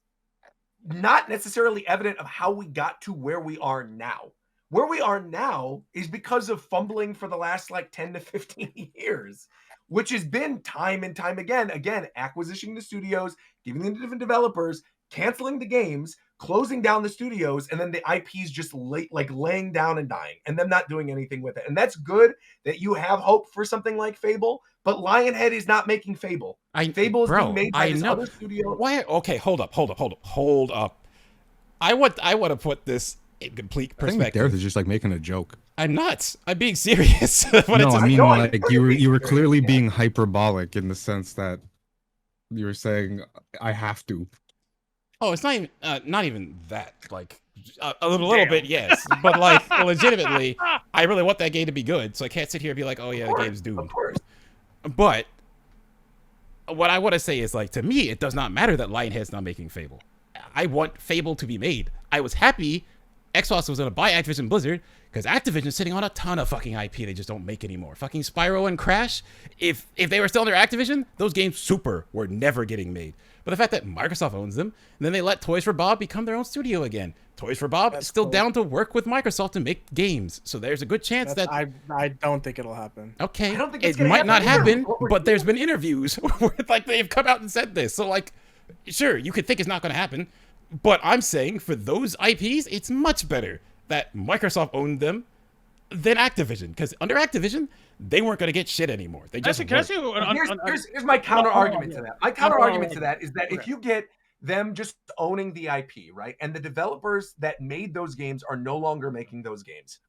not necessarily evident of how we got to where we are now. Where we are now is because of fumbling for the last like 10 to 15 years, which has been time and time again, acquisitioning the studios, giving them to different developers, canceling the games, closing down the studios, and then the IPs just laying down and dying, and them not doing anything with it. And that's good that you have hope for something like Fable, but Lionhead is not making Fable. Fable is being made by this other studio. Why? Okay, hold up. I want to put this in complete perspective. I think Dareth is just like making a joke. I'm not. I'm being serious. You were clearly being hyperbolic in the sense that you were saying I have to. Oh, it's not even that. Like a little bit, yes, but like legitimately, I really want that game to be good. So I can't sit here and be like, oh yeah, the game's doomed. Of course. But what I want to say is, like, to me, it does not matter that Lionhead's not making Fable. I want Fable to be made. I was happy Xbox was going to buy Activision Blizzard because Activision's sitting on a ton of fucking IP they just don't make anymore. Fucking Spyro and Crash, if they were still under Activision, those games were never getting made. But the fact that Microsoft owns them, and then they let Toys for Bob become their own studio again. Toys for Bob is still down to work with Microsoft to make games. So there's a good chance that... I don't think it'll happen. Okay, I don't think it might not happen, but there's been interviews where like they've come out and said this. So like, sure, you could think it's not going to happen, but I'm saying for those IPs, it's much better that Microsoft owned them than Activision. Because under Activision, they weren't going to get shit anymore. They just here's my counter argument to that. My counter argument to that is that if you get them just owning the IP, right, and the developers that made those games are no longer making those games,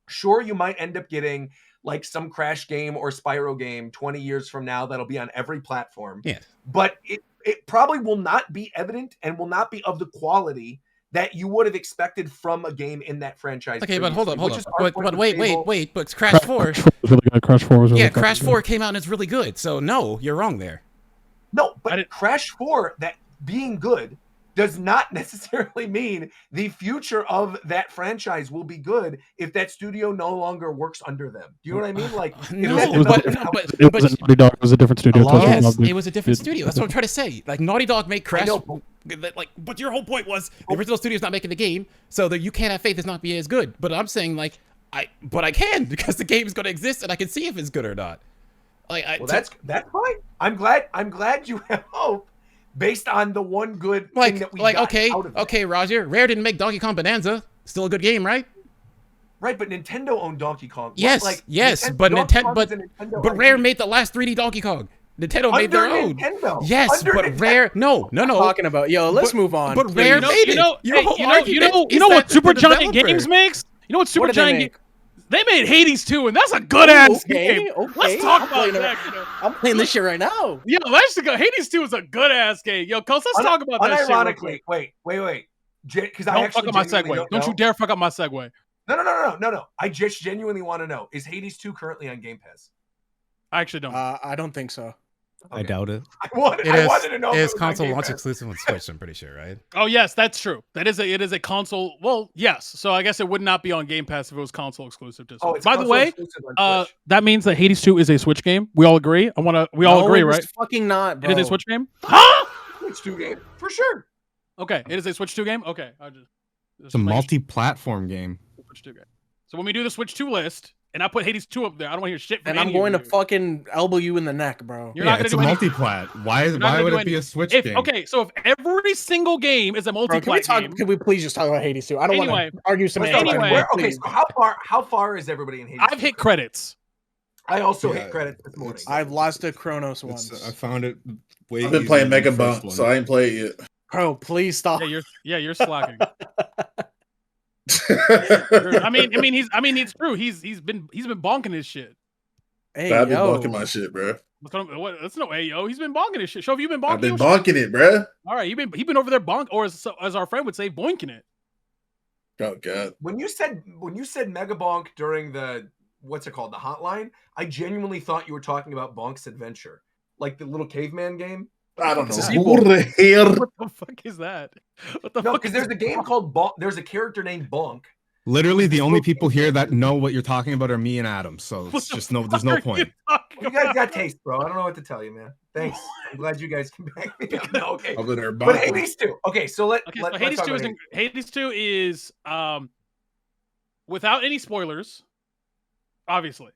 sure, you might end up getting like some Crash game or Spyro game 20 years from now that'll be on every platform. Yeah. But it probably will not be evident and will not be of the quality that you would have expected from a game in that franchise. Okay, but hold up. But Wait. But Crash 4 was really good. Crash 4 was really good. Crash 4 came out and it's really good. So no, you're wrong there. No, but Crash 4, that being good does not necessarily mean the future of that franchise will be good if that studio no longer works under them. Do you know what I mean? Like, it was Naughty Dog. It was a different studio. Yes, it was a different studio. That's what I'm trying to say. Like, Naughty Dog made Crash. But your whole point was the original studio's not making the game, so that you can't have faith it's not being as good. But I'm saying, like, I can, because the game is going to exist and I can see if it's good or not. Like, that's fine. I'm glad you have hope. Based on the one good thing that we got out of it. Okay, Roger. Rare didn't make Donkey Kong Bonanza. Still a good game, right? Right, but Nintendo owned Donkey Kong. Yes, but Rare made the last 3D Donkey Kong. Nintendo made their own. Yes, but Rare. No. Talking about let's move on. But Rare made it. You know what Supergiant Games makes? You know what Supergiant? They made Hades 2, and that's a good ass game. Okay. Let's talk about that. I'm playing this shit right now. Yo, let's go. Hades 2 is a good ass game. Yo, Coast, let's talk about that. Unironically, wait. Because don't fuck up my segue. Don't you dare fuck up my segue. No. I just genuinely want to know: is Hades 2 currently on Game Pass? I actually don't. I don't think so. Okay. I doubt it. I wanted to know. It's console launch exclusive on Switch, I'm pretty sure, right? Oh yes, that's true. It is a console. Well, yes. So I guess it would not be on Game Pass if it was console exclusive to Switch. By the way, that means that Hades 2 is a Switch game. We all agree. We all agree, right? Fucking not, bro. It is a Switch game. Huh? Switch 2 game for sure. Okay, it is a Switch 2 game. Okay, it's a multi-platform game. Switch 2 game. So when we do the Switch 2 list, and I put Hades 2 up there, I don't want to hear shit from And I'm going to fucking elbow you in the neck, bro. You're not gonna it's a multi-plat. Why would it be a Switch game? Okay, so if every single game is a multi-plat game... Can we please just talk about Hades 2? I don't want to argue some Okay, so how far is everybody in Hades 2? I've hit credits. I also hit credits this morning. I've lost to Chronos once. I found it way I've been playing Mega Bump, so I ain't played it yet. Bro, please stop. You're slacking. I mean, it's true. He's been bonking his shit. Hey, I've been bonking my shit, bro. That's no hey yo. He's been bonking his shit. Show, have you been bonking? I've been bonking it, bro. All right, he been over there bonk, or as our friend would say, boinking it. Oh god. When you said Mega Bonk during the what's it called, the hotline, I genuinely thought you were talking about Bonk's Adventure, like the little caveman game. I don't know. What the hell? What the fuck is that? No, because there's a game called Bonk. There's a character named Bonk. Literally, the only people here that know what you're talking about are me and Adam. So it's just there's no point. You guys got taste, bro. I don't know what to tell you, man. Thanks. I'm glad you guys can back me up. No, okay. But Hades 2. Okay, so Hades 2 is without any spoilers, obviously.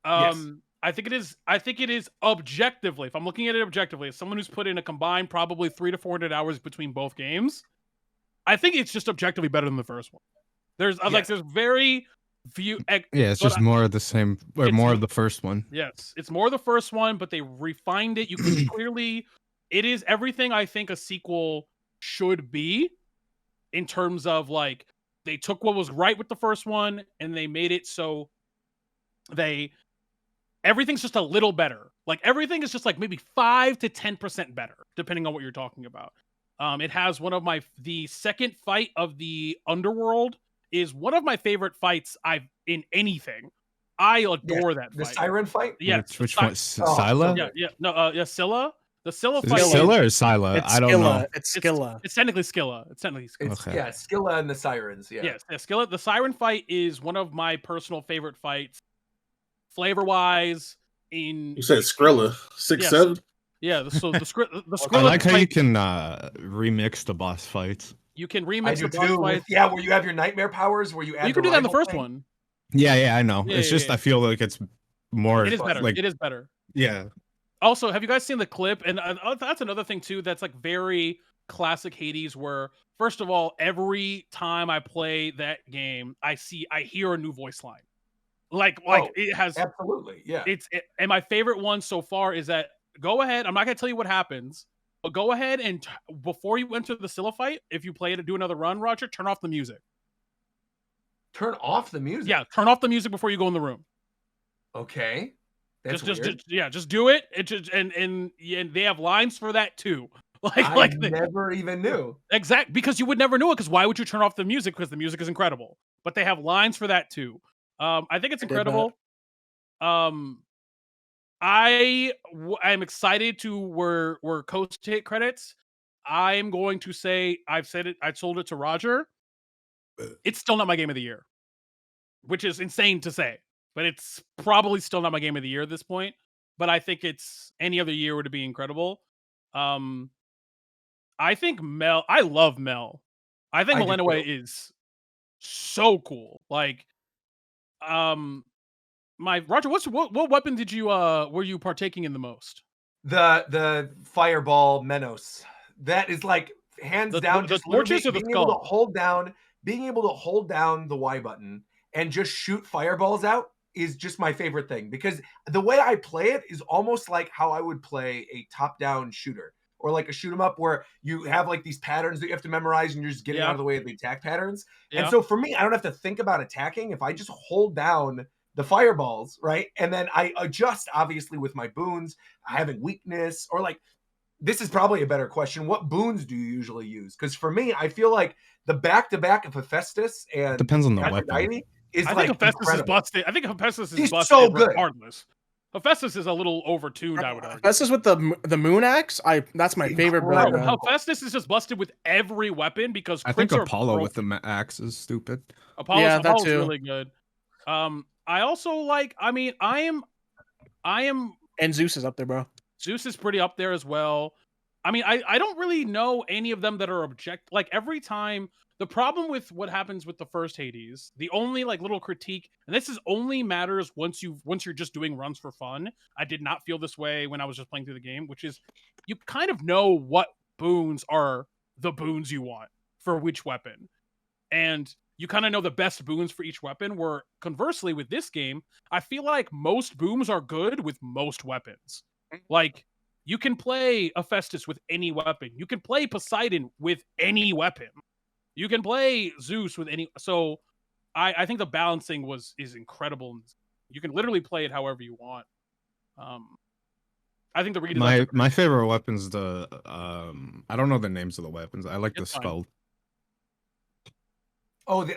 Yes. I think it is objectively, if I'm looking at it objectively, as someone who's put in a combined probably 300 to 400 hours between both games, I think it's just objectively better than the first one. There's there's very few. It's just more of the same, or more of the first one. Yes, it's more of the first one, but they refined it. You can clearly, it is everything I think a sequel should be, in terms of like they took what was right with the first one and they made it so everything's just a little better. Like everything is just like maybe 5 to 10% better, depending on what you're talking about. It has the second fight of the Underworld is one of my favorite fights in anything. I adore that fight. The Siren fight? Yeah. Which one? Scylla? Yeah. Scylla. The Scylla fight. Is it Scylla or Scylla? I don't know. It's Scylla. It's technically Scylla. Okay. Yeah, Scylla and the Sirens. Yeah. Yes, Scylla. The Siren fight is one of my personal favorite fights. Flavor-wise, you said Skrilla 6-7. Yeah, the Skrilla. I like how you can remix the boss fights. You can remix the boss fights. Yeah, where you have your nightmare powers, where you add. You can do that in the first one. Yeah, I know. It's just I feel like it's more. It is better. Like, it is better. Yeah. Also, have you guys seen the clip? And that's another thing too. That's like very classic Hades. Where first of all, every time I play that game, I hear a new voice line. Like it has absolutely, yeah. And my favorite one so far is that go ahead. I'm not gonna tell you what happens, but go ahead and before you enter the Scylla fight, if you play to do another run, Roger, turn off the music. Turn off the music. Yeah, turn off the music before you go in the room. Okay, just do it. And they have lines for that too. I never even knew. Exactly, because you would never know it. Because why would you turn off the music? Because the music is incredible. But they have lines for that too. I think it's incredible. I'm excited to where Coast hit credits. I'm going to say I've said it. I sold it to Roger. It's still not my game of the year, which is insane to say, but it's probably still not my game of the year at this point. But I think it's any other year would be incredible. I think Mel. I love Mel. I think Melenaway is so cool. Like, my Roger, what weapon did you were you partaking in the most? The fireball Menos. That is like hands down just torches or the being able to hold down the Y button and just shoot fireballs out is just my favorite thing, because the way I play it is almost like how I would play a top-down shooter or like a shoot 'em up where you have like these patterns that you have to memorize and you're just getting out of the way of the attack patterns. And so for me, I don't have to think about attacking if I just hold down the fireballs, right? And then I adjust obviously with my boons, having weakness, or like, this is probably a better question. What boons do you usually use? Because for me, I feel like the back-to-back of Hephaestus and depends on the weapon. Is I like think Hephaestus incredible. is busted. I think Hephaestus is He's busted so good. regardless. Hephaestus is a little overtuned, I would argue. Hephaestus with the moon axe, that's my favorite build. Hephaestus is just busted with every weapon because I think Apollo with the axe is stupid. Apollo's really good. I also like. I mean, I am. And Zeus is up there, bro. Zeus is pretty up there as well. I mean, I don't really know any of them that are like every time. The problem with what happens with the first Hades, the only like little critique, and this is only matters once you're just doing runs for fun. I did not feel this way when I was just playing through the game, which is you kind of know what boons are the boons you want for which weapon. And you kind of know the best boons for each weapon, where conversely with this game, I feel like most boons are good with most weapons. Like, you can play Hephaestus with any weapon. You can play Poseidon with any weapon. You can play Zeus with any. So I think the balancing is incredible. You can literally play it however you want. I think the redesign. My favorite weapon's the I don't know the names of the weapons. I like the skull. Oh, the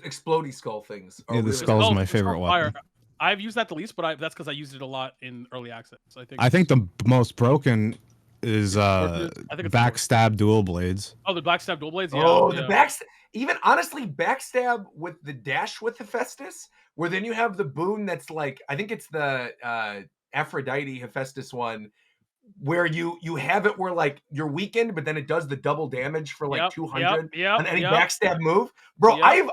explodey skull things. Yeah, the skull's my favorite weapon. I've used that the least, but that's because I used it a lot in early access. I think the most broken is backstab dual blades. Oh, the backstab dual blades. Yeah. Oh, the backstab. Even honestly, backstab with the dash with Hephaestus, where then you have the boon that's like, I think it's the Aphrodite Hephaestus one, where you have it where like you're weakened, but then it does the double damage for like 200 on any backstab move. Bro, I've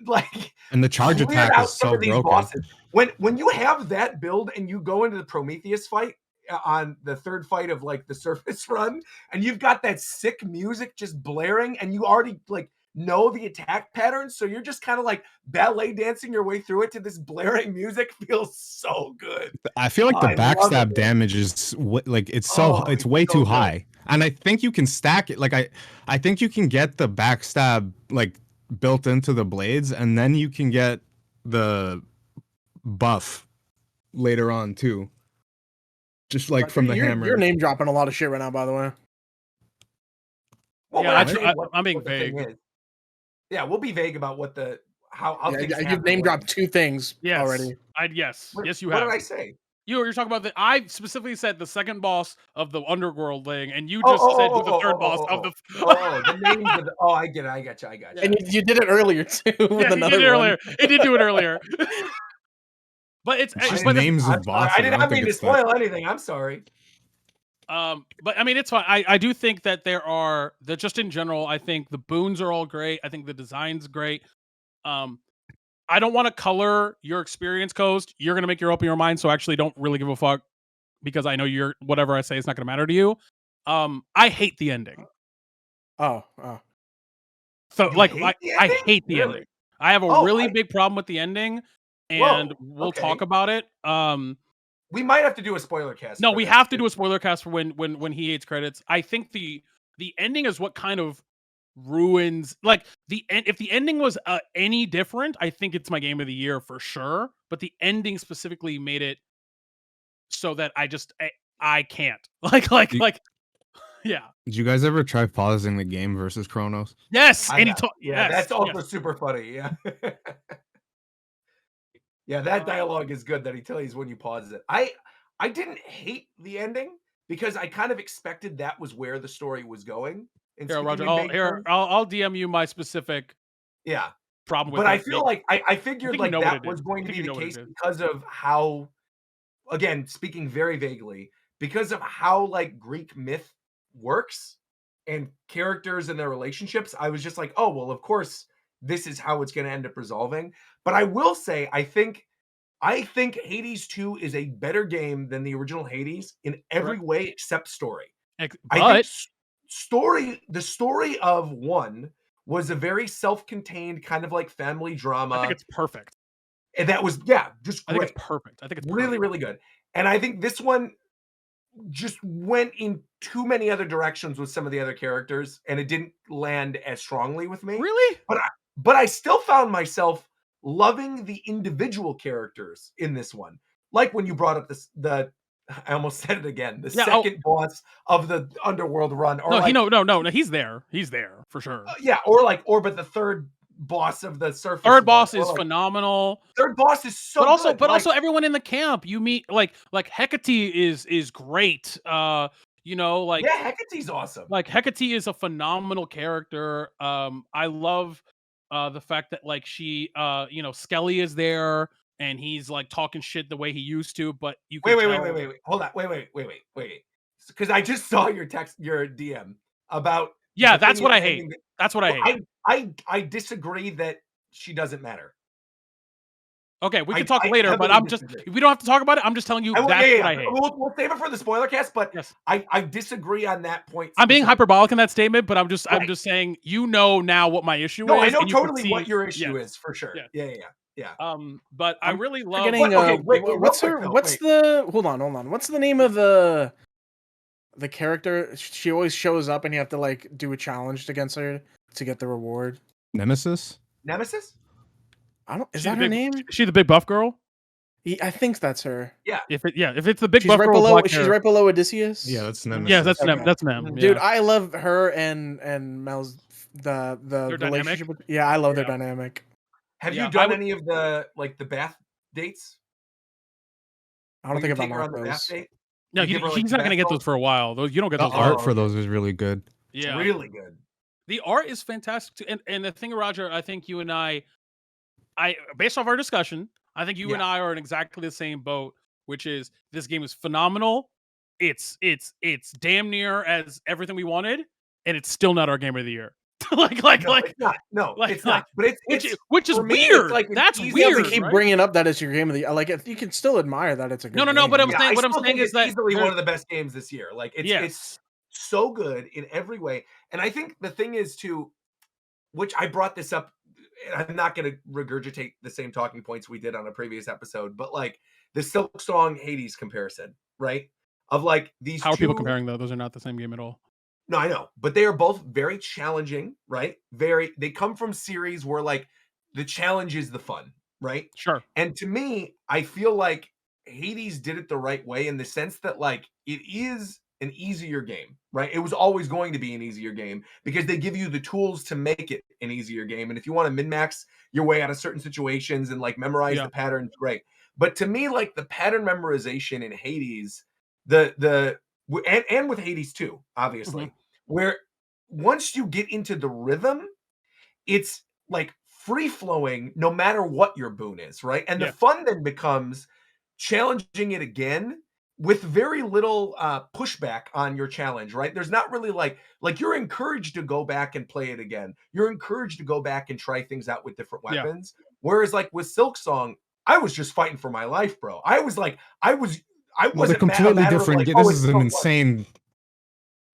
like, and the charge attack is so broken. Bosses. When you have that build and you go into the Prometheus fight on the third fight of like the surface run, and you've got that sick music just blaring, and you already like know the attack patterns, so you're just kind of like ballet dancing your way through it to this blaring music, feels so good. I feel like the backstab damage is like it's way too high, and I think you can stack it. Like I think you can get the backstab like built into the blades, and then you can get the buff later on too. Just like from the hammer. You're name dropping a lot of shit right now, by the way. Well, yeah, I'm being vague. Yeah, we'll be vague about what how things happen. You've name dropped two things already. Yes, you have. What did I say? You're talking about I specifically said the second boss of the underworld thing, and you just said the third boss of the. The names of the. Oh, I get it. I got you. And you did it earlier too. Yeah, you did it earlier. It did do it earlier. But it's just names of bosses. I did not mean to spoil anything. I'm sorry. But I mean, it's fine. I do think that just in general, I think the boons are all great. I think the design's great. I don't want to color your experience, Coast. You're going to make your up in your mind, so I actually don't really give a fuck, because I know whatever I say is not going to matter to you. I hate the ending. Oh. So I hate the ending. I have a really big problem with the ending, and we'll talk about it. We might have to do a spoiler cast. No, we have to do a spoiler cast for when he hates credits. I think the ending is what kind of ruins, like, the end. If the ending was any different, I think it's my game of the year for sure. But the ending specifically made it so that I can't like. Yeah. Did you guys ever try pausing the game versus Chronos? Yes, and Yeah, yes, that's also yes. super funny. Yeah. Yeah, that dialogue is good that he tells you when you pause it. I didn't hate the ending because I kind of expected that was where the story was going. And Here, Roger, speaking in vague terms, I'll DM you my specific yeah. problem with But I it. feel like I I figured think you like know what that it is. was going I to think be you the know what it case is. because of how, again, speaking very vaguely, because of how like Greek myth works and characters and their relationships. I was just like, oh well, of course this is how it's going to end up resolving. But I will say, I think Hades 2 is a better game than the original Hades in every Correct. way except story. But I think the story of 1 was a very self-contained kind of like family drama. I think it's perfect. And that was just great. I think it's perfect. I think it's really, perfect. really good. And I think this one just went in too many other directions with some of the other characters, and it didn't land as strongly with me. Really? But I still found myself loving the individual characters in this one. Like when you brought up I almost said it again, the second boss of the Underworld run. Or no, he's there. He's there for sure. But the third boss of the surface. Third boss is phenomenal. Third boss is so good. But also everyone in the camp you meet, like Hecate is great. Hecate's awesome. Like Hecate is a phenomenal character. I love the fact that like she Skelly is there and he's like talking shit the way he used to, but you can wait. Hold on. Wait. Because I just saw your DM about that's what I hate. That's what I hate. I disagree that she doesn't matter. Okay, we can talk later, but we don't have to talk about it. I'm just telling you what I hate. We'll save it for the spoiler cast, but yes. I disagree on that point. I'm being hyperbolic in that statement, but I'm just saying now what my issue is. No, I know totally what your issue is for sure. Yeah. But I really love. Hold on. What's the name of the character? She always shows up, and you have to like do a challenge against her to get the reward. Nemesis. Is that her name? Is she the big buff girl? I think that's her. Yeah. If it's the big buff girl, she's right below Odysseus. Yeah, that's Nemesis. Yeah, that's Nem. Dude, I love her and Mel's the relationship. Dynamic? I love their dynamic. Have you done any of the bath dates? I don't think I've unlocked those. No, he's not gonna get those for a while. Those you don't get those. The art for those is really good. Yeah, it's really good. The art is fantastic too. And the thing, Roger, I think you and I based off our discussion, I think you and I are in exactly the same boat, which is this game is phenomenal. It's damn near as everything we wanted, and it's still not our game of the year. It's not. No, it's not. But which is weird. That's weird. To keep bringing up that it's your game of the year. Like, you can still admire that it's a good game. No. But I'm saying is that easily one of the best games this year. Like, it's so good in every way. And I think the thing is too, which I brought this up. I'm not going to regurgitate the same talking points we did on a previous episode, but like the Silk Song Hades comparison, right? Of like these. How are people comparing though? Those are not the same game at all. No, I know, but they are both very challenging, right? They come from series where like the challenge is the fun, right? Sure. And to me, I feel like Hades did it the right way in the sense that like it is an easier game, right? It was always going to be an easier game because they give you the tools to make it an easier game. And if you want to min-max your way out of certain situations and like memorize the patterns, great. But to me, like the pattern memorization in Hades, and with Hades 2, obviously, where once you get into the rhythm, it's like free-flowing no matter what your boon is, right? And the fun then becomes challenging it again with very little pushback on your challenge, right? There's not really like you're encouraged to go back and play it again. You're encouraged to go back and try things out with different weapons. Whereas like with Silk Song, I was just fighting for my life, bro. I wasn't completely different. Like, this is an insane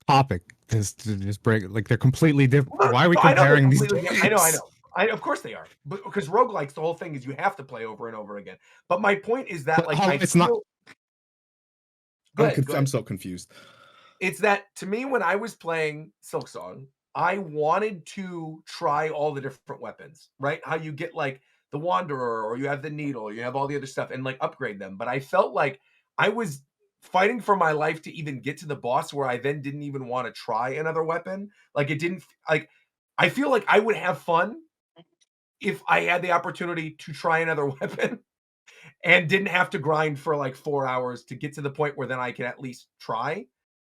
topic. Just break like they're completely different. Why are we comparing these? I know. Of course they are, but because roguelikes, the whole thing is you have to play over and over again. But my point is that not. I'm so confused. It's that to me, when I was playing Silk Song, I wanted to try all the different weapons, right? How you get like the Wanderer, or you have the Needle, or you have all the other stuff, and like upgrade them. But I felt like I was fighting for my life to even get to the boss where I then didn't even want to try another weapon. Like it didn't like I feel like I would have fun if I had the opportunity to try another weapon and didn't have to grind for like 4 hours to get to the point where then I can at least try.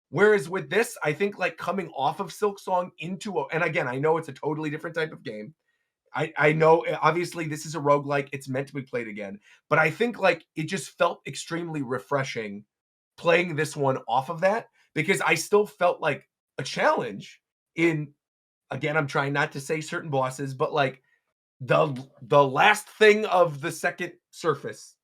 Whereas with this, I think like coming off of Silksong into and again, I know it's a totally different type of game. I know obviously this is a roguelike, it's meant to be played again, but I think like it just felt extremely refreshing playing this one off of that because I still felt like a challenge in again, I'm trying not to say certain bosses, but like the last thing of the second surface.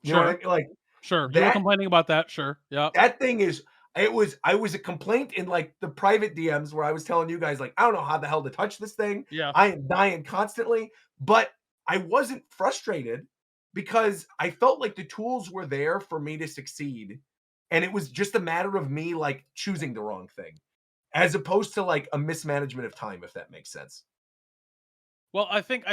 You know what I mean? Like sure. You were complaining about that, sure. Yeah. That thing is I was a complaint in like the private DMs where I was telling you guys like I don't know how the hell to touch this thing. Yeah. I am dying constantly, but I wasn't frustrated because I felt like the tools were there for me to succeed. And it was just a matter of me like choosing the wrong thing as opposed to like a mismanagement of time, if that makes sense. Well, I think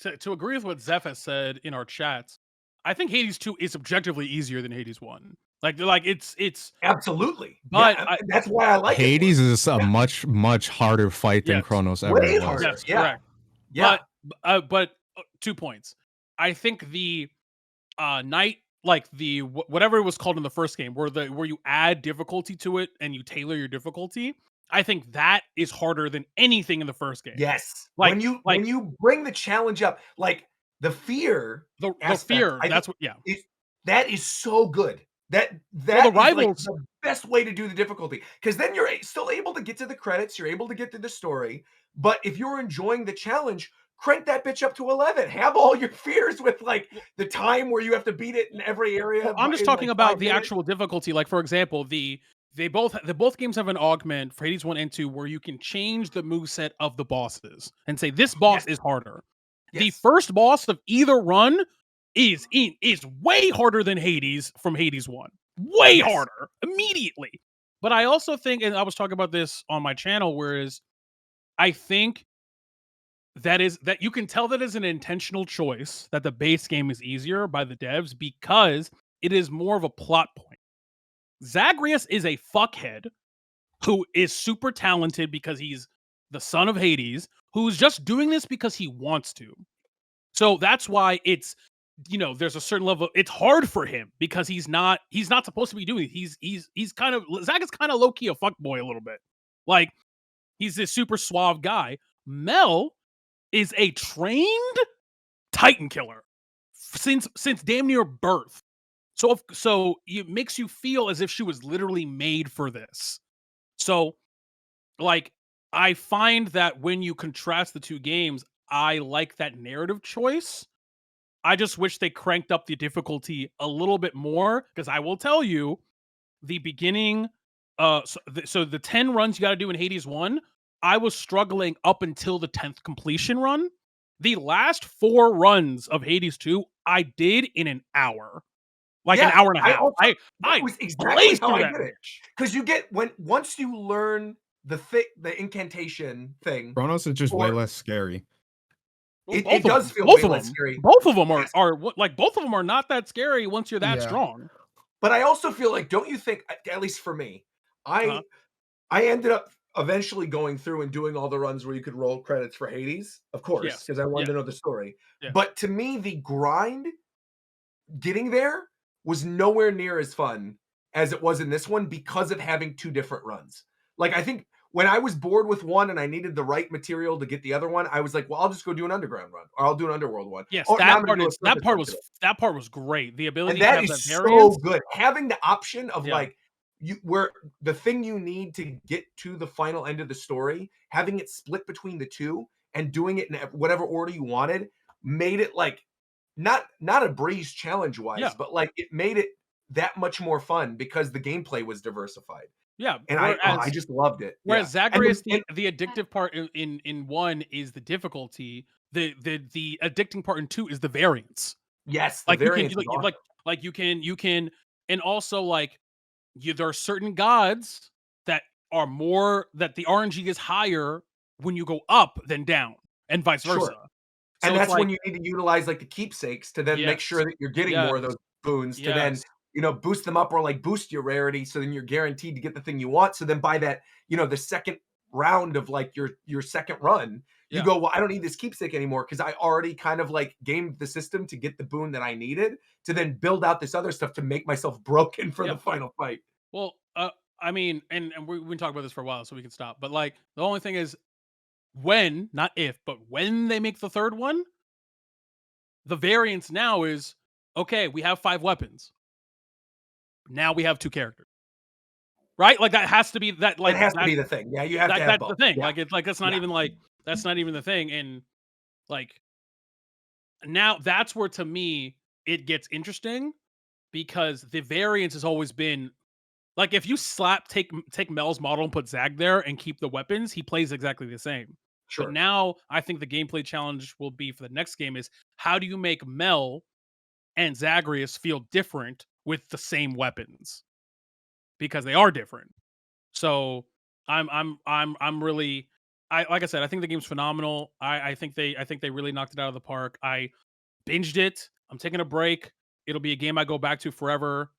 to agree with what Zeph has said in our chats, I think Hades 2 is objectively easier than Hades 1. Like it's absolutely. But yeah, that's why I like Hades is a much harder fight than Chronos ever was. Harder. Yes, yeah. correct. Yeah. But 2 points. I think the night like the whatever it was called in the first game where you add difficulty to it and you tailor your difficulty, I think that is harder than anything in the first game. Yes. When you bring the challenge up, like the fear, the fear, that's what that is so good. That the rivals, like the best way to do the difficulty because then you're still able to get to the credits, you're able to get to the story. But if you're enjoying the challenge, crank that bitch up to 11. Have all your fears with like the time where you have to beat it in every area. Well, I'm just talking about the actual difficulty. Like for example, the both games have an augment for Hades 1 and 2 where you can change the moveset of the bosses and say this boss is harder. Yes. The first boss of either run is way harder than Hades from Hades 1. Way harder immediately. But I also think, and I was talking about this on my channel, whereas I think that you can tell that is an intentional choice that the base game is easier by the devs because it is more of a plot point. Zagreus is a fuckhead who is super talented because he's the son of Hades, who's just doing this because he wants to. So that's why it's, there's a certain level. It's hard for him because he's not supposed to be doing it. He's kind of, Zag is kind of low key a fuckboy a little bit. Like he's this super suave guy. Mel is a trained Titan killer since damn near birth. So it makes you feel as if she was literally made for this. So, like, I find that when you contrast the two games, I like that narrative choice. I just wish they cranked up the difficulty a little bit more, because I will tell you, the beginning, so the 10 runs you got to do in Hades 1, I was struggling up until the 10th completion run. The last 4 runs of Hades 2, I did in an hour. Like an hour and a half. I was exactly how I did it. Because you get once you learn the incantation thing. Chronos is just way less scary. It does feel way less scary. Both of them are not that scary once you're that strong. But I also feel like, don't you think, at least for me, I ended up eventually going through and doing all the runs where you could roll credits for Hades, of course, because I wanted to know the story. Yeah. But to me, the grind, getting there, was nowhere near as fun as it was in this one because of having 2 different runs. Like, I think when I was bored with one and I needed the right material to get the other one, I was like, well, I'll just go do an underground run, or I'll do an underworld one. Yes, that part was great. The ability and that is so good. Having the option of like where the thing you need to get to the final end of the story, having it split between the 2 and doing it in whatever order you wanted, made it like not a breeze challenge wise, but like it made it that much more fun because the gameplay was diversified. Yeah, and I just loved it. Whereas Zagreus, the addictive part in 1 is the difficulty. The addicting part in 2 is the variance. Yes, like variance you can, and also like there are certain gods that are more that the RNG is higher when you go up than down, and vice versa. Sure. So and that's when you need to utilize like the keepsakes to then make sure that you're getting more of those boons to then boost them up or like boost your rarity. So then you're guaranteed to get the thing you want. So then by that, the second round of like your second run, you go, well, I don't need this keepsake anymore because I already kind of like gamed the system to get the boon that I needed to then build out this other stuff to make myself broken for the final fight. Well, I mean, and we've been talking about this for a while, so we can stop. But like, the only thing is, when, not if, but when they make the third one, the variance now is, okay, we have 5 weapons. Now we have 2 characters. Right? Like that has to be that. Like it has to be the thing. Yeah, you have to have that's both. the thing. Yeah. Like it's like that's not even like that's not even the thing. And like now that's where to me it gets interesting because the variance has always been like if you take Mel's model and put Zag there and keep the weapons, he plays exactly the same. Sure. But now I think the gameplay challenge will be for the next game is how do you make Mel and Zagreus feel different with the same weapons? Because they are different. So I'm really like I said, I think the game's phenomenal. I think they really knocked it out of the park. I binged it. I'm taking a break. It'll be a game I go back to forever.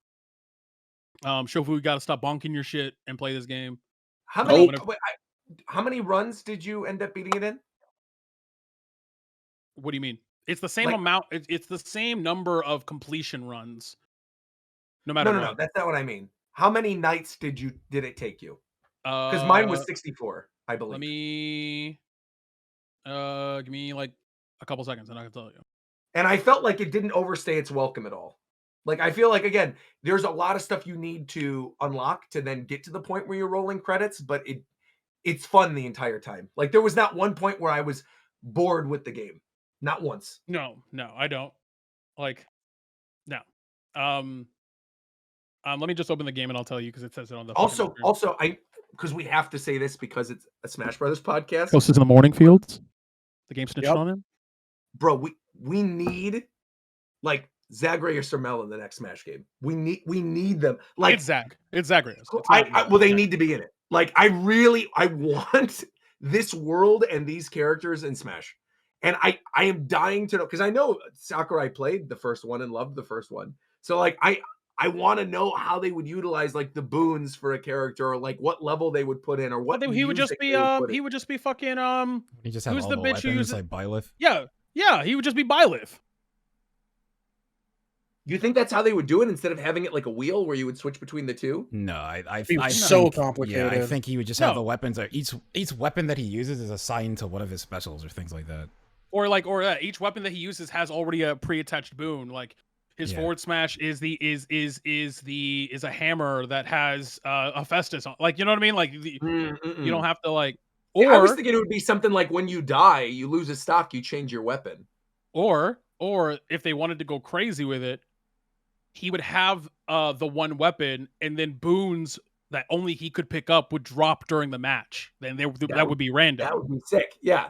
Shofu, we gotta stop bonking your shit and play this game. How many runs did you end up beating it in? What do you mean? It's the same amount. It's the same number of completion runs. No matter what. No, that's not what I mean. How many nights did it take you? Because mine was 64, I believe. Let me give me like a couple seconds and I can tell you. And I felt like it didn't overstay its welcome at all. Like I feel like again, there's a lot of stuff you need to unlock to then get to the point where you're rolling credits, but it's fun the entire time. Like there was not one point where I was bored with the game. Not once. No, I don't. Like, no. Let me just open the game and I'll tell you because it says it on the. Also, because we have to say this because it's a Smash Brothers podcast. Ghost is in the morning fields. The game snitched on him, bro. We need like Zagreus or Mel in the next Smash game. We need them. Like it's Zagreus. Well, they need to be in it. Like I want this world and these characters in Smash. And I am dying to know because I know Sakurai played the first one and loved the first one. So like I want to know how they would utilize like the boons for a character or like what level they would put in or what he would just be fucking he just have who's all the the bitch who uses like Byleth? Yeah, he would just be Byleth. You think that's how they would do it instead of having it like a wheel where you would switch between the two? No, I so complicated. Yeah, I think he would just have the weapons. Each weapon that he uses is assigned to one of his specials or things like that. Or each weapon that he uses has already a pre-attached boon. Like his forward smash is a hammer that has a Festus on. Like you know what I mean? Like you don't have to like. Or I was thinking it would be something like when you die, you lose a stock, you change your weapon. Or if they wanted to go crazy with it, he would have the one weapon and then boons that only he could pick up would drop during the match. Then that would be random. That would be sick. Yeah.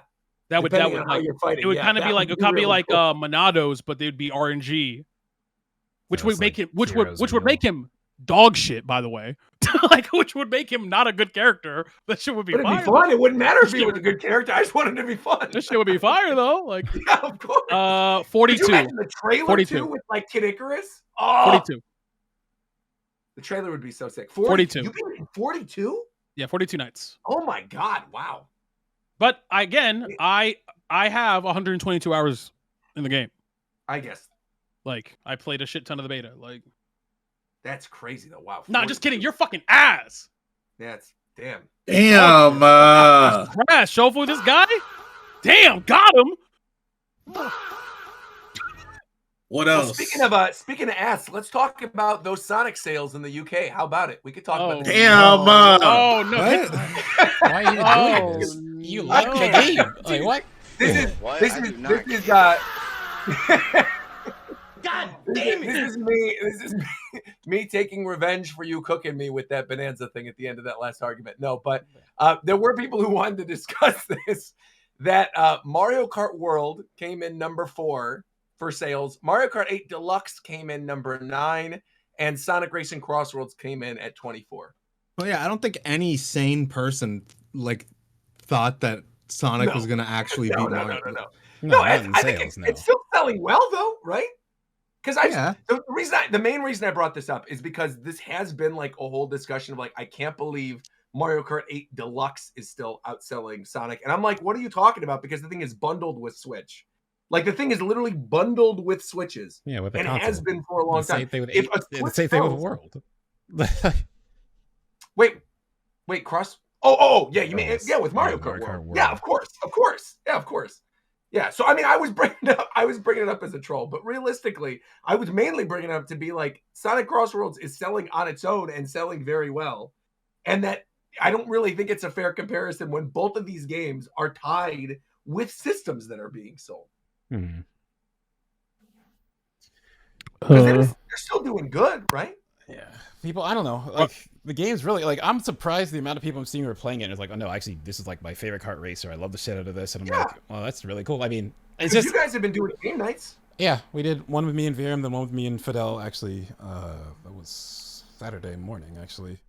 That would like, you're fighting. It would kind of be like cool. Monados, but they'd be RNG, which would make him which would make him dog shit. By the way, like which would make him not a good character. That shit would be. But it'd fire, be fun. though. It wouldn't matter if he was a good character. I just wanted to be fun. This shit would be fire though. Like yeah, of course. 42. Could you imagine the trailer 42 too with like Kid Icarus. Oh, 42. The trailer would be so sick. 42. You've been in 42? Yeah, 42 nights. Oh my god! Wow. But again, I have 122 hours in the game. I guess. Like I played a shit ton of the beta. Like that's crazy though. Wow. No, just kidding. You're fucking ass. Yeah, it's damn. Damn. Crash. Show for this guy. Damn, got him. What else? Well, speaking of ass, let's talk about those Sonic sales in the UK. How about it? We could talk about this. Damn. Oh no! Why are you doing this? You like the game? Like what? This is God damn it! This is me taking revenge for you cooking me with that Bonanza thing at the end of that last argument. No, but there were people who wanted to discuss this. That Mario Kart World came in number 4 for sales. Mario Kart 8 Deluxe came in number 9, and Sonic Racing Crossroads came in at 24. Well, yeah, I don't think any sane person like thought that Sonic was going to actually beat Mario. No, I think it's still selling well though, right? Because the main reason I brought this up is because this has been like a whole discussion of like, I can't believe Mario Kart 8 Deluxe is still outselling Sonic. And I'm like, what are you talking about? Because the thing is bundled with Switch. Like the thing is literally bundled with Switches. Yeah, with the and console. Has been for a long time. The same thing with World. Wait, cross. Yeah, you mean with Mario Kart World. Yeah, of course. Yeah, of course. Yeah, so I mean, I was bringing it up as a troll, but realistically, I was mainly bringing it up to be like Sonic Crossroads is selling on its own and selling very well, and that I don't really think it's a fair comparison when both of these games are tied with systems that are being sold. Hmm. Because they're still doing good, right? Yeah, people. I don't know. Like the game's really like. I'm surprised the amount of people I'm seeing who are playing it. And it's like, oh no, actually, this is like my favorite kart racer. I love the shit out of this, and I'm like, well, that's really cool. I mean, it's just you guys have been doing game nights. Yeah, we did one with me and Viram, then one with me and Fidel. Actually, that was Saturday morning. Actually,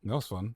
that was fun.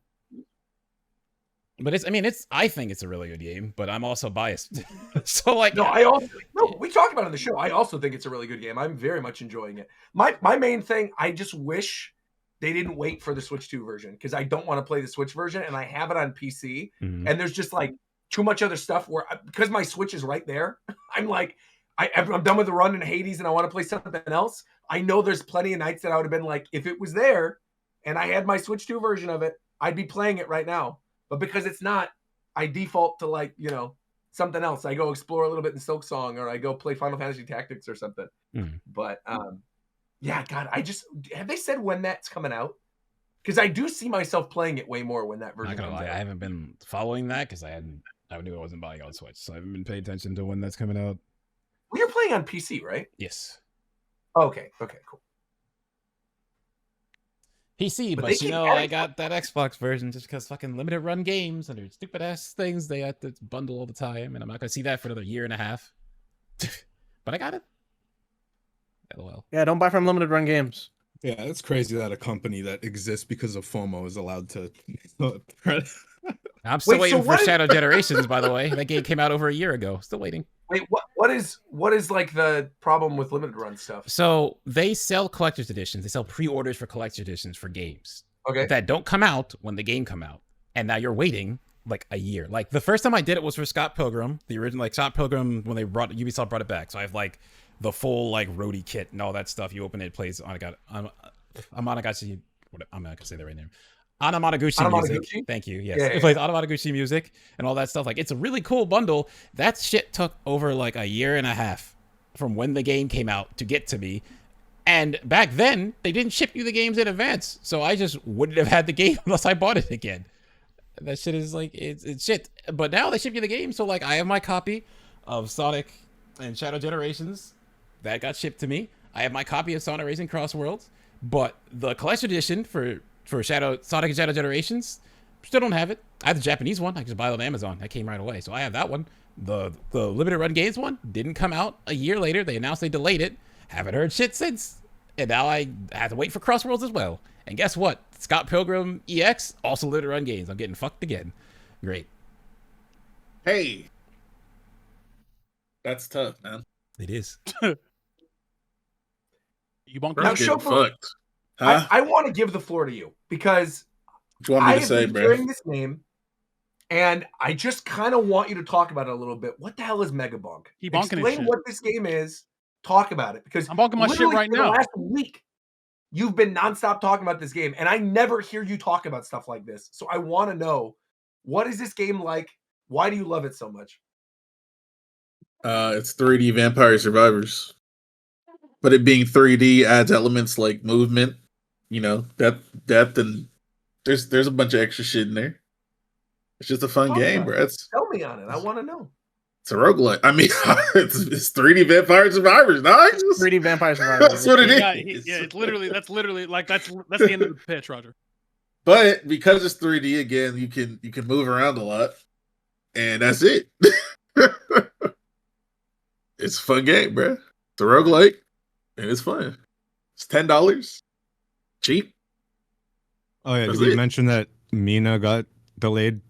But I think it's a really good game, but I'm also biased. So like, we talked about it on the show. I also think it's a really good game. I'm very much enjoying it. My main thing, I just wish they didn't wait for the Switch 2 version because I don't want to play the Switch version and I have it on PC and there's just like too much other stuff because my Switch is right there. I'm like, I'm done with the run in Hades and I want to play something else. I know there's plenty of nights that I would have been like, if it was there and I had my Switch 2 version of it, I'd be playing it right now. But because it's not, I default to like, something else. I go explore a little bit in Silksong or I go play Final Fantasy Tactics or something. But yeah, God, have they said when that's coming out? Because I do see myself playing it way more when that version comes out. I haven't been following that because I knew I wasn't buying on Switch, so I haven't been paying attention to when that's coming out. Well, you're playing on PC, right? Yes. Okay, cool. PC, but I got that Xbox version just because fucking limited run games and their stupid ass things they have to bundle all the time, and I'm not gonna see that for another year and a half. But I got it. LOL. Yeah, don't buy from limited run games. Yeah, it's crazy that a company that exists because of FOMO is allowed to. I'm still waiting for Shadow Generations, by the way. That game came out over a year ago. Still waiting. Wait, what is like the problem with limited run stuff? So they sell collector's editions. They sell pre-orders for collector's editions for games. Okay. That don't come out when the game come out. And now you're waiting like a year. Like the first time I did it was for Scott Pilgrim, the original like Scott Pilgrim when Ubisoft brought it back. So I have like the full like roadie kit and all that stuff. You open it, plays Amagashi. I'm not gonna say that right now. Anamanaguchi music. Thank you. Yes. It plays Anamanaguchi music and all that stuff. Like it's a really cool bundle. That shit took over like a year and a half from when the game came out to get to me. And back then, they didn't ship you the games in advance. So I just wouldn't have had the game unless I bought it again. That shit is like it's shit. But now they ship you the game, so like I have my copy of Sonic and Shadow Generations. That got shipped to me. I have my copy of Sonic Racing Cross Worlds. But the collection edition for Sonic and Shadow Generations, still don't have it. I have the Japanese one. I can just buy it on Amazon. That came right away. So I have that one. The limited run games one didn't come out a year later. They announced they delayed it. Haven't heard shit since. And now I have to wait for Crossworlds as well. And guess what? Scott Pilgrim EX, also limited run games. I'm getting fucked again. Great. Hey. That's tough, man. It is. You won't now, fucked. Huh? I want to give the floor to you because what do you want me to say, bro? Hearing this name, and I just kind of want you to talk about it a little bit. What the hell is Mega Bonk? Explain what this game is. Talk about it because I'm bonking my shit right now. Last week, you've been nonstop talking about this game, and I never hear you talk about stuff like this. So I want to know, what is this game like? Why do you love it so much? It's 3D Vampire Survivors. But it being 3D adds elements like movement, depth, and there's a bunch of extra shit in there. It's just a fun game, bro. Tell me on it. I want to know. It's a roguelike. I mean, it's 3D Vampire Survivors, dog. 3D Vampire Survivors. That's what it is. Yeah, it's literally that's like that's the end of the pitch, Roger. But because it's 3D again, you can move around a lot, and that's it. It's a fun game, bro. It's a roguelike. And it's fun. It's $10. Cheap. Oh yeah, did you mention that Mina got delayed?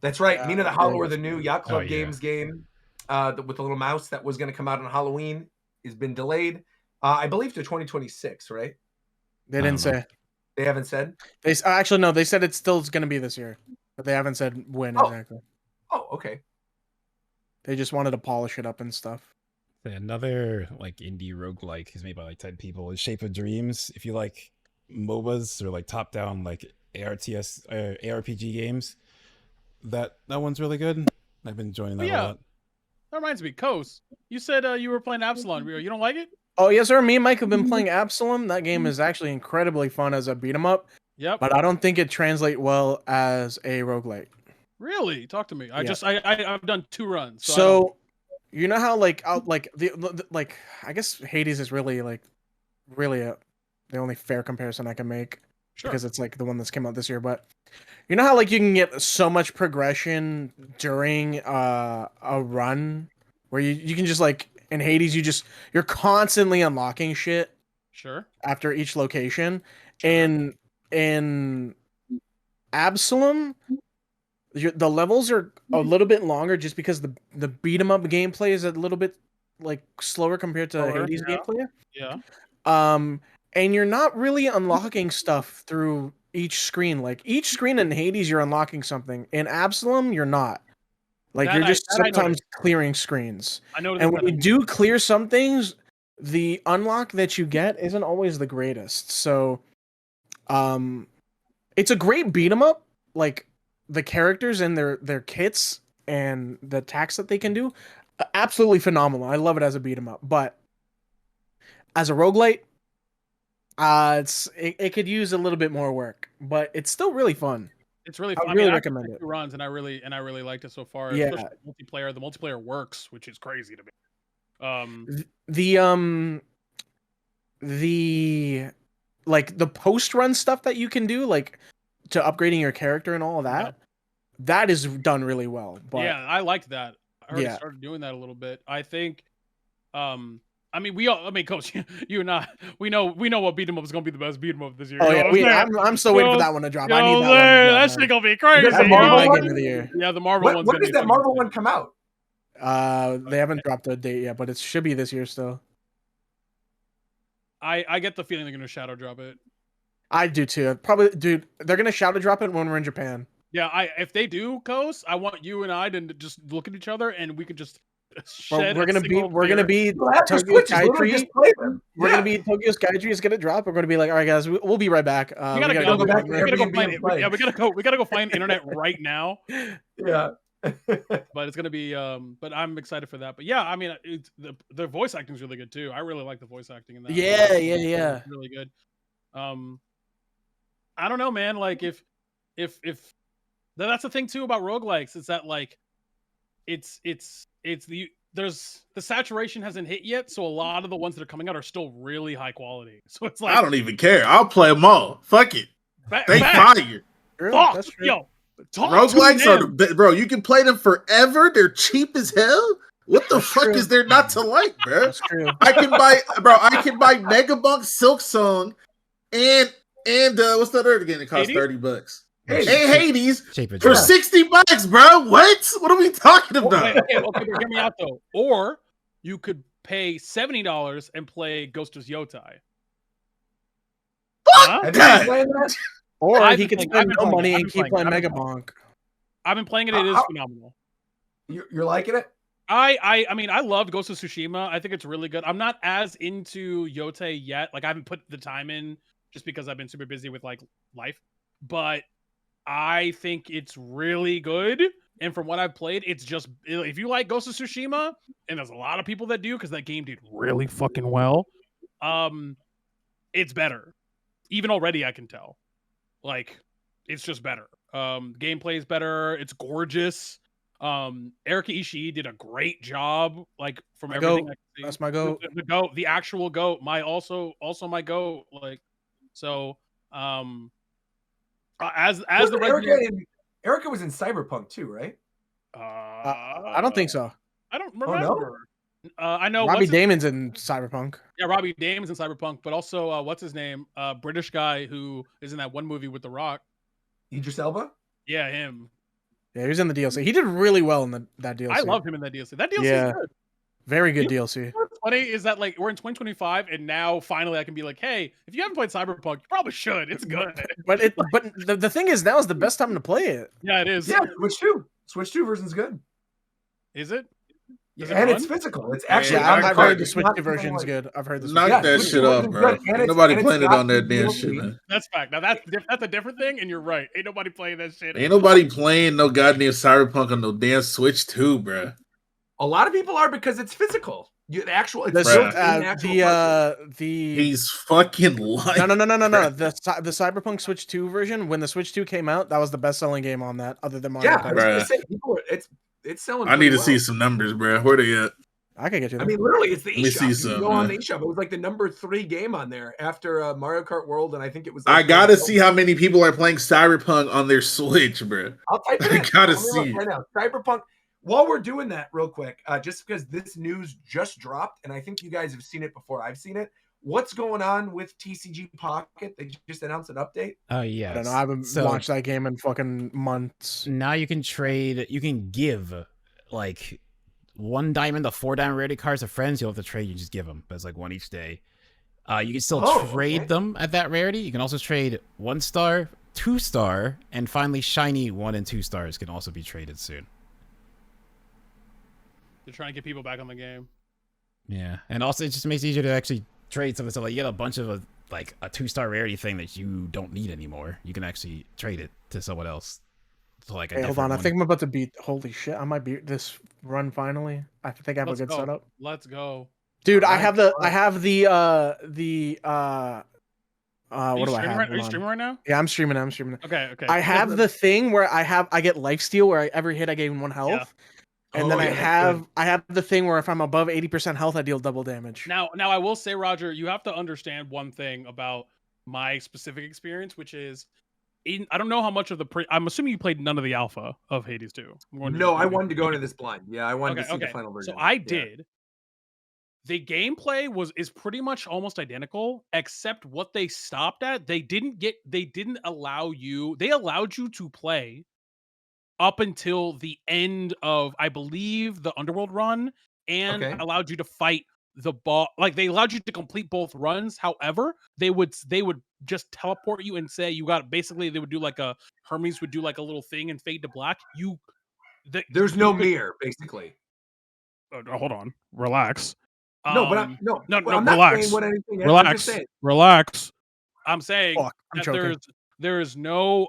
That's right. Mina the Hollow, or the new Yacht Club Games game. with the little mouse that was going to come out on Halloween has been delayed. I believe to 2026, right? They didn't say. They haven't said. They actually no. They said it's still going to be this year, but they haven't said when exactly. Oh, okay. They just wanted to polish it up and stuff. Another like indie roguelike is made by like 10 people is Shape of Dreams. If you like MOBAs or like top down like ARPG games, that one's really good. I've been enjoying that a lot. That reminds me, Kos, you said you were playing Absalom. You don't like it? Oh yes, sir. Me and Mike have been playing Absalom. That game is actually incredibly fun as a beat 'em up. Yep. But I don't think it translates well as a roguelike. Really? Talk to me. I've done 2 runs. So you know how like like I guess Hades is really the only fair comparison I can make because it's like the one that's came out this year. But you know how like you can get so much progression during a run where you can just like in Hades you're constantly unlocking shit. Sure. After each location, in Absalom. The levels are a little bit longer just because the beat 'em up gameplay is a little bit like slower compared to Hades gameplay. Yeah. And you're not really unlocking stuff through each screen. Like each screen in Hades, you're unlocking something. In Absalom, you're not. Like you're just sometimes clearing screens. I know. And when you do clear some things, the unlock that you get isn't always the greatest. So, it's a great beat 'em up. Like. The characters and their kits and the attacks that they can do, absolutely phenomenal. I love it as a beat 'em up, but as a roguelite, it could use a little bit more work, but it's still really fun. It's really fun. I really recommend it. 2 runs and I really liked it so far. Yeah. Especially the multiplayer works, which is crazy to me. The like the post run stuff that you can do, like to upgrading your character and all of that, that is done really well. But yeah, I liked that. I already started doing that a little bit. I think, I mean, Coach, you and I, we know what beat 'em up is gonna be the best beat 'em up this year. Oh yeah, I'm still waiting for that one to drop. I need that one. That shit gonna be crazy. That Marvel one? Game of the year. Yeah, the Marvel one. When does that Marvel one come out? They haven't dropped a date yet, but it should be this year still. I get the feeling they're gonna shadow drop it. I do too. Probably, dude. They're gonna shadow drop it when we're in Japan. Yeah, if they do, Kos, I want you and I to just look at each other and we can just. We're gonna be Tokyo Skytree. We're gonna be Tokyo Skytree is gonna drop. We're gonna be like, all right, guys, we'll be right back. We gotta go back. We gotta go find internet right now. Yeah. But it's gonna be but I'm excited for that. But yeah, I mean, the voice acting is really good too. I really like the voice acting in that. Yeah. It's really good. I don't know, man. Like if that's the thing too about roguelikes, is that like it's the saturation hasn't hit yet, so a lot of the ones that are coming out are still really high quality. So it's like I don't even care. I'll play them all. Fuck it. They fire. Fuck, yo. Roguelikes are bro. You can play them forever. They're cheap as hell. What the fuck is there not to like, bro? That's true. I can buy Megabunk Silk Song and what's that other game that costs $30? Hades for $60, bro. What are we talking about? Okay, but hear me out though. Or you could pay $70 and play Ghost of Yotai. Fuck that. Or he could spend no money and keep playing Megabonk. I've been playing it. It is phenomenal. You're liking it? I mean, I loved Ghost of Tsushima. I think it's really good. I'm not as into Yotai yet. Like, I haven't put the time in just because I've been super busy with like life. But I think it's really good. And from what I've played, it's just, if you like Ghost of Tsushima, and there's a lot of people that do, because that game did really fucking well, it's better. Even already, I can tell. Like, it's just better. Gameplay is better. It's gorgeous. Erika Ishii did a great job. Like, from everything I can see. That's my goat. The goat, the actual goat. Also my goat. Like, so, as the Erika was in Cyberpunk too, right? I don't think so. I don't remember. I know Robbie Damon's in Cyberpunk. Yeah, Robbie Damon's in Cyberpunk, but also what's his name? British guy who is in that one movie with The Rock. Idris Elba? Yeah, him. Yeah, he was in the DLC. He did really well in that DLC. I love him in that DLC. That DLC is good. Very good DLC. What's funny is that like we're in 2025 and now finally I can be like, hey, if you haven't played Cyberpunk, you probably should. It's good. But the thing is, now is the best time to play it. Yeah, it is. Yeah, Switch 2 version's good. Is it? And it's physical. It's actually. I've heard the Switch 2 version's good. I've heard this. Knock that shit off, bro. Ain't nobody playing it on that damn shit, man. That's fact. Now that's a different thing, and you're right. Ain't nobody playing that shit. Ain't nobody playing no goddamn Cyberpunk on no damn Switch 2, bro. A lot of people are because it's physical. The actual, it's he's fucking lying. No. The Cyberpunk Switch 2 version, when the Switch 2 came out, that was the best selling game on that, other than Mario Kart. I was gonna say, people are, it's selling. I need to see some numbers, bro. Where they at? I can get you. I mean, literally, it's the eShop. Let me see some. You go on the eShop. It was like the number 3 game on there after Mario Kart World, and I think it was. I gotta see how many people are playing Cyberpunk on their Switch, bro. I'll type it in. I gotta see right now. Cyberpunk. While we're doing that, real quick, just because this news just dropped, and I think you guys have seen it before I've seen it. What's going on with TCG Pocket? They just announced an update. Oh yeah, I don't know. I haven't watched that game in fucking months. Now you can trade. You can give like 1 diamond to 4 diamond rarity cards to friends. You don't have to trade. You just give them. But it's like 1 each day. You can still trade them at that rarity. You can also trade 1 star, 2 star, and finally shiny 1 and 2 stars can also be traded soon. They're trying to get people back on the game. Yeah, and also it just makes it easier to actually trade something. So like you get a bunch of like a 2-star rarity thing that you don't need anymore. You can actually trade it to someone else. So like, hey, hold on. I think I'm about to beat. Holy shit! I might beat this run finally. I think I have a good setup. Let's go, dude. I have the. What do I have? Are you streaming right now? Yeah, I'm streaming. Okay. I have the thing where I get lifesteal where every hit I gain 1 health. Yeah. And then I have the thing where if I'm above 80% health, I deal double damage. Now I will say, Roger, you have to understand one thing about my specific experience, which is, I don't know how much of I'm assuming you played none of the alpha of Hades 2. No, I wanted to go into this blind. Yeah, I wanted to see the final version. So I did. The gameplay is pretty much almost identical, except what they stopped at. They allowed you to play up until the end of, I believe, the Underworld run, and allowed you to fight the boss. Like they allowed you to complete both runs. However, they would just teleport you and say you got. Basically, they would do like a Hermes would do like a little thing and fade to black. There's no mirror, basically. Hold on, relax. No, but I'm not relax. saying what anything is. Relax. I'm just relax. I'm saying I'm that there is no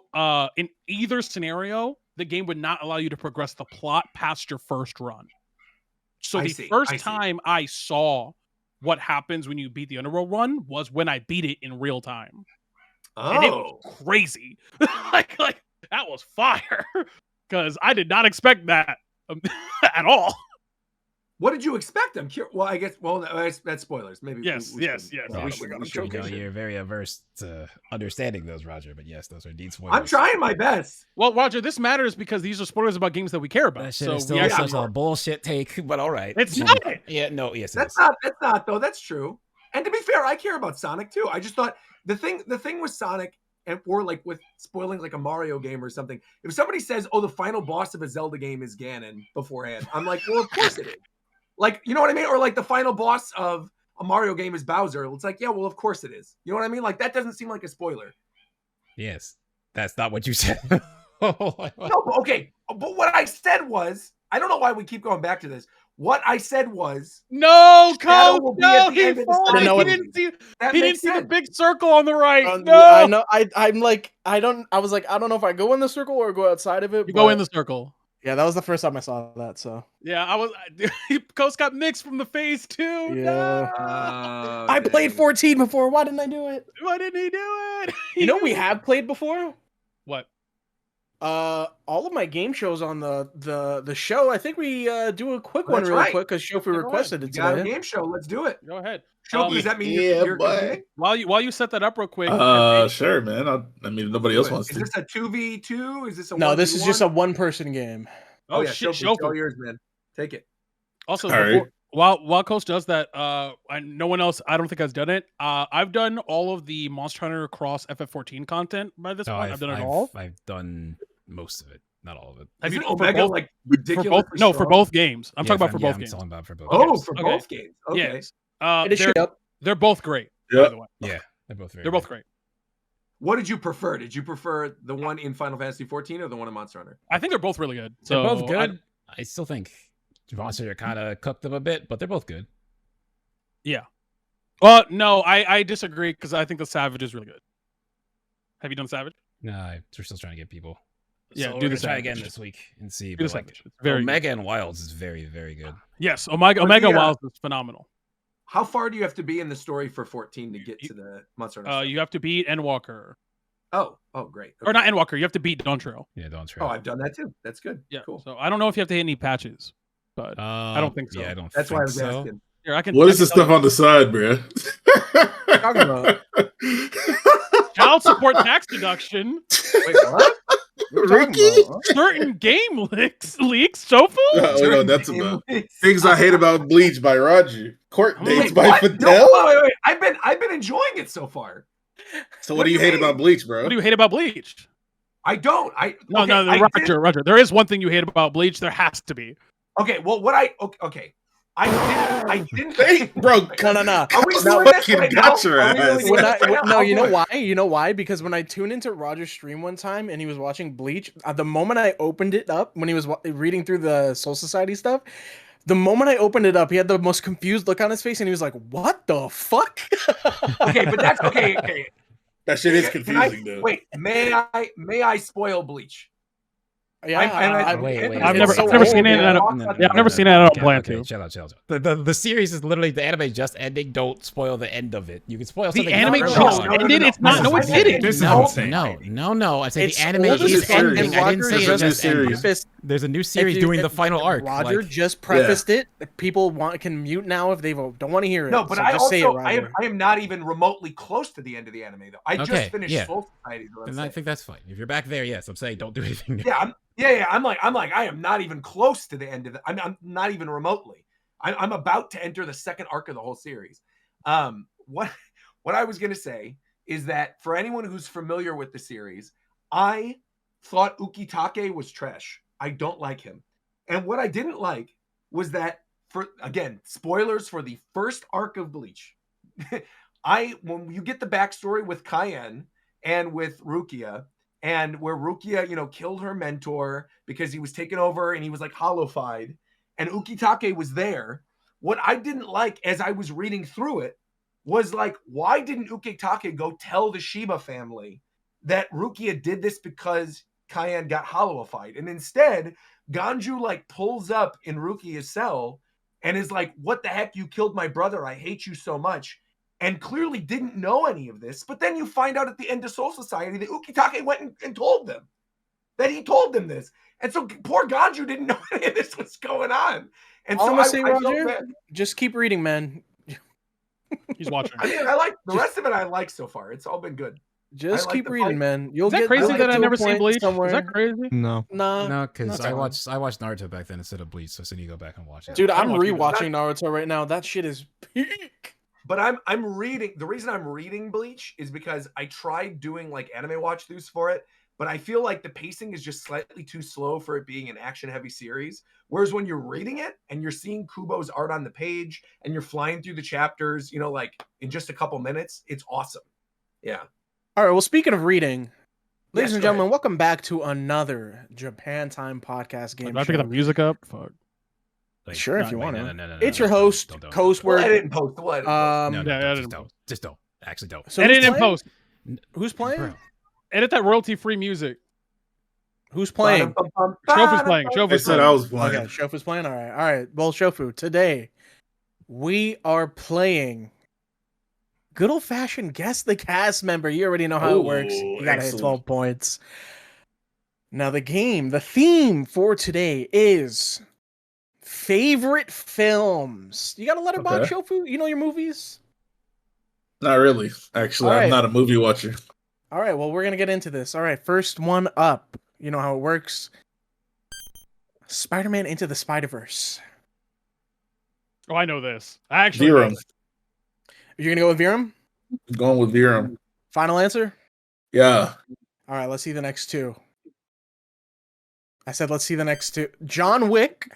in either scenario. The game would not allow you to progress the plot past your first run. So the first time I saw what happens when you beat the Underworld run was when I beat it in real time. And it was crazy. like that was fire. Because I did not expect that at all. What did you expect? I'm curious. Well, I guess. Well, that's spoilers. Maybe. Yes. You're very averse to understanding those, Roger. But yes, those are indeed spoilers. I'm trying my best. Well, Roger, this matters because these are spoilers about games that we care about. That shit is still such a bullshit take, but all right. It's not. Yeah. No. Yes. That's not. That's not though. That's true. And to be fair, I care about Sonic too. I just thought the thing with Sonic or like with spoiling like a Mario game or something. If somebody says, "Oh, the final boss of a Zelda game is Ganon," beforehand, I'm like, well, of course it is. Like, you know what I mean? Or like the final boss of a Mario game is Bowser. It's like, yeah, well, of course it is. You know what I mean? Like, that doesn't seem like a spoiler. Yes. That's not what you said. No, okay. But what I said was, I don't know why we keep going back to this. What I said was, no, Coach, no, he didn't see the big circle on the right. No, I know. I'm like, I was like, I don't know if I go in the circle or go outside of it. You go in the circle. Yeah, that was the first time I saw that. So yeah, Coast got mixed from the face too. Yeah, I played 14 before. Why didn't I do it? Why didn't he do it? You know, we have played before. What? All of my game shows on the show. I think we do a quick one really quick because Shofu requested it today. Got a game show. Let's do it. Go ahead. Shofu, does that mean you're while you set that up real quick? Sure, man. I mean, nobody else wants to. Is this a 2v2? Is this a no? This is just a 1-person game. Oh yeah, Shofu, all yours, man. Take it. Also, while Coach does that, no one else, I don't think has done it. I've done all of the Monster Hunter Cross FF14 content by this point. I've done it all. I've done most of it. not all of it. Have you Isn't Omega like ridiculous? For both games. I'm talking about for both I'm games. talking about for both. Oh, games. for both games. Okay. Yes. They're both great. Yep. By the way. Yeah, they're both very. They're both great. What did you prefer? Did you prefer the one in Final Fantasy 14 or the one in Monster Hunter? I think they're both really good. They're So both good. I still think Monster kind of cooked them a bit, but they're both good. Yeah. Well, no, I disagree because I think the Savage is really good. Have you done Savage? No, we're still trying to get people. Yeah, so do we're the gonna try Savage. again this week and see. Do the But like, Savage. It's very Omega good. and Wilds is very, very good. Yes, Omega Wilds is phenomenal. How far do you have to be in the story for 14 to get to the Monster Hunter? You have to beat Endwalker. Oh, great. Okay. Or not Endwalker. You have to beat Dawn Trail. Yeah, Dawn Trail. Oh, I've done that too. That's good. Yeah, cool. So I don't know if you have to hit any patches, but I don't think so. Yeah, I don't. That's think why I was so. asking. Here, I can. What I is can the tell stuff you. on the side, bro? Talking about Child support tax deduction. Wait, what? Ricky? Certain game leaks. Shofu. Wait, no, that's about Things I Hate About Bleach by Roger. Court Dates by what? Fidel. No, wait. I've been enjoying it so far. So what do you hate about Bleach, bro? What do you hate about Bleach? I don't. Roger. There is one thing you hate about Bleach. There has to be. Okay. Well, okay. I didn't. Hey, bro, No. Are we No, doing this fucking right got now? your Are we ass. doing this right now? No, I'll you do know it. why? You know why? Because when I tuned into Roger's stream one time and he was watching Bleach, the moment I opened it up, when he was reading through the Soul Society stuff, the moment I opened it up, he had the most confused look on his face, and he was like, "What the fuck?" Okay, but that's okay. That shit is Can confusing, though. Wait, may I spoil Bleach? Yeah, I've never seen it. I've never seen it. I don't plan to. Chill out. The series is literally the anime just ending. Don't spoil the end of it. You can spoil something. The anime early just on. ended. It's not. No, it didn't. This is No. insane. I said It's the anime old as is fuck, and ending. I didn't Roger say it just just ended. prefaced- There's a new series doing the final arc. Roger just prefaced it. People can mute now if they don't want to hear it. No, but so I just say it, also Roger. I am not even remotely close to the end of the anime though. I just finished Soul Society. And I think that's fine. If you're back there, yes, I'm saying don't do anything new. Yeah. I'm like I am not even close to the end of it. I'm not even remotely. I'm about to enter the second arc of the whole series. What I was gonna say is that for anyone who's familiar with the series, I thought Ukitake was trash. I don't like him. And what I didn't like was that, for again, spoilers for the first arc of Bleach. When you get the backstory with Cayenne and with Rukia, and where Rukia, killed her mentor because he was taken over and he was like hollowified, and Ukitake was there. What I didn't like as I was reading through it was like, why didn't Ukitake go tell the Shiba family that Rukia did this because Cayenne got hollowified? And instead, Ganju like pulls up in Rukia's cell and is like, what the heck? You killed my brother. I hate you so much. And clearly didn't know any of this. But then you find out at the end of Soul Society that Ukitake went and told them that he told them this. And so poor Ganju didn't know any of this was going on. And All so I'm gonna say, I felt Roger, bad. just keep reading, man. He's watching. I mean, I like the rest of it. I like so far. It's all been good. Just like keep the reading, fight. man. You'll Is that get crazy you'll that get I to a never seen point Bleach? somewhere. Is that crazy? No. No, because That's I all right. watched Naruto back then instead of Bleach, so I need to go back and watch it. Dude, I'm I'm watching rewatching Naruto right now. That shit is peak. But I'm reading. The reason I'm reading Bleach is because I tried doing like anime watch throughs for it, but I feel like the pacing is just slightly too slow for it being an action heavy series. Whereas when you're reading it and you're seeing Kubo's art on the page and you're flying through the chapters, like in just a couple minutes, it's awesome. Yeah. All right. Well, speaking of reading, ladies Yes, and go gentlemen, ahead. welcome back to another Japan Time podcast game Do I have to get the show. music up? Fuck. Like, Sure, if you wait, want no, to. no, It's your don't, host, don't. Coast We'll Word. edit and post. We'll edit and post. No, Yeah, don't, edit just don't. Actually, don't. So Edit who's and playing? post. Who's playing? Bro. Edit that royalty-free music. Who's playing? Shofu's playing. I Shofu's said playing. I was playing. Okay, Shofu's playing. All right. Well, Shofu, today we are playing good old fashioned guess the cast member. You already know how it works. Ooh, You gotta hit excellent. 12 points. Now the theme for today is favorite films. You got a letterbox, Okay. Shofu? You know your movies? Not really. Actually, All right. I'm not a movie watcher. All right, well, we're gonna get into this. All right, first one up. You know how it works. Spider-Man Into the Spider-Verse. Oh, I know this. I actually know Viram. this. You're gonna go with Viram? I'm going with Viram. Final answer? Yeah. All right, let's see the next two. I said let's see the next two. John Wick.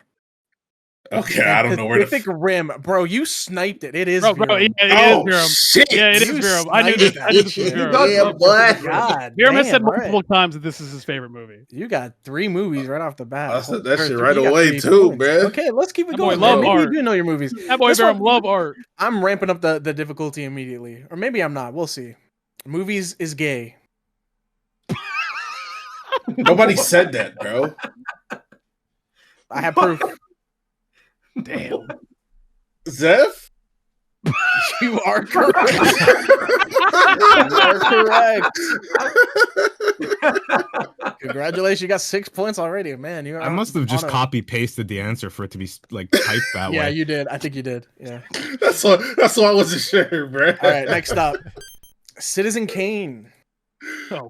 Okay, I don't know where Pacific Rim, bro. You sniped it. It is Bro, Virum. yeah, it is Virum. shit! Yeah, it is You Virum. I knew this. I knew this was He Virum. does Yeah, love boy. Pacific Rim. God, Virum has said damn, all right. multiple times that this is his favorite movie. You got 3 movies right off the bat. I said that Or shit three- right you got away 3 too, points. man. Okay, let's keep it That boy going. love Man. Maybe art. you do know your movies. That boy This Virum one- love art. I'm ramping up the difficulty immediately, or maybe I'm not. We'll see. Movies is gay. Nobody said that, bro. I have proof. Damn. Zeph? You are correct. You are correct. Congratulations, you got 6 points already, man. You. I must have just copy pasted the answer for it to be like typed that way. Yeah, you did. I think you did. Yeah. That's why I wasn't sure, bro. All right, next up, Citizen Kane. Oh,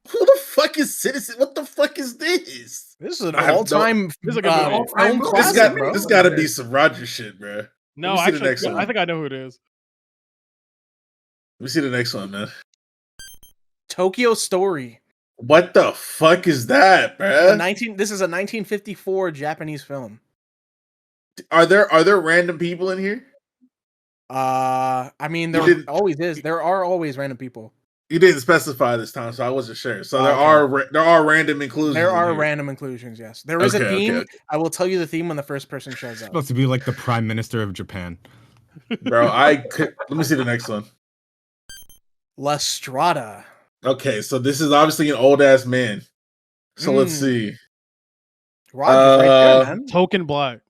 Who the fuck is Citizen? What the fuck is this? This is an I have no- all-time This is like an all-time film movie. classic, bro. This got to be some Roger shit, bro. no, Let me see the actually, next one. I think I know who it is. Let me see the next one, man. Tokyo Story. What the fuck is that, bro? This is a 1954 Japanese film. Are there random people in here? I mean, You there didn't- always is. There are always random people. You didn't specify this time, so I wasn't sure. So there Okay. are random inclusions. There in are here. random inclusions. Yes, there is a Okay, theme. okay. I will tell you the theme when the first person shows up. Supposed to be like the Prime Minister of Japan. Bro, let me see the next one. La Strada. Okay, so this is obviously an old ass man. So let's see. Roger's right there, man. Token Black.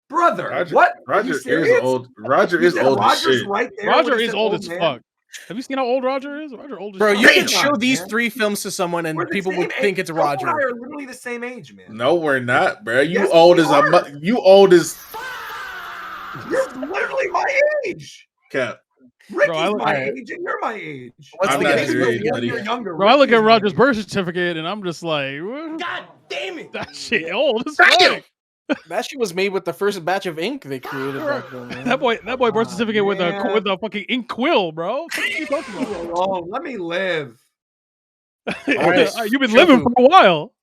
Brother, Roger, what? Are Roger you is serious? old. Roger You is said old as Roger's shit. right there. Roger when it is said old as man? fuck. Have you seen how old Roger is? Roger old as Bro, fuck. you Come can on, show these man. 3 films to someone and We're the people same would think age. it's Joe and I Roger. are literally the same age, man. No, we're not, bro. You Yes, old we as are. you old as You're literally my age. Cap. Ricky's I look- my Alright. age, and you're my age. What's I'm the not next your movie? age, buddy. You're younger. Bro, I look at Ricky's my Roger's age. birth certificate and I'm just like, God damn it, that shit old as Damn! fuck. That shit was made with the first batch of ink they created back then. Man. That boy birth certificate with man. a fucking ink quill, bro. What are you talking Leave me about? alone. Let me live. right. You've been living for a while.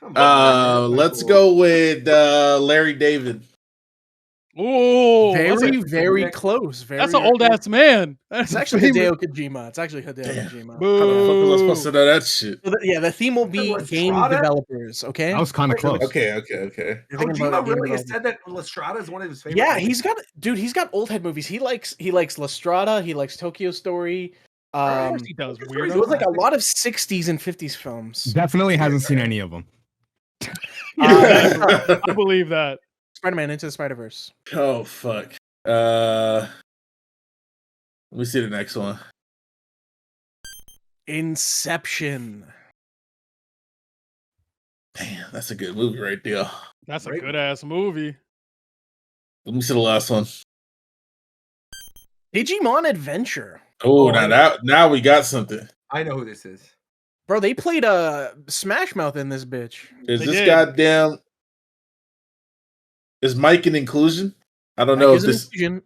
Come on, man. Let's go with Larry David. Oh, Very close. Very, that's an old ass man. That's It's actually famous. Hideo Kojima. It's actually Hideo Damn. Kojima. How the fuck was I supposed to know that shit? So yeah, the theme will be Lestrada? game developers. Okay. That was kind of close. Okay. You're thinking Kojima about game really has developers. said that Lestrada is one of his favorite. Yeah, movies? he's got old head movies. He likes La Strada. He likes Tokyo Story. Of course he does, Tokyo weirdo. Story's It was like a lot of 60s and 50s films. Definitely hasn't seen any of them. I believe that. Spider-Man Into the Spider-Verse. Oh fuck. Let me see the next one. Inception. Damn, that's a good movie right there. That's a Great. good ass movie. Let me see the last one. Digimon Adventure. Oh, I now we got something. I know who this is. Bro, they played Smash Mouth in this bitch. Is They this did. goddamn? Is Mike an inclusion? I don't know Like, if his this. inclusion.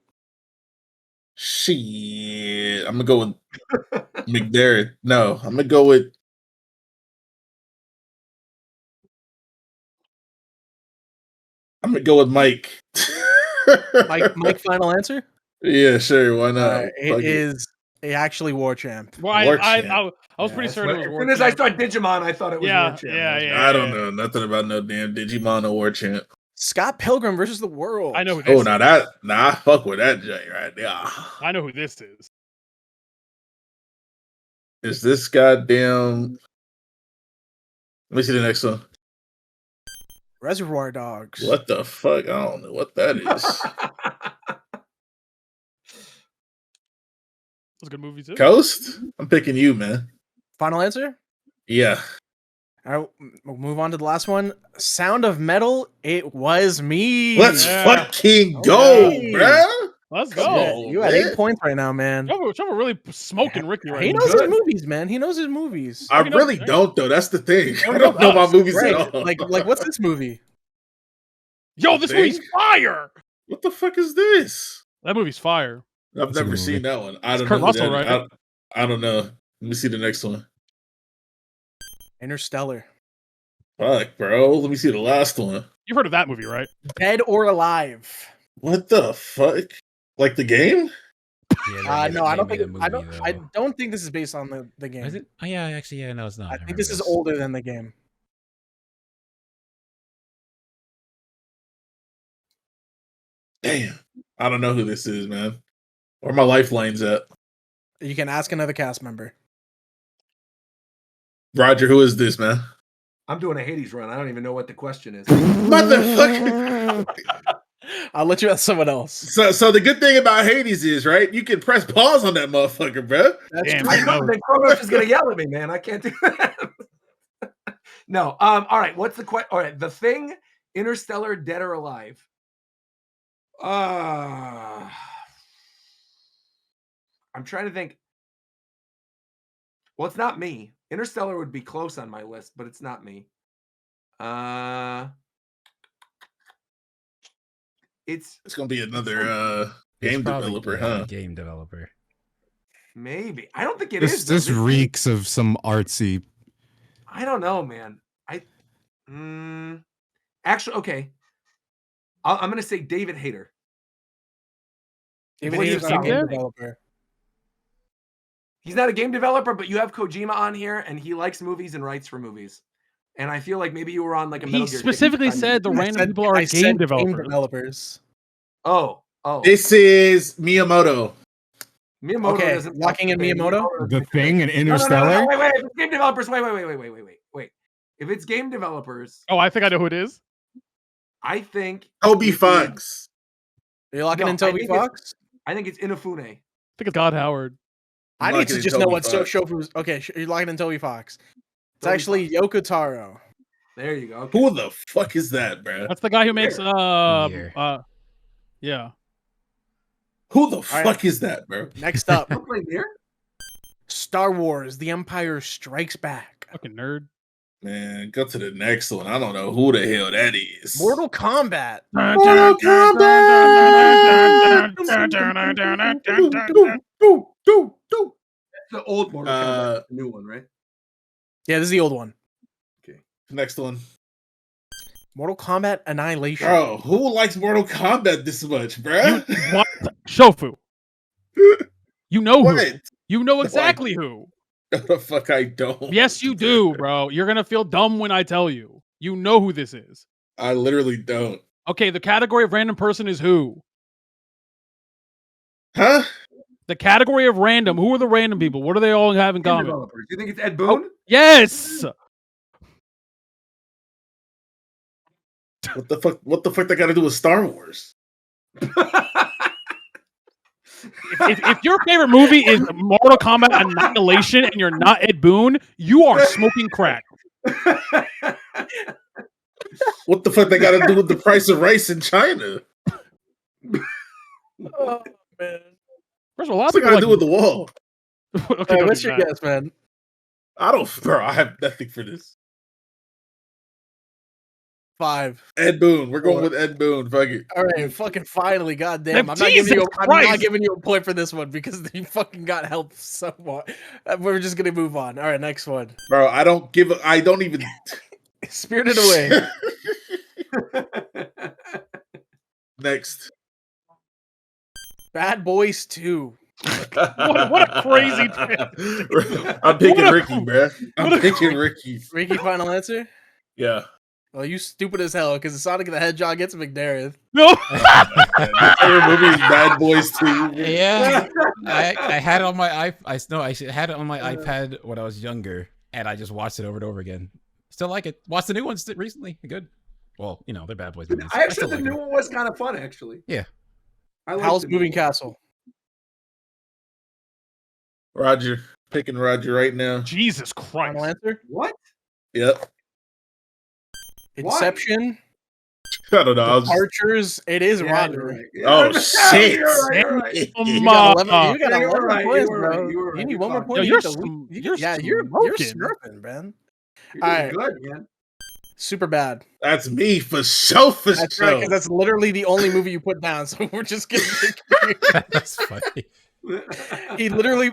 Shit, I'm gonna go with McDarrett. No, I'm gonna go with. I'm gonna go with Mike. Mike, final answer? Yeah, sure. Why not? It Fuck is actually War Champ. Well, War I Champ. was pretty That's certain what- it was as War soon as I Champ. saw Digimon, I thought it was Yeah, War Champ. yeah. I don't know nothing about no damn Digimon or War Champ. Scott Pilgrim versus the World. I know who Oh, this is. I fuck with that joint right there. I know who this is. Is this goddamn? Let me see the next one. Reservoir Dogs. What the fuck? I don't know what that is. That's a good movie too. Coast? I'm picking you, man. Final answer? Yeah. All right, we'll move on to the last one. Sound of Metal. It was me. Let's Yeah. fucking go, Okay. bruh. Let's Come go. Yeah, on, you had man. 8 points right now, man. Trevor really smoking Ricky right He now. knows Good. his movies, man. He knows his movies. I You know, really right? don't though. That's the thing. I Never don't know my us. movies Right. at all. Like what's this movie? Yo, this movie's fire. What the fuck is this? That movie's fire. I've It's a never movie. seen that one. I It's don't Kurt know. Russell, that, right? I don't know. Let me see the next one. Interstellar. Fuck, bro. Let me see the last one. You've heard of that movie, right? Dead or Alive. What the fuck? Like the game? Yeah, No, I don't think. Movie, I don't think this is based on the game. Is it? Oh yeah, actually, yeah, no, it's not. I think this is older than the game. Damn. I don't know who this is, man. Where my lifelines at? You can ask another cast member. Roger, who is this, man? I'm doing a Hades run. I don't even know what the question is. Motherfucker. I'll let you ask someone else. So the good thing about Hades is, right? You can press pause on that motherfucker, bro. That's Damn, true. I know, then Kronos is gonna yell at me, man. I can't do that. No. All right. What's the question? All right. The Thing, Interstellar, Dead or Alive. I'm trying to think. Well, it's not me. Interstellar would be close on my list, but it's not me. It's gonna be another game developer, huh? Game developer. Maybe. I don't think it is. This reeks of some artsy. I don't know, man. Actually, okay. I'm gonna say David Hayter. David What Hayter's is not a game there? developer. He's not a game developer, but you have Kojima on here, and he likes movies and writes for movies. And I feel like maybe you were on like a Metal He Gear specifically Technic said the time. random people are game developers. Oh. This is Miyamoto. Miyamoto Okay, doesn't locking in Miyamoto. The Thing and No, Interstellar. wait. If it's game developers, wait. If it's game developers, Oh, I think I know who it is. I think Toby it is- Fox. Are you locking No, in Toby I think it's- Fox? I think it's Inafune. I think it's God Howard. I I'm need to locking in just know Toby what Fox. Shofu's. Okay, you're locking in Toby Fox. It's Toby actually Fox. Yoko Taro. There you go. Okay. Who the fuck is that, bro? That's the guy who makes Nier. yeah. Who the right. fuck is that, bro? Next up, Don't play Nier? Star Wars: The Empire Strikes Back. Fucking nerd. Man, go to the next one. I don't know who the hell that is. Mortal Kombat. Mortal Kombat. The old Mortal Kombat, the new one, right? Yeah, this is the old one. Next one. Mortal Kombat Annihilation. Bro, who likes Mortal Kombat this much, bro? What? Shofu. You know who. What? You know exactly who. No, the fuck I don't. Yes, you do, bro. You're gonna feel dumb when I tell you. You know who this is. I literally don't. Okay, the category of random person is who? Huh? The category of random. Who are the random people? What do they all have in Game common? developers. You think it's Ed Boon? Yes. What the fuck? What the fuck that got to do with Star Wars? If your favorite movie is Mortal Kombat Annihilation and you're not Ed Boon, you are smoking crack. What the fuck that got to do with the price of rice in China? Oh man. First of all, a lot What's of it people got to like do with the wall? Okay, All right, don't what's do your that. guess, man? I don't, bro. I have nothing for this. 5. Ed Boon. We're going with Ed Boon. Fuck it. All right, fucking finally, goddamn! I'm Jesus not Christ. giving you a point for this one because you fucking got help somewhat. We're just gonna move on. All right, next one. Bro, I don't give a, I don't even. Spirited Away. Next. Bad Boys 2. What a crazy pick. I'm picking What a- Ricky, bro. I'm picking Ricky. Ricky, final answer? Yeah. Well, you stupid as hell because Sonic the Hedgehog gets McNareth. No. My favorite movie is Bad Boys 2. Yeah, I had it on my I had it on my iPad when I was younger, and I just watched it over and over again. Still like it. Watched the new ones recently. Good. Well, you know they're Bad Boys movies. I actually still the like new them. one was kind of fun, actually. Yeah. I liked Howl's the new Moving one. Castle. Roger. Picking Roger right now. Jesus Christ. Final answer? What? Yep. Inception. I don't know. I was just, Departures. It is Yeah, Roger. you're right. oh, Yeah, shit. You're right. You got 11, you got Yeah, you were 11 right, you points, were bro. right, you were You right. need You one more caught point. Yo, to you're get the sm- week. you're Yeah, you're smoking. smurfing, man. You're All doing right. good, man. Super bad. That's me for sure. For That's sure. right, because that's literally the only movie you put down. So we're just gonna. That's funny. He literally.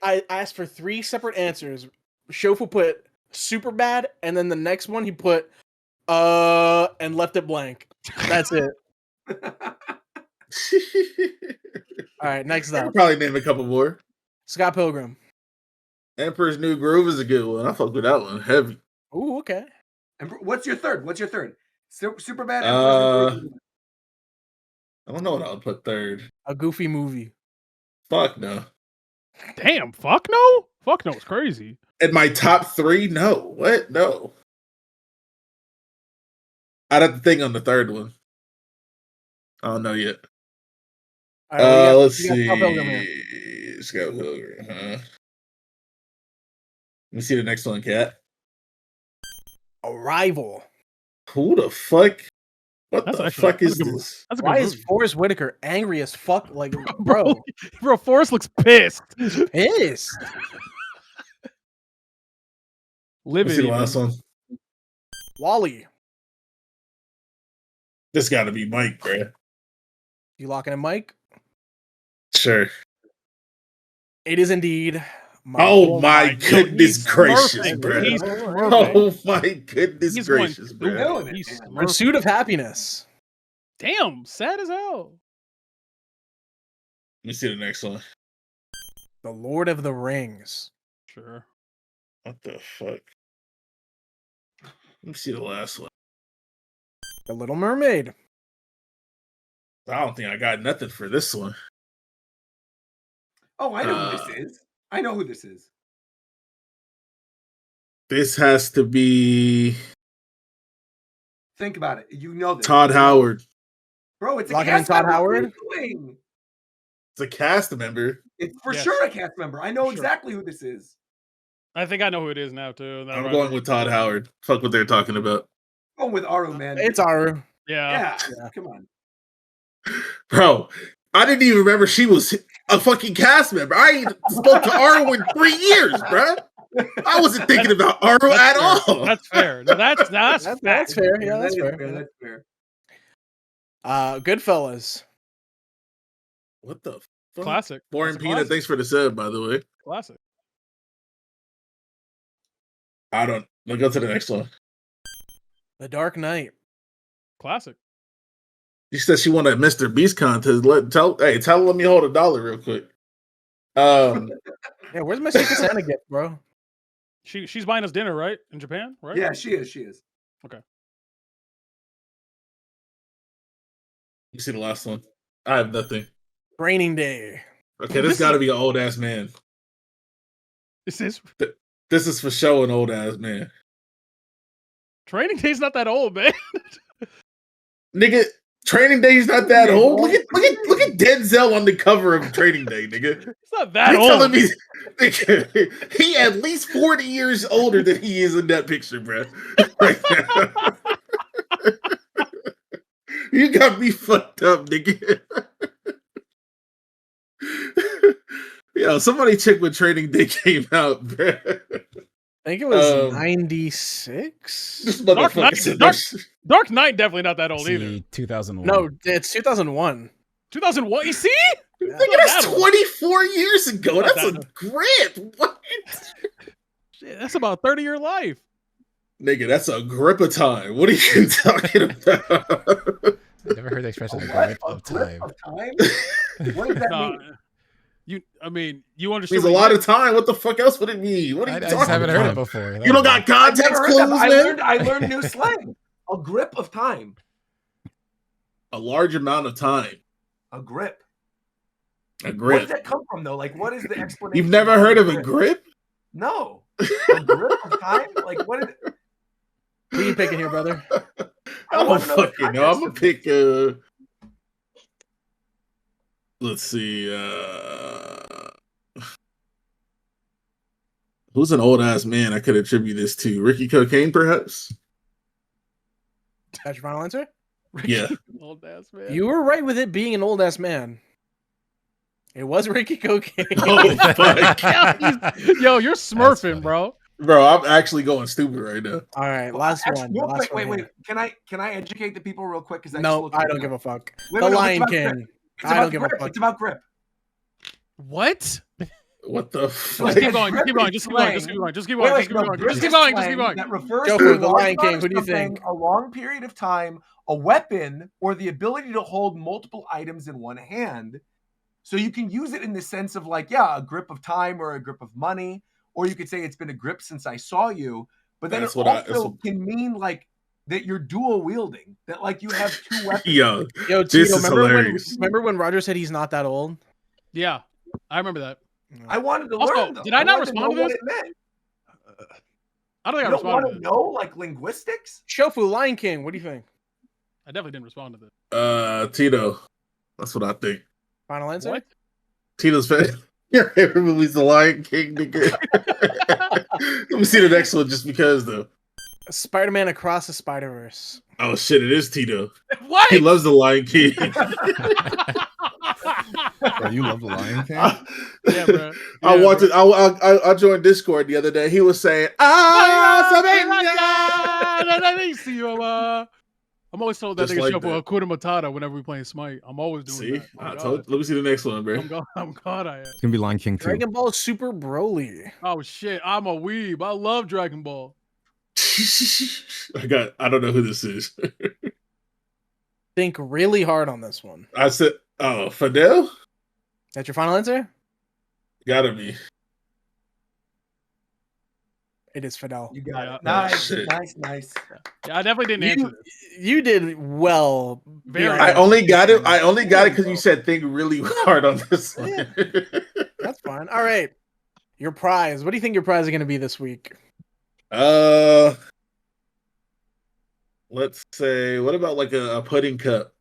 I asked for 3 separate answers. Shofu put super bad, and then the next one he put and left it blank. That's it. All right, next I up. could probably name a couple more. Scott Pilgrim. Emperor's New Groove is a good one. I fuck with that one heavy. Ooh, okay. And what's your third? Super bad. I don't know what I would put third. A Goofy movie. Fuck no. Damn, fuck no? Fuck no, it's crazy. In my top 3, no. What? No. I'd have to think on the third one. I don't know yet. All right, Let's see. Scott Pilgrim, huh? Let me see the next one, Cat. Arrival. Who the fuck? What That's the actually- fuck that's is a good this? That's a good Why is movie. Forrest Whitaker angry as fuck? Like, bro, Bro, Forrest looks pissed. pissed. Let's Livid. see the even. last one. Wally. This got to be Mike, bruh. You locking in Mike? Sure. It is indeed. Oh my God. Yo, goodness he's gracious, smurfing. bro. He's Oh my goodness He's gracious, going bro. stupid. He's smurfing. Pursuit of Happiness. Damn, sad as hell. Let me see the next one. The Lord of the Rings. Sure. What the fuck? Let me see the last one. The Little Mermaid. I don't think I got nothing for this one. Oh, I know who this is. I know who this is. This has to be Think about it. You know this. Todd Howard. Bro, it's a Locking in cast Todd member. Howard? What are you doing? It's a cast member. It's for Yes. sure a cast member. I know Sure. exactly who this is. I think I know who it is now too. Now I'm that going with Todd Howard. Fuck what they're talking about. Going with Aru, man. It's Aru. Yeah. Yeah, come on. Bro, I didn't even remember she was a fucking cast member. I ain't spoke to Aru in 3 years, bro. I wasn't thinking about Aru at all. That's fair. No, that's That's fair. Yeah, that's That is fair. That's fair. Goodfellas. What the fuck? classic. Boring That's a Peanut, classic. thanks for the sub, by the way. Classic. Let's go to the next one. The Dark Knight. Classic. She said she won a Mr. Beast contest. Tell her let me hold $1 real quick. Yeah, where's my Secret Santa gift, bro? She's buying us dinner, right? In Japan, right? Yeah, she is. Okay. You see the last one? I have nothing. Training Day. Okay, this got to be an old ass man. This is This is for show an old ass man. Training Day's not that old, man. Nigga, Training Day's not that old. Look at Denzel on the cover of Training Day, nigga. It's not that You old. telling me nigga, he at least 40 years older than he is in that picture, bro. Right now. You got me fucked up, nigga. Yo, somebody check when Training Day came out, bro. I think it was 96. This Dark motherfucker said Knight, that. Dark Knight definitely not that old either. See, 2001. No, it's 2001. 2001. You see? Nigga, that's 24 years ago. Not That's a that grip. What? Shit, that's about 30-year life. Nigga, that's a grip of time. What are you talking about? I never heard the expression "a grip of time." What does that Nah, mean? you understand? Means a lot of time. What the fuck else would it mean? What are you I talking just haven't about? heard it before. You don't got I've context never heard clues, that. man? I learned new slang. A grip of time. A large amount of time. A grip. A Where grip. does that come from, though? Like, what is the explanation? You've never behind heard of a grip? No. A grip of time? Like, what is it? Who you picking here, brother? I don't wanna know the fucking know. I'm gonna context pick let's see, who's an old ass man I could attribute this to? Ricky Cocaine, perhaps? That's your final answer? Yeah. Old ass man. You were right with it being an old ass man. It was Ricky Cocaine. Oh, fuck. Yo, you're smurfing, bro. Bro, I'm actually going stupid right now. All right, last one. Real Last quick, one wait. Can I educate the people real quick? Because No, I don't give a fuck. Wait, The wait, Lion it's about King. grip. It's I about don't give a grip. fuck. It's about grip. What? What the fuck? Just keep going. Just keep going. Just keep going. Just keep going. Just keep going. Just keep going. Just keep going. Just keep going. That refers Jofu, to the Lion King. Who do you think? A long period of time, a weapon, or the ability to hold multiple items in one hand. So you can use it in the sense of like, yeah, a grip of time or a grip of money, or you could say it's been a grip since I saw you. But then it also can mean like that you're dual wielding, that like you have two weapons. Yo, Tito, remember when Roger said he's not that old? Yeah, I remember that. I wanted to also, learn. Though. Did I not respond to this? I don't think I responded to this. Know like linguistics? Shofu, Lion King. What do you think? I definitely didn't respond to this. Tito. That's what I think. Final answer? What? Tito's favorite. Your favorite movie's The Lion King, nigga. Let me see the next one just because, though. Spider-Man Across the Spider-Verse. Oh, shit, it is Tito. What? He loves The Lion King. Bro, you love The Lion King? Yeah, bro. I joined Discord the other day. He was saying, I'm always told that nigga show for Hakuna Matata whenever we playing Smite. I'm always doing that. Let me see the next one, bro. I'm glad I am. It's gonna be Lion King 2. Dragon Ball Super Broly. Oh shit, I'm a weeb. I love Dragon Ball. I don't know who this is. Think really hard on this one. I said, oh, Fidel? That's your final answer? Gotta be. It is Fidel. You got it. Nice. Yeah, I definitely didn't answer this. You did well. I only got it because you said think really hard on this one. Yeah. That's fine. All right. Your prize. What do you think your prize is going to be this week? Let's say, what about like a pudding cup?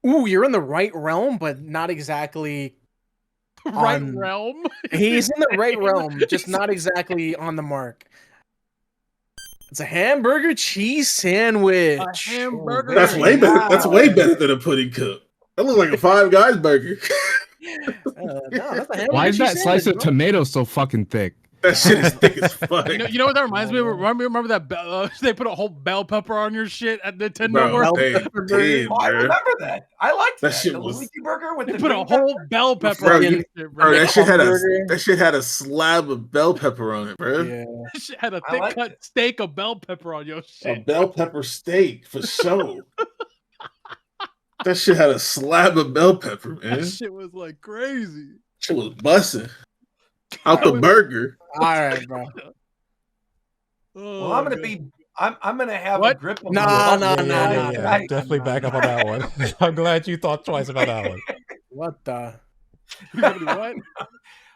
Ooh, you're in the right realm, but not exactly realm. He's in the right realm, just not exactly on the mark. It's a hamburger cheese sandwich. A hamburger. That's way better. That's way better than a pudding cup. That looks like a Five Guys burger. No, that's a hamburger. Why is that cheese slice sandwich, of tomato so fucking thick? That shit is thick as fuck. You know what that reminds me of? Remember that they put a whole bell pepper on your shit at Nintendo? I remember that. I liked that. Shit the was... Luigi burger with they the put a whole bell pepper on your shit, bro. That shit had a slab of bell pepper on it, bro. Yeah. That shit had a thick cut steak of bell pepper on your shit. A bell pepper steak for sure. That shit had a slab of bell pepper, man. That shit was like crazy. Shit was busting out the burger. All right, bro. Well, I'm gonna have a grip. No. Definitely back up on that one. I'm glad you thought twice about that one. What the? What?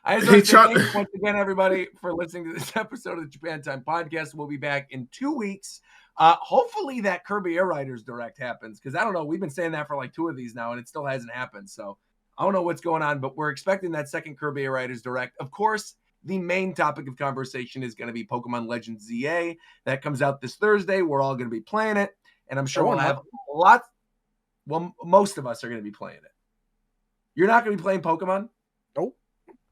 I just want to say thanks once again, everybody, for listening to this episode of the Japan Time Podcast. We'll be back in 2 weeks. Hopefully that Kirby Air Riders Direct happens, because I don't know. We've been saying that for like 2 of these now, and it still hasn't happened. So I don't know what's going on, but we're expecting that second Kirby Air Riders Direct. Of course, the main topic of conversation is going to be Pokemon Legends ZA. That comes out this Thursday. We're all going to be playing it, and I'm sure we'll have lots. Well, most of us are going to be playing it. You're not going to be playing Pokemon? Nope.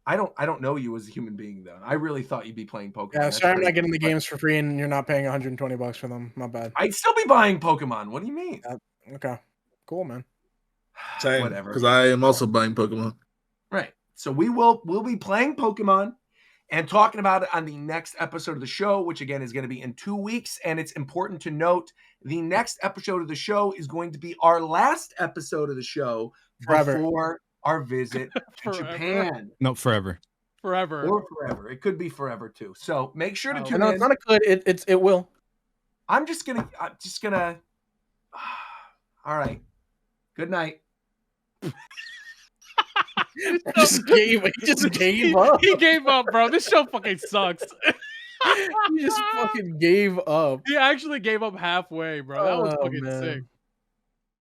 I don't know you as a human being, though. I really thought you'd be playing Pokemon. Yeah, sorry, I'm not getting the games for free, and you're not paying $120 for them. My bad. I'd still be buying Pokemon. What do you mean? Okay, cool, man. Same, whatever. Because I am also buying Pokemon. Right. So we'll be playing Pokemon and talking about it on the next episode of the show, which again is going to be in 2 weeks. And it's important to note the next episode of the show is going to be our last episode of the show before our visit to Japan. No, forever. Forever. Or forever. It could be forever too. So make sure to tune no, in. it's not a could. It will. I'm just gonna. All right. Good night. He just gave up. He gave up, bro. This show fucking sucks. He just fucking gave up. He actually gave up halfway, bro. That was fucking sick.